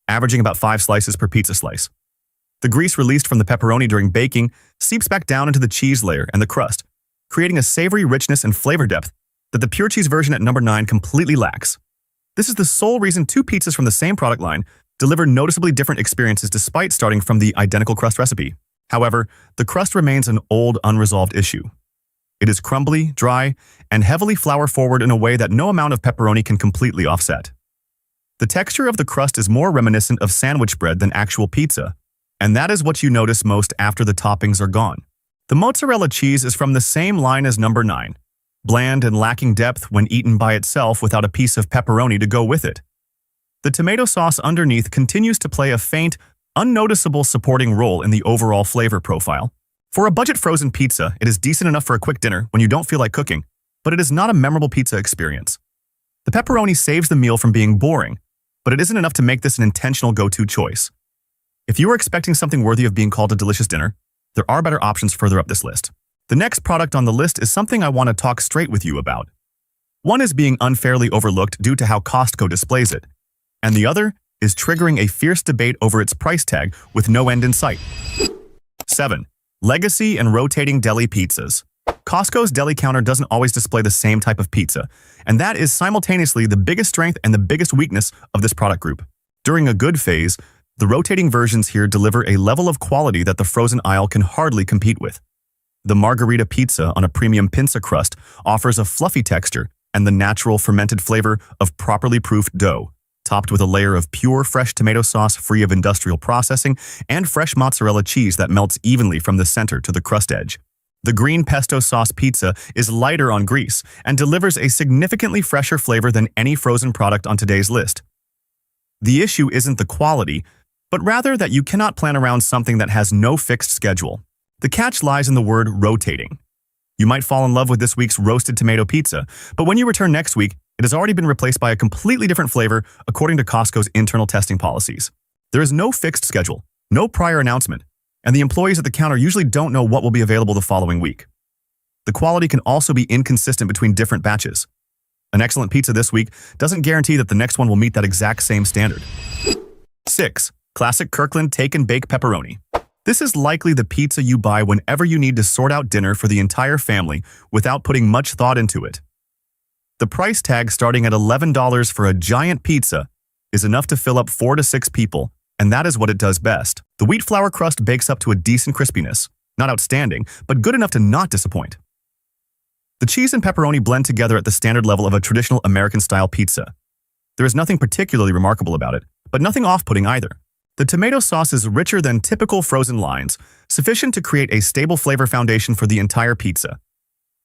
averaging about 5 slices per pizza slice. The grease released from the pepperoni during baking seeps back down into the cheese layer and the crust, creating a savory richness and flavor depth that the pure cheese version at number 9 completely lacks. This is the sole reason 2 pizzas from the same product line deliver noticeably different experiences despite starting from the identical crust recipe. However, the crust remains an old, unresolved issue. It is crumbly, dry, and heavily flour-forward in a way that no amount of pepperoni can completely offset. The texture of the crust is more reminiscent of sandwich bread than actual pizza, and that is what you notice most after the toppings are gone. The mozzarella cheese is from the same line as number 9, bland and lacking depth when eaten by itself without a piece of pepperoni to go with it. The tomato sauce underneath continues to play a faint, unnoticeable supporting role in the overall flavor profile. For a budget frozen pizza, it is decent enough for a quick dinner when you don't feel like cooking, but it is not a memorable pizza experience. The pepperoni saves the meal from being boring, but it isn't enough to make this an intentional go-to choice. If you are expecting something worthy of being called a delicious dinner, there are better options further up this list. The next product on the list is something I want to talk straight with you about. One is being unfairly overlooked due to how Costco displays it, and the other is triggering a fierce debate over its price tag with no end in sight. 7. Legacy and rotating deli pizzas. Costco's deli counter doesn't always display the same type of pizza, and that is simultaneously the biggest strength and the biggest weakness of this product group. During a good phase, the rotating versions here deliver a level of quality that the frozen aisle can hardly compete with. The margarita pizza on a premium pinza crust offers a fluffy texture and the natural fermented flavor of properly proofed dough, topped with a layer of pure fresh tomato sauce free of industrial processing and fresh mozzarella cheese that melts evenly from the center to the crust edge. The green pesto sauce pizza is lighter on grease and delivers a significantly fresher flavor than any frozen product on today's list. The issue isn't the quality, but rather that you cannot plan around something that has no fixed schedule. The catch lies in the word rotating. You might fall in love with this week's roasted tomato pizza, but when you return next week, it has already been replaced by a completely different flavor according to Costco's internal testing policies. There is no fixed schedule, no prior announcement, and the employees at the counter usually don't know what will be available the following week. The quality can also be inconsistent between different batches. An excellent pizza this week doesn't guarantee that the next one will meet that exact same standard. 6. Classic Kirkland Take and Bake Pepperoni. This is likely the pizza you buy whenever you need to sort out dinner for the entire family without putting much thought into it. The price tag starting at $11 for a giant pizza is enough to fill up 4 to 6 people, and that is what it does best. The wheat flour crust bakes up to a decent crispiness, not outstanding, but good enough to not disappoint. The cheese and pepperoni blend together at the standard level of a traditional American-style pizza. There is nothing particularly remarkable about it, but nothing off-putting either. The tomato sauce is richer than typical frozen lines, sufficient to create a stable flavor foundation for the entire pizza.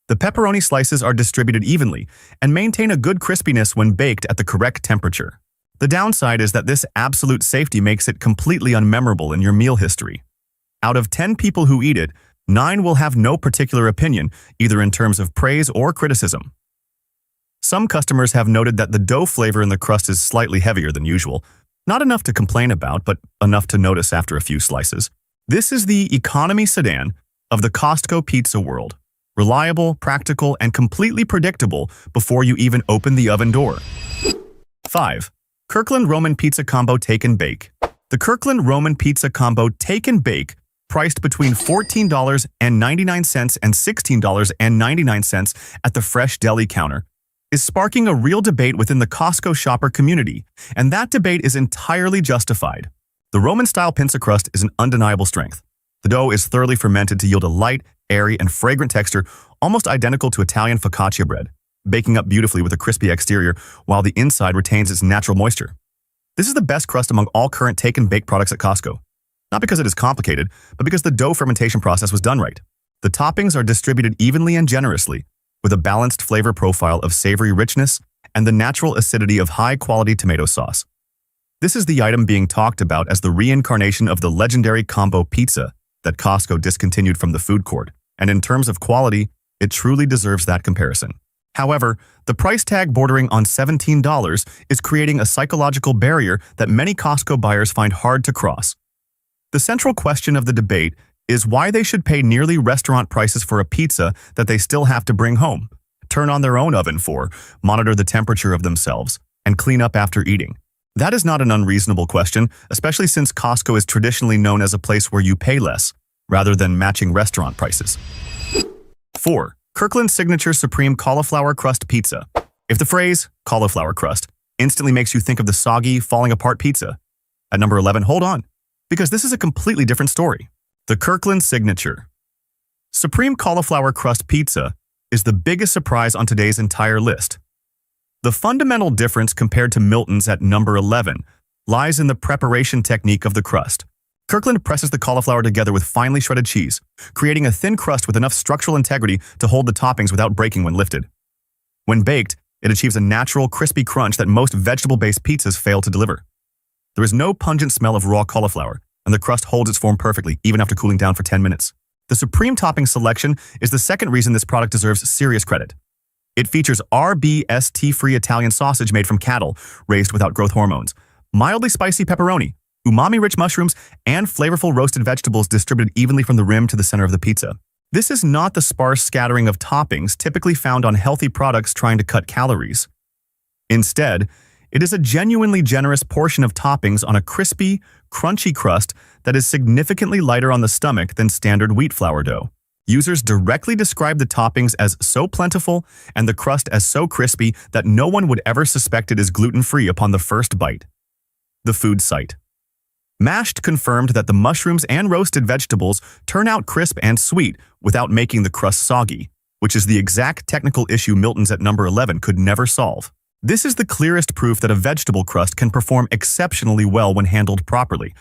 The pepperoni slices are distributed evenly and maintain a good crispiness when baked at the correct temperature. The downside is that this absolute safety makes it completely unmemorable in your meal history. Out of 10 people who eat it, 9 will have no particular opinion, either in terms of praise or criticism. Some customers have noted that the dough flavor in the crust is slightly heavier than usual, not enough to complain about, but enough to notice after a few slices. This is the economy sedan of the Costco pizza world. Reliable, practical, and completely predictable before you even open the oven door. 5. Kirkland Roman Pizza Combo Take and Bake. The Kirkland Roman Pizza Combo Take and Bake, priced between $14.99 and $16.99 at the fresh deli counter, is sparking a real debate within the Costco shopper community, and that debate is entirely justified. The Roman-style pinza crust is an undeniable strength. The dough is thoroughly fermented to yield a light, airy, and fragrant texture almost identical to Italian focaccia bread, baking up beautifully with a crispy exterior while the inside retains its natural moisture. This is the best crust among all current take and bake products at Costco, not because it is complicated, but because the dough fermentation process was done right. The toppings are distributed evenly and generously, with a balanced flavor profile of savory richness and the natural acidity of high-quality tomato sauce. This is the item being talked about as the reincarnation of the legendary combo pizza that Costco discontinued from the food court, and in terms of quality, it truly deserves that comparison. However, the price tag bordering on $17 is creating a psychological barrier that many Costco buyers find hard to cross. The central question of the debate is why they should pay nearly restaurant prices for a pizza that they still have to bring home, turn on their own oven for, monitor the temperature of themselves, and clean up after eating. That is not an unreasonable question, especially since Costco is traditionally known as a place where you pay less, rather than matching restaurant prices. 4. Kirkland's Signature Supreme Cauliflower Crust Pizza. If the phrase, cauliflower crust, instantly makes you think of the soggy, falling apart pizza, at number 11, hold on, because this is a completely different story. The Kirkland Signature Supreme Cauliflower Crust Pizza is the biggest surprise on today's entire list. The fundamental difference compared to Milton's at number 11 lies in the preparation technique of the crust. Kirkland presses the cauliflower together with finely shredded cheese, creating a thin crust with enough structural integrity to hold the toppings without breaking when lifted. When baked, it achieves a natural, crispy crunch that most vegetable-based pizzas fail to deliver. There is no pungent smell of raw cauliflower, and the crust holds its form perfectly, even after cooling down for 10 minutes. The supreme topping selection is the second reason this product deserves serious credit. It features RBST-free Italian sausage made from cattle raised without growth hormones, mildly spicy pepperoni, umami-rich mushrooms, and flavorful roasted vegetables distributed evenly from the rim to the center of the pizza. This is not the sparse scattering of toppings typically found on healthy products trying to cut calories. Instead, it is a genuinely generous portion of toppings on a crispy, crunchy crust that is significantly lighter on the stomach than standard wheat flour dough. Users directly describe the toppings as so plentiful and the crust as so crispy that no one would ever suspect it is gluten-free upon the first bite. The food site. Mashed confirmed that the mushrooms and roasted vegetables turn out crisp and sweet without making the crust soggy, which is the exact technical issue Milton's at number 11 could never solve. This is the clearest proof that a vegetable crust can perform exceptionally well when handled properly,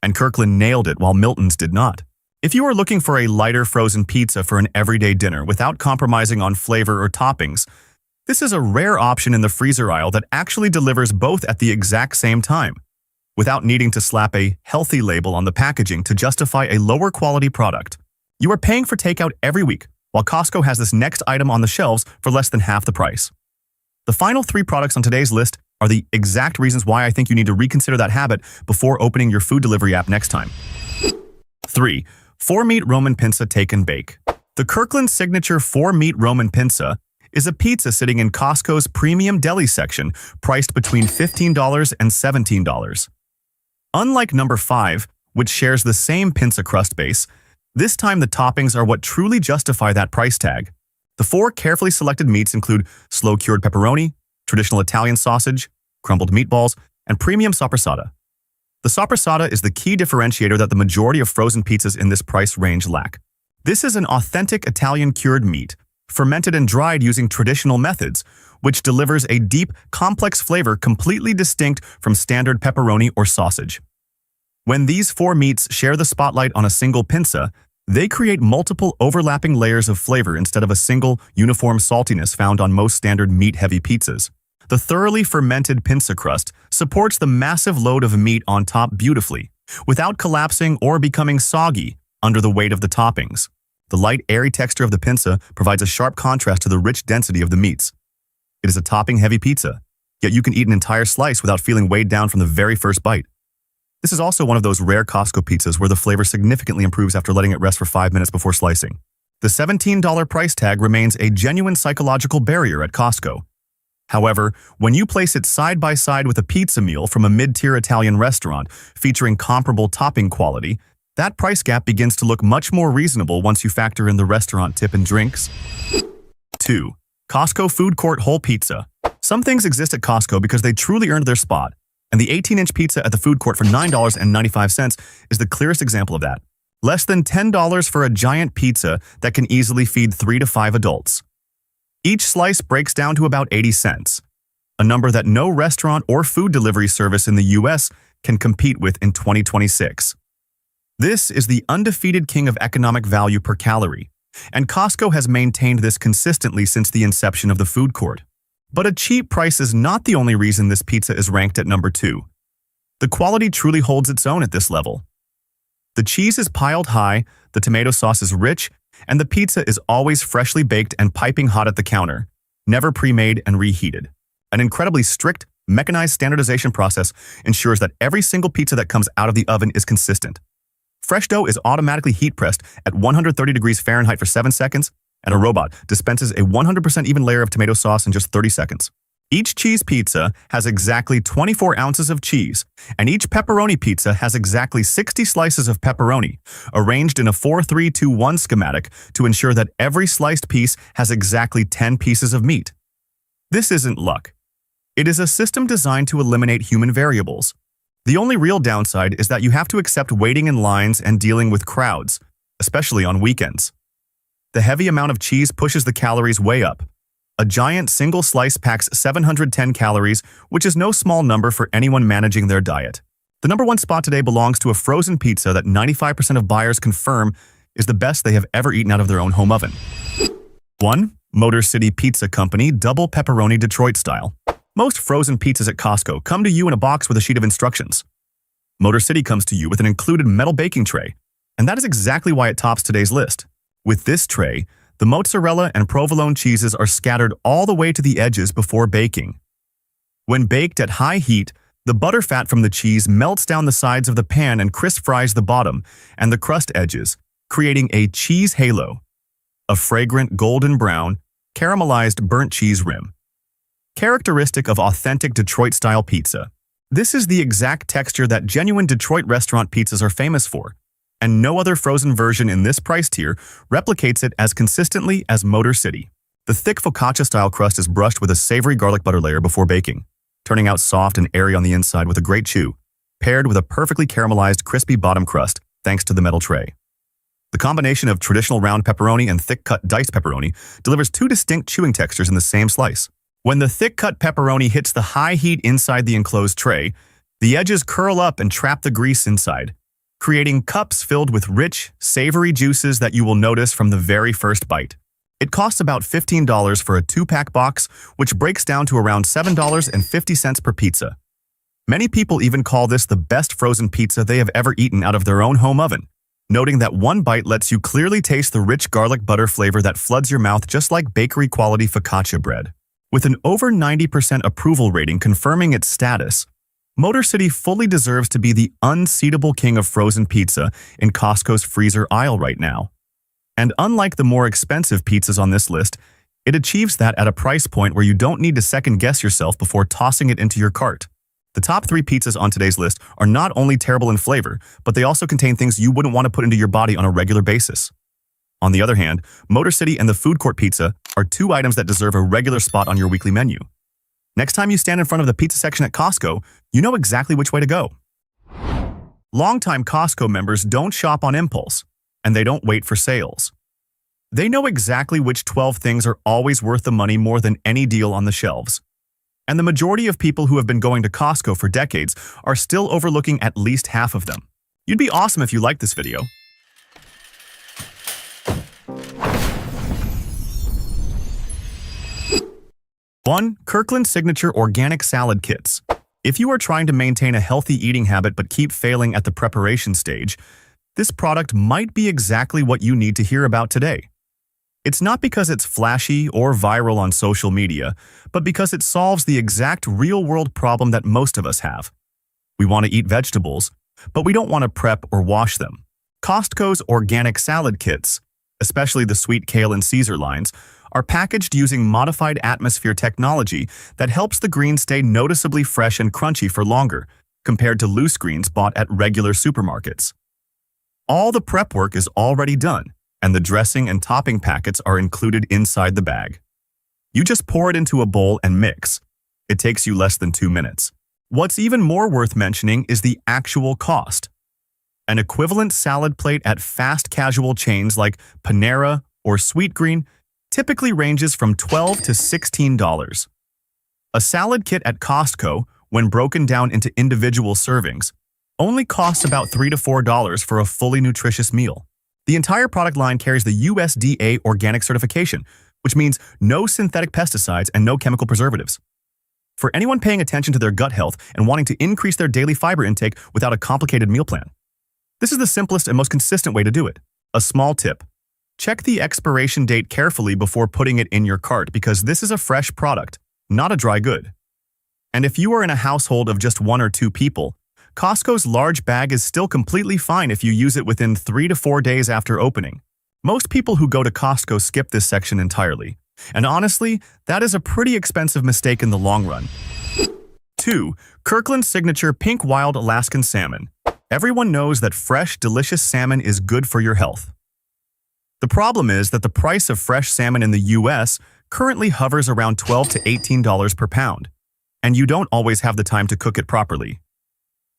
and Kirkland nailed it while Milton's did not. If you are looking for a lighter frozen pizza for an everyday dinner without compromising on flavor or toppings, this is a rare option in the freezer aisle that actually delivers both at the exact same time, without needing to slap a healthy label on the packaging to justify a lower quality product. You are paying for takeout every week, while Costco has this next item on the shelves for less than half the price. The final 3 products on today's list are the exact reasons why I think you need to reconsider that habit before opening your food delivery app next time. 3. 4-meat Roman pinza take and bake. The Kirkland Signature 4-meat Roman pinza is a pizza sitting in Costco's premium deli section, priced between $15 and $17. Unlike number 5, which shares the same pinza crust base, this time the toppings are what truly justify that price tag. The 4 carefully selected meats include slow-cured pepperoni, traditional Italian sausage, crumbled meatballs, and premium sopressata. The sopressata is the key differentiator that the majority of frozen pizzas in this price range lack. This is an authentic Italian cured meat, fermented and dried using traditional methods, which delivers a deep, complex flavor completely distinct from standard pepperoni or sausage. When these 4 meats share the spotlight on a single pinza, they create multiple overlapping layers of flavor instead of a single, uniform saltiness found on most standard meat-heavy pizzas. The thoroughly fermented pinza crust supports the massive load of meat on top beautifully, without collapsing or becoming soggy under the weight of the toppings. The light, airy texture of the pinza provides a sharp contrast to the rich density of the meats. It is a topping-heavy pizza, yet you can eat an entire slice without feeling weighed down from the very first bite. This is also one of those rare Costco pizzas where the flavor significantly improves after letting it rest for 5 minutes before slicing. The $17 price tag remains a genuine psychological barrier at Costco. However, when you place it side by side with a pizza meal from a mid-tier Italian restaurant featuring comparable topping quality, that price gap begins to look much more reasonable once you factor in the restaurant tip and drinks. 2. Costco Food Court Whole Pizza. Some things exist at Costco because they truly earned their spot, and the 18-inch pizza at the food court for $9.95 is the clearest example of that. Less than $10 for a giant pizza that can easily feed 3 to 5 adults. Each slice breaks down to about 80 cents, a number that no restaurant or food delivery service in the US can compete with in 2026. This is the undefeated king of economic value per calorie, and Costco has maintained this consistently since the inception of the food court. But a cheap price is not the only reason this pizza is ranked at number 2. The quality truly holds its own at this level. The cheese is piled high, the tomato sauce is rich, and the pizza is always freshly baked and piping hot at the counter, never pre-made and reheated. An incredibly strict, mechanized standardization process ensures that every single pizza that comes out of the oven is consistent. Fresh dough is automatically heat-pressed at 130 degrees Fahrenheit for 7 seconds, and a robot dispenses a 100% even layer of tomato sauce in just 30 seconds. Each cheese pizza has exactly 24 ounces of cheese, and each pepperoni pizza has exactly 60 slices of pepperoni, arranged in a 4-3-2-1 schematic to ensure that every sliced piece has exactly 10 pieces of meat. This isn't luck. It is a system designed to eliminate human variables. The only real downside is that you have to accept waiting in lines and dealing with crowds, especially on weekends. The heavy amount of cheese pushes the calories way up. A giant single slice packs 710 calories, which is no small number for anyone managing their diet. The number one spot today belongs to a frozen pizza that 95% of buyers confirm is the best they have ever eaten out of their own home oven. 1. Motor City Pizza Company Double Pepperoni Detroit Style. Most frozen pizzas at Costco come to you in a box with a sheet of instructions. Motor City comes to you with an included metal baking tray, and that is exactly why it tops today's list. With this tray, the mozzarella and provolone cheeses are scattered all the way to the edges before baking. When baked at high heat, the butter fat from the cheese melts down the sides of the pan and crisp fries the bottom and the crust edges, creating a cheese halo, a fragrant golden brown, caramelized burnt cheese rim. Characteristic of authentic Detroit-style pizza. This is the exact texture that genuine Detroit restaurant pizzas are famous for, and no other frozen version in this price tier replicates it as consistently as Motor City. The thick focaccia-style crust is brushed with a savory garlic butter layer before baking, turning out soft and airy on the inside with a great chew, paired with a perfectly caramelized, crispy bottom crust thanks to the metal tray. The combination of traditional round pepperoni and thick-cut diced pepperoni delivers two distinct chewing textures in the same slice. When the thick-cut pepperoni hits the high heat inside the enclosed tray, the edges curl up and trap the grease inside, creating cups filled with rich, savory juices that you will notice from the very first bite. It costs about $15 for a 2-pack box, which breaks down to around $7.50 per pizza. Many people even call this the best frozen pizza they have ever eaten out of their own home oven, noting that one bite lets you clearly taste the rich garlic butter flavor that floods your mouth just like bakery-quality focaccia bread. With an over 90% approval rating confirming its status, Motor City fully deserves to be the unseatable king of frozen pizza in Costco's freezer aisle right now. And unlike the more expensive pizzas on this list, it achieves that at a price point where you don't need to second-guess yourself before tossing it into your cart. The top 3 pizzas on today's list are not only terrible in flavor, but they also contain things you wouldn't want to put into your body on a regular basis. On the other hand, Motor City and the Food Court Pizza are 2 items that deserve a regular spot on your weekly menu. Next time you stand in front of the pizza section at Costco, you know exactly which way to go. Longtime Costco members don't shop on impulse, and they don't wait for sales. They know exactly which 12 things are always worth the money more than any deal on the shelves. And the majority of people who have been going to Costco for decades are still overlooking at least half of them. You'd be awesome if you liked this video. 1. Kirkland Signature Organic Salad Kits. If you are trying to maintain a healthy eating habit but keep failing at the preparation stage, this product might be exactly what you need to hear about today. It's not because it's flashy or viral on social media, but because it solves the exact real-world problem that most of us have. We want to eat vegetables, but we don't want to prep or wash them. Costco's organic salad kits, especially the sweet kale and Caesar lines, are packaged using modified atmosphere technology that helps the greens stay noticeably fresh and crunchy for longer, compared to loose greens bought at regular supermarkets. All the prep work is already done, and the dressing and topping packets are included inside the bag. You just pour it into a bowl and mix. It takes you less than 2 minutes. What's even more worth mentioning is the actual cost. An equivalent salad plate at fast casual chains like Panera or Sweetgreen typically ranges from $12 to $16. A salad kit at Costco, when broken down into individual servings, only costs about $3 to $4 for a fully nutritious meal. The entire product line carries the USDA organic certification, which means no synthetic pesticides and no chemical preservatives. For anyone paying attention to their gut health and wanting to increase their daily fiber intake without a complicated meal plan. This is the simplest and most consistent way to do it. A small tip. Check the expiration date carefully before putting it in your cart because this is a fresh product, not a dry good. And if you are in a household of just 1 or 2 people, Costco's large bag is still completely fine if you use it within 3 to 4 days after opening. Most people who go to Costco skip this section entirely. And honestly, that is a pretty expensive mistake in the long run. 2. Kirkland's signature pink wild Alaskan salmon. Everyone knows that fresh, delicious salmon is good for your health. The problem is that the price of fresh salmon in the US currently hovers around $12 to $18 per pound, and you don't always have the time to cook it properly.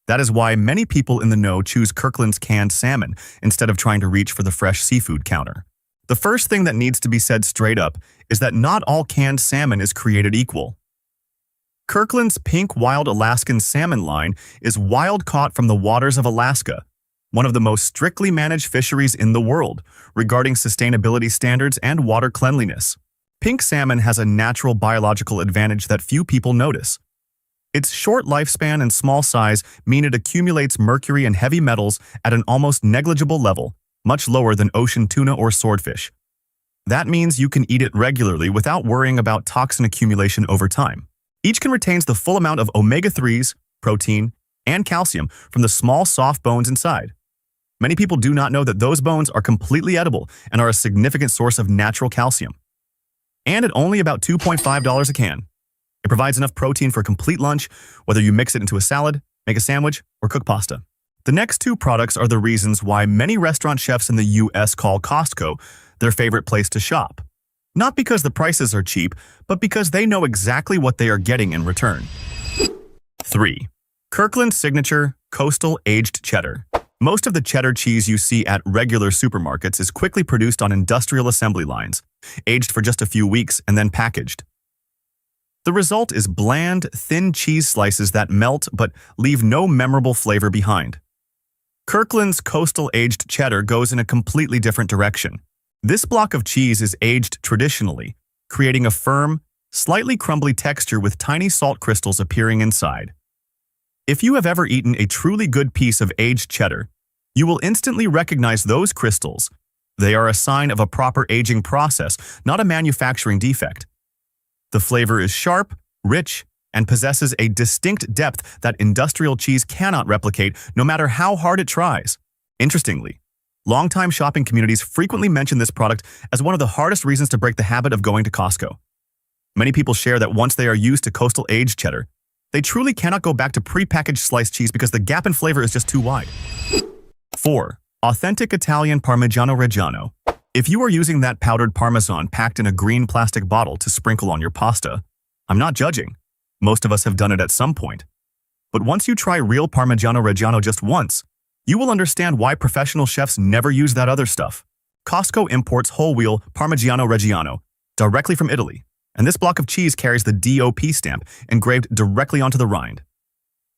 That is why many people in the know choose Kirkland's canned salmon instead of trying to reach for the fresh seafood counter. The first thing that needs to be said straight up is that not all canned salmon is created equal. Kirkland's pink wild Alaskan salmon line is wild caught from the waters of Alaska, one of the most strictly managed fisheries in the world regarding sustainability standards and water cleanliness. Pink salmon has a natural biological advantage that few people notice. Its short lifespan and small size mean it accumulates mercury and heavy metals at an almost negligible level, much lower than ocean tuna or swordfish. That means you can eat it regularly without worrying about toxin accumulation over time. Each contains the full amount of omega-3s, protein, and calcium from the small, soft bones inside. Many people do not know that those bones are completely edible and are a significant source of natural calcium. And at only about $2.5 a can. It provides enough protein for a complete lunch, whether you mix it into a salad, make a sandwich, or cook pasta. The next 2 products are the reasons why many restaurant chefs in the US call Costco their favorite place to shop. Not because the prices are cheap, but because they know exactly what they are getting in return. 3. Kirkland's signature coastal aged cheddar. Most of the cheddar cheese you see at regular supermarkets is quickly produced on industrial assembly lines, aged for just a few weeks and then packaged. The result is bland, thin cheese slices that melt but leave no memorable flavor behind. Kirkland's coastal aged cheddar goes in a completely different direction. This block of cheese is aged traditionally, creating a firm, slightly crumbly texture with tiny salt crystals appearing inside. If you have ever eaten a truly good piece of aged cheddar, you will instantly recognize those crystals. They are a sign of a proper aging process, not a manufacturing defect. The flavor is sharp, rich, and possesses a distinct depth that industrial cheese cannot replicate no matter how hard it tries. Interestingly, longtime shopping communities frequently mention this product as one of the hardest reasons to break the habit of going to Costco. Many people share that once they are used to coastal aged cheddar, they truly cannot go back to prepackaged sliced cheese because the gap in flavor is just too wide. 4. Authentic Italian Parmigiano Reggiano. If you are using that powdered Parmesan packed in a green plastic bottle to sprinkle on your pasta, I'm not judging. Most of us have done it at some point. But once you try real Parmigiano Reggiano just once, you will understand why professional chefs never use that other stuff. Costco imports whole wheat Parmigiano Reggiano directly from Italy, and this block of cheese carries the DOP stamp engraved directly onto the rind.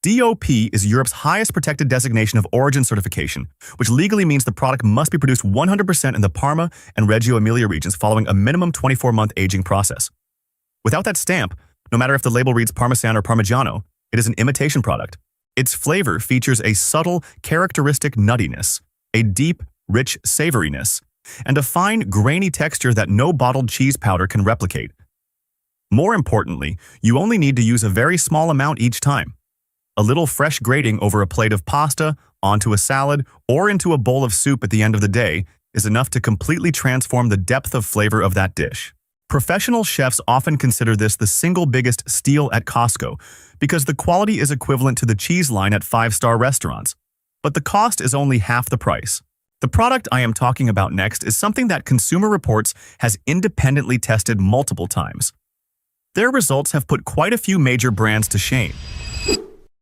DOP is Europe's highest protected designation of origin certification, which legally means the product must be produced 100% in the Parma and Reggio Emilia regions following a minimum 24-month aging process. Without that stamp, no matter if the label reads Parmesan or Parmigiano, it is an imitation product. Its flavor features a subtle, characteristic nuttiness, a deep, rich savoriness, and a fine, grainy texture that no bottled cheese powder can replicate. More importantly, you only need to use a very small amount each time. A little fresh grating over a plate of pasta, onto a salad, or into a bowl of soup at the end of the day is enough to completely transform the depth of flavor of that dish. Professional chefs often consider this the single biggest steal at Costco because the quality is equivalent to the cheese line at 5-star restaurants, but the cost is only half the price. The product I am talking about next is something that Consumer Reports has independently tested multiple times. Their results have put quite a few major brands to shame.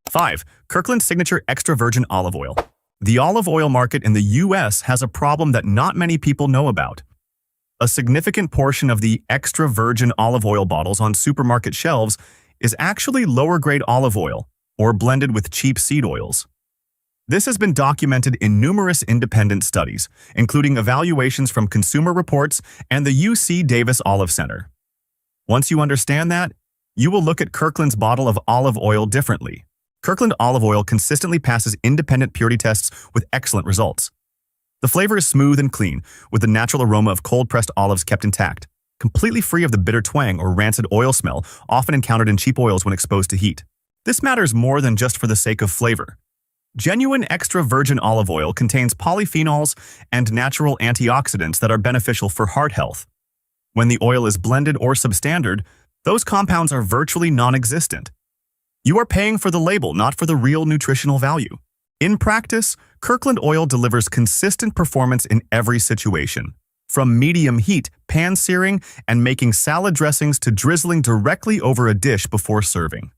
5. Kirkland's signature extra virgin olive oil. The olive oil market in the US has a problem that not many people know about. A significant portion of the extra virgin olive oil bottles on supermarket shelves is actually lower-grade olive oil or blended with cheap seed oils. This has been documented in numerous independent studies, including evaluations from Consumer Reports and the UC Davis Olive Center. Once you understand that, you will look at Kirkland's bottle of olive oil differently. Kirkland olive oil consistently passes independent purity tests with excellent results. The flavor is smooth and clean, with the natural aroma of cold-pressed olives kept intact, completely free of the bitter twang or rancid oil smell often encountered in cheap oils when exposed to heat. This matters more than just for the sake of flavor. Genuine extra virgin olive oil contains polyphenols and natural antioxidants that are beneficial for heart health. When the oil is blended or substandard, those compounds are virtually non-existent. You are paying for the label, not for the real nutritional value. In practice, Kirkland oil delivers consistent performance in every situation. From medium heat, pan-searing, and making salad dressings to drizzling directly over a dish before serving.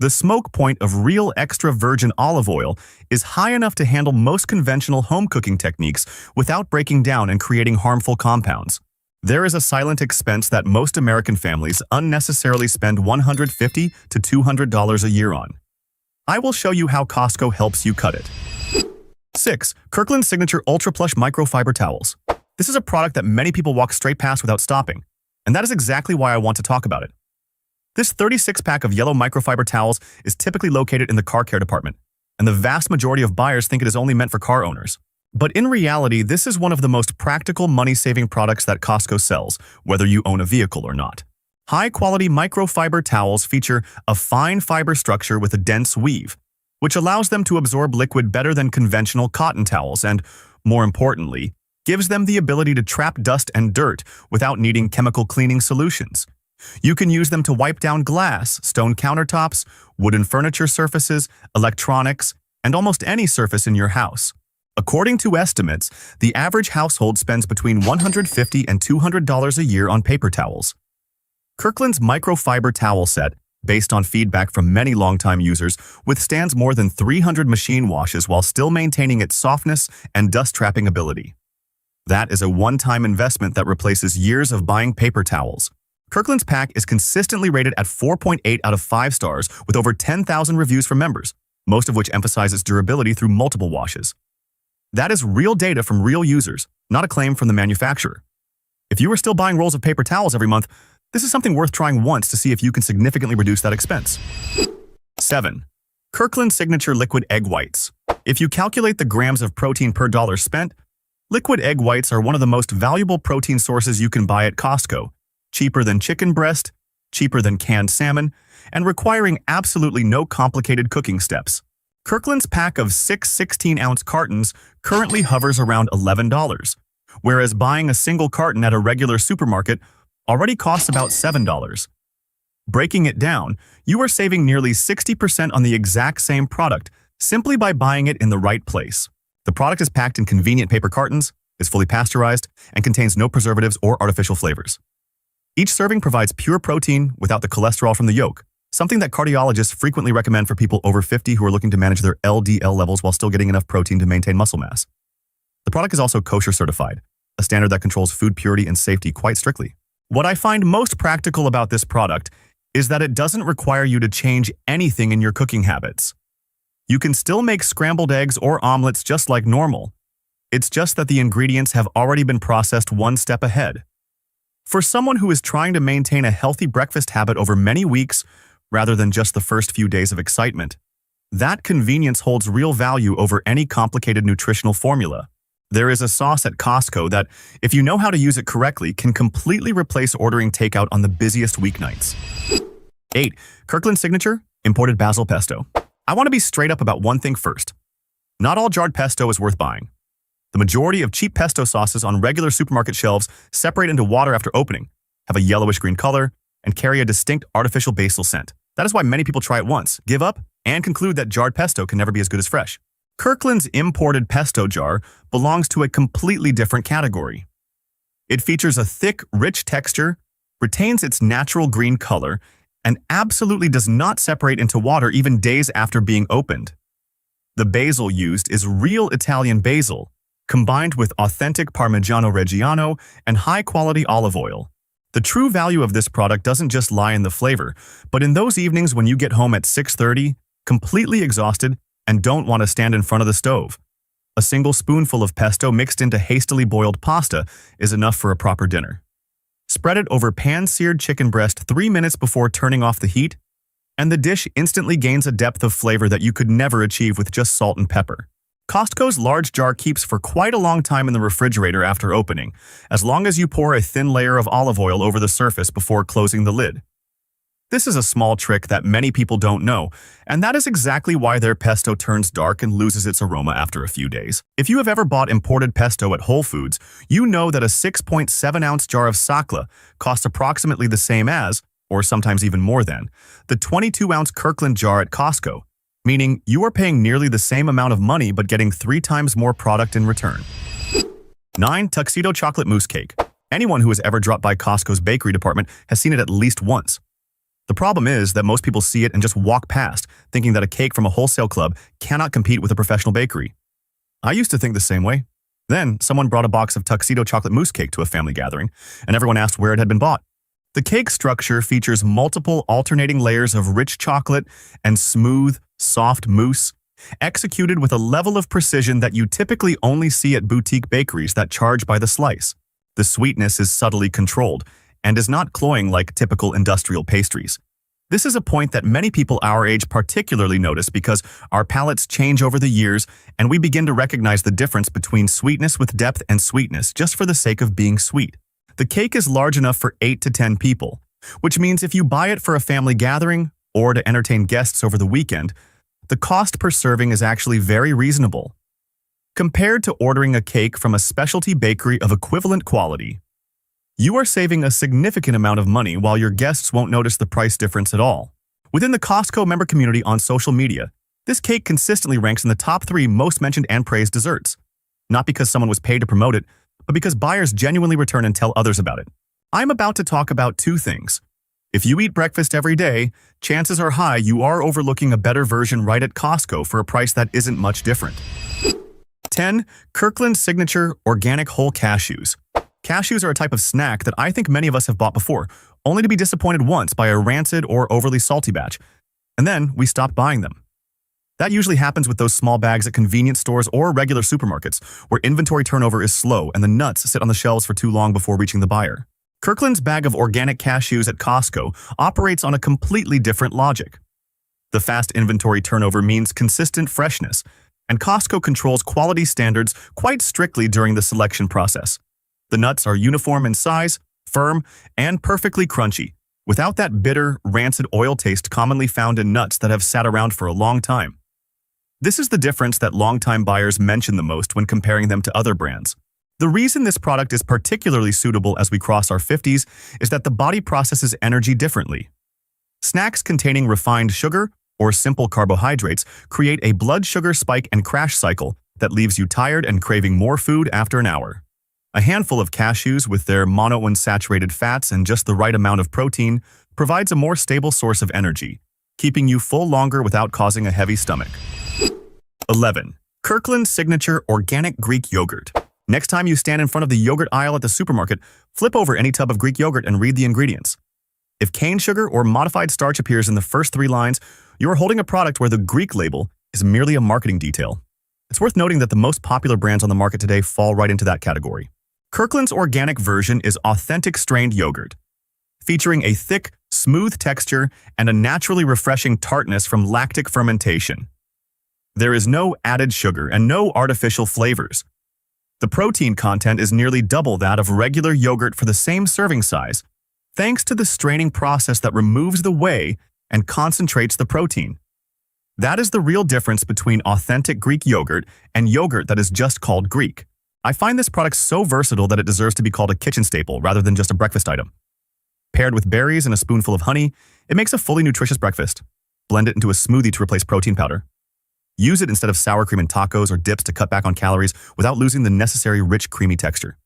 The smoke point of real extra virgin olive oil is high enough to handle most conventional home cooking techniques without breaking down and creating harmful compounds. There is a silent expense that most American families unnecessarily spend $150 to $200 a year on. I will show you how Costco helps you cut it. 6. Kirkland Signature Ultra Plush Microfiber Towels. This is a product that many people walk straight past without stopping, and that is exactly why I want to talk about it. This 36-pack of yellow microfiber towels is typically located in the car care department, and the vast majority of buyers think it is only meant for car owners. But in reality, this is one of the most practical money-saving products that Costco sells, whether you own a vehicle or not. High-quality microfiber towels feature a fine fiber structure with a dense weave, which allows them to absorb liquid better than conventional cotton towels and, more importantly, gives them the ability to trap dust and dirt without needing chemical cleaning solutions. You can use them to wipe down glass, stone countertops, wooden furniture surfaces, electronics, and almost any surface in your house. According to estimates, the average household spends between $150 and $200 a year on paper towels. Kirkland's microfiber towel set, based on feedback from many longtime users, withstands more than 300 machine washes while still maintaining its softness and dust-trapping ability. That is a one-time investment that replaces years of buying paper towels. Kirkland's pack is consistently rated at 4.8 out of 5 stars with over 10,000 reviews from members, most of which emphasize its durability through multiple washes. That is real data from real users, not a claim from the manufacturer. If you are still buying rolls of paper towels every month, this is something worth trying once to see if you can significantly reduce that expense. 7. Kirkland Signature Liquid Egg Whites. If you calculate the grams of protein per dollar spent, liquid egg whites are one of the most valuable protein sources you can buy at Costco, cheaper than chicken breast, cheaper than canned salmon, and requiring absolutely no complicated cooking steps. Kirkland's pack of 6 16-ounce cartons currently hovers around $11, whereas buying a single carton at a regular supermarket already costs about $7. Breaking it down, you are saving nearly 60% on the exact same product simply by buying it in the right place. The product is packed in convenient paper cartons, is fully pasteurized, and contains no preservatives or artificial flavors. Each serving provides pure protein without the cholesterol from the yolk, something that cardiologists frequently recommend for people over 50 who are looking to manage their LDL levels while still getting enough protein to maintain muscle mass. The product is also kosher certified, a standard that controls food purity and safety quite strictly. What I find most practical about this product is that it doesn't require you to change anything in your cooking habits. You can still make scrambled eggs or omelets just like normal. It's just that the ingredients have already been processed one step ahead. For someone who is trying to maintain a healthy breakfast habit over many weeks, rather than just the first few days of excitement, that convenience holds real value over any complicated nutritional formula. There is a sauce at Costco that, if you know how to use it correctly, can completely replace ordering takeout on the busiest weeknights. 8. Kirkland Signature Imported Basil Pesto. I want to be straight up about one thing first. Not all jarred pesto is worth buying. The majority of cheap pesto sauces on regular supermarket shelves separate into water after opening, have a yellowish-green color, and carry a distinct artificial basil scent. That is why many people try it once, give up, and conclude that jarred pesto can never be as good as fresh. Kirkland's imported pesto jar belongs to a completely different category. It features a thick, rich texture, retains its natural green color, and absolutely does not separate into water even days after being opened. The basil used is real Italian basil, combined with authentic Parmigiano Reggiano and high-quality olive oil. The true value of this product doesn't just lie in the flavor, but in those evenings when you get home at 6:30, completely exhausted, and don't want to stand in front of the stove. A single spoonful of pesto mixed into hastily boiled pasta is enough for a proper dinner. Spread it over pan-seared chicken breast 3 minutes before turning off the heat, and the dish instantly gains a depth of flavor that you could never achieve with just salt and pepper. Costco's large jar keeps for quite a long time in the refrigerator after opening, as long as you pour a thin layer of olive oil over the surface before closing the lid. This is a small trick that many people don't know, and that is exactly why their pesto turns dark and loses its aroma after a few days. If you have ever bought imported pesto at Whole Foods, you know that a 6.7-ounce jar of sakla costs approximately the same as, or sometimes even more than, the 22-ounce Kirkland jar at Costco, meaning you are paying nearly the same amount of money but getting 3 times more product in return. 9. Tuxedo Chocolate Mousse Cake. Anyone who has ever dropped by Costco's bakery department has seen it at least once. The problem is that most people see it and just walk past, thinking that a cake from a wholesale club cannot compete with a professional bakery. I used to think the same way. Then, someone brought a box of Tuxedo Chocolate Mousse Cake to a family gathering, and everyone asked where it had been bought. The cake structure features multiple alternating layers of rich chocolate and smooth, soft mousse, executed with a level of precision that you typically only see at boutique bakeries that charge by the slice. The sweetness is subtly controlled, and is not cloying like typical industrial pastries. This is a point that many people our age particularly notice because our palates change over the years and we begin to recognize the difference between sweetness with depth and sweetness just for the sake of being sweet. The cake is large enough for 8 to 10 people, which means if you buy it for a family gathering or to entertain guests over the weekend, the cost per serving is actually very reasonable. Compared to ordering a cake from a specialty bakery of equivalent quality, you are saving a significant amount of money while your guests won't notice the price difference at all. Within the Costco member community on social media, this cake consistently ranks in the top 3 most mentioned and praised desserts. Not because someone was paid to promote it, but because buyers genuinely return and tell others about it. I'm about to talk about 2 things. If you eat breakfast every day, chances are high you are overlooking a better version right at Costco for a price that isn't much different. 10. Kirkland Signature Organic Whole Cashews. Cashews are a type of snack that I think many of us have bought before, only to be disappointed once by a rancid or overly salty batch, and then we stopped buying them. That usually happens with those small bags at convenience stores or regular supermarkets, where inventory turnover is slow and the nuts sit on the shelves for too long before reaching the buyer. Kirkland's bag of organic cashews at Costco operates on a completely different logic. The fast inventory turnover means consistent freshness, and Costco controls quality standards quite strictly during the selection process. The nuts are uniform in size, firm, and perfectly crunchy, without that bitter, rancid oil taste commonly found in nuts that have sat around for a long time. This is the difference that longtime buyers mention the most when comparing them to other brands. The reason this product is particularly suitable as we cross our 50s is that the body processes energy differently. Snacks containing refined sugar or simple carbohydrates create a blood sugar spike and crash cycle that leaves you tired and craving more food after an hour. A handful of cashews with their monounsaturated fats and just the right amount of protein provides a more stable source of energy, keeping you full longer without causing a heavy stomach. 11. Kirkland Signature Organic Greek Yogurt. Next time you stand in front of the yogurt aisle at the supermarket, flip over any tub of Greek yogurt and read the ingredients. If cane sugar or modified starch appears in the first 3 lines, you are holding a product where the Greek label is merely a marketing detail. It's worth noting that the most popular brands on the market today fall right into that category. Kirkland's organic version is authentic strained yogurt, featuring a thick, smooth texture and a naturally refreshing tartness from lactic fermentation. There is no added sugar and no artificial flavors. The protein content is nearly double that of regular yogurt for the same serving size, thanks to the straining process that removes the whey and concentrates the protein. That is the real difference between authentic Greek yogurt and yogurt that is just called Greek. I find this product so versatile that it deserves to be called a kitchen staple rather than just a breakfast item. Paired with berries and a spoonful of honey, it makes a fully nutritious breakfast. Blend it into a smoothie to replace protein powder. Use it instead of sour cream in tacos or dips to cut back on calories without losing the necessary rich, creamy texture.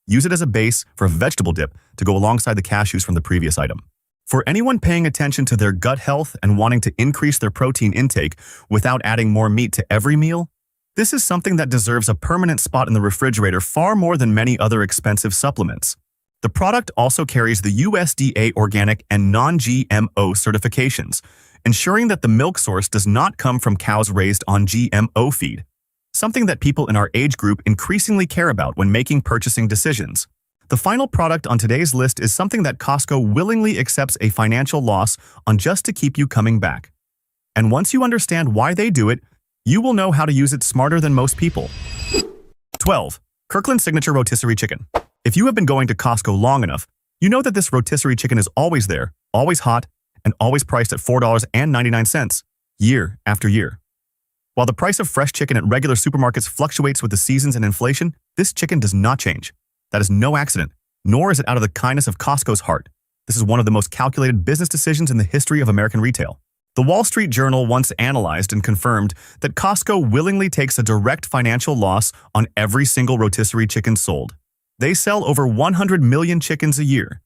Use it as a base for a vegetable dip to go alongside the cashews from the previous item. For anyone paying attention to their gut health and wanting to increase their protein intake without adding more meat to every meal, this is something that deserves a permanent spot in the refrigerator far more than many other expensive supplements. The product also carries the USDA organic and non-GMO certifications, ensuring that the milk source does not come from cows raised on GMO feed, something that people in our age group increasingly care about when making purchasing decisions. The final product on today's list is something that Costco willingly accepts a financial loss on just to keep you coming back. And once you understand why they do it, you will know how to use it smarter than most people. 12. Kirkland Signature Rotisserie Chicken. If you have been going to Costco long enough, you know that this rotisserie chicken is always there, always hot, and always priced at $4.99, year after year. While the price of fresh chicken at regular supermarkets fluctuates with the seasons and inflation, this chicken does not change. That is no accident, nor is it out of the kindness of Costco's heart. This is one of the most calculated business decisions in the history of American retail. The Wall Street Journal once analyzed and confirmed that Costco willingly takes a direct financial loss on every single rotisserie chicken sold. They sell over 100 million chickens a year.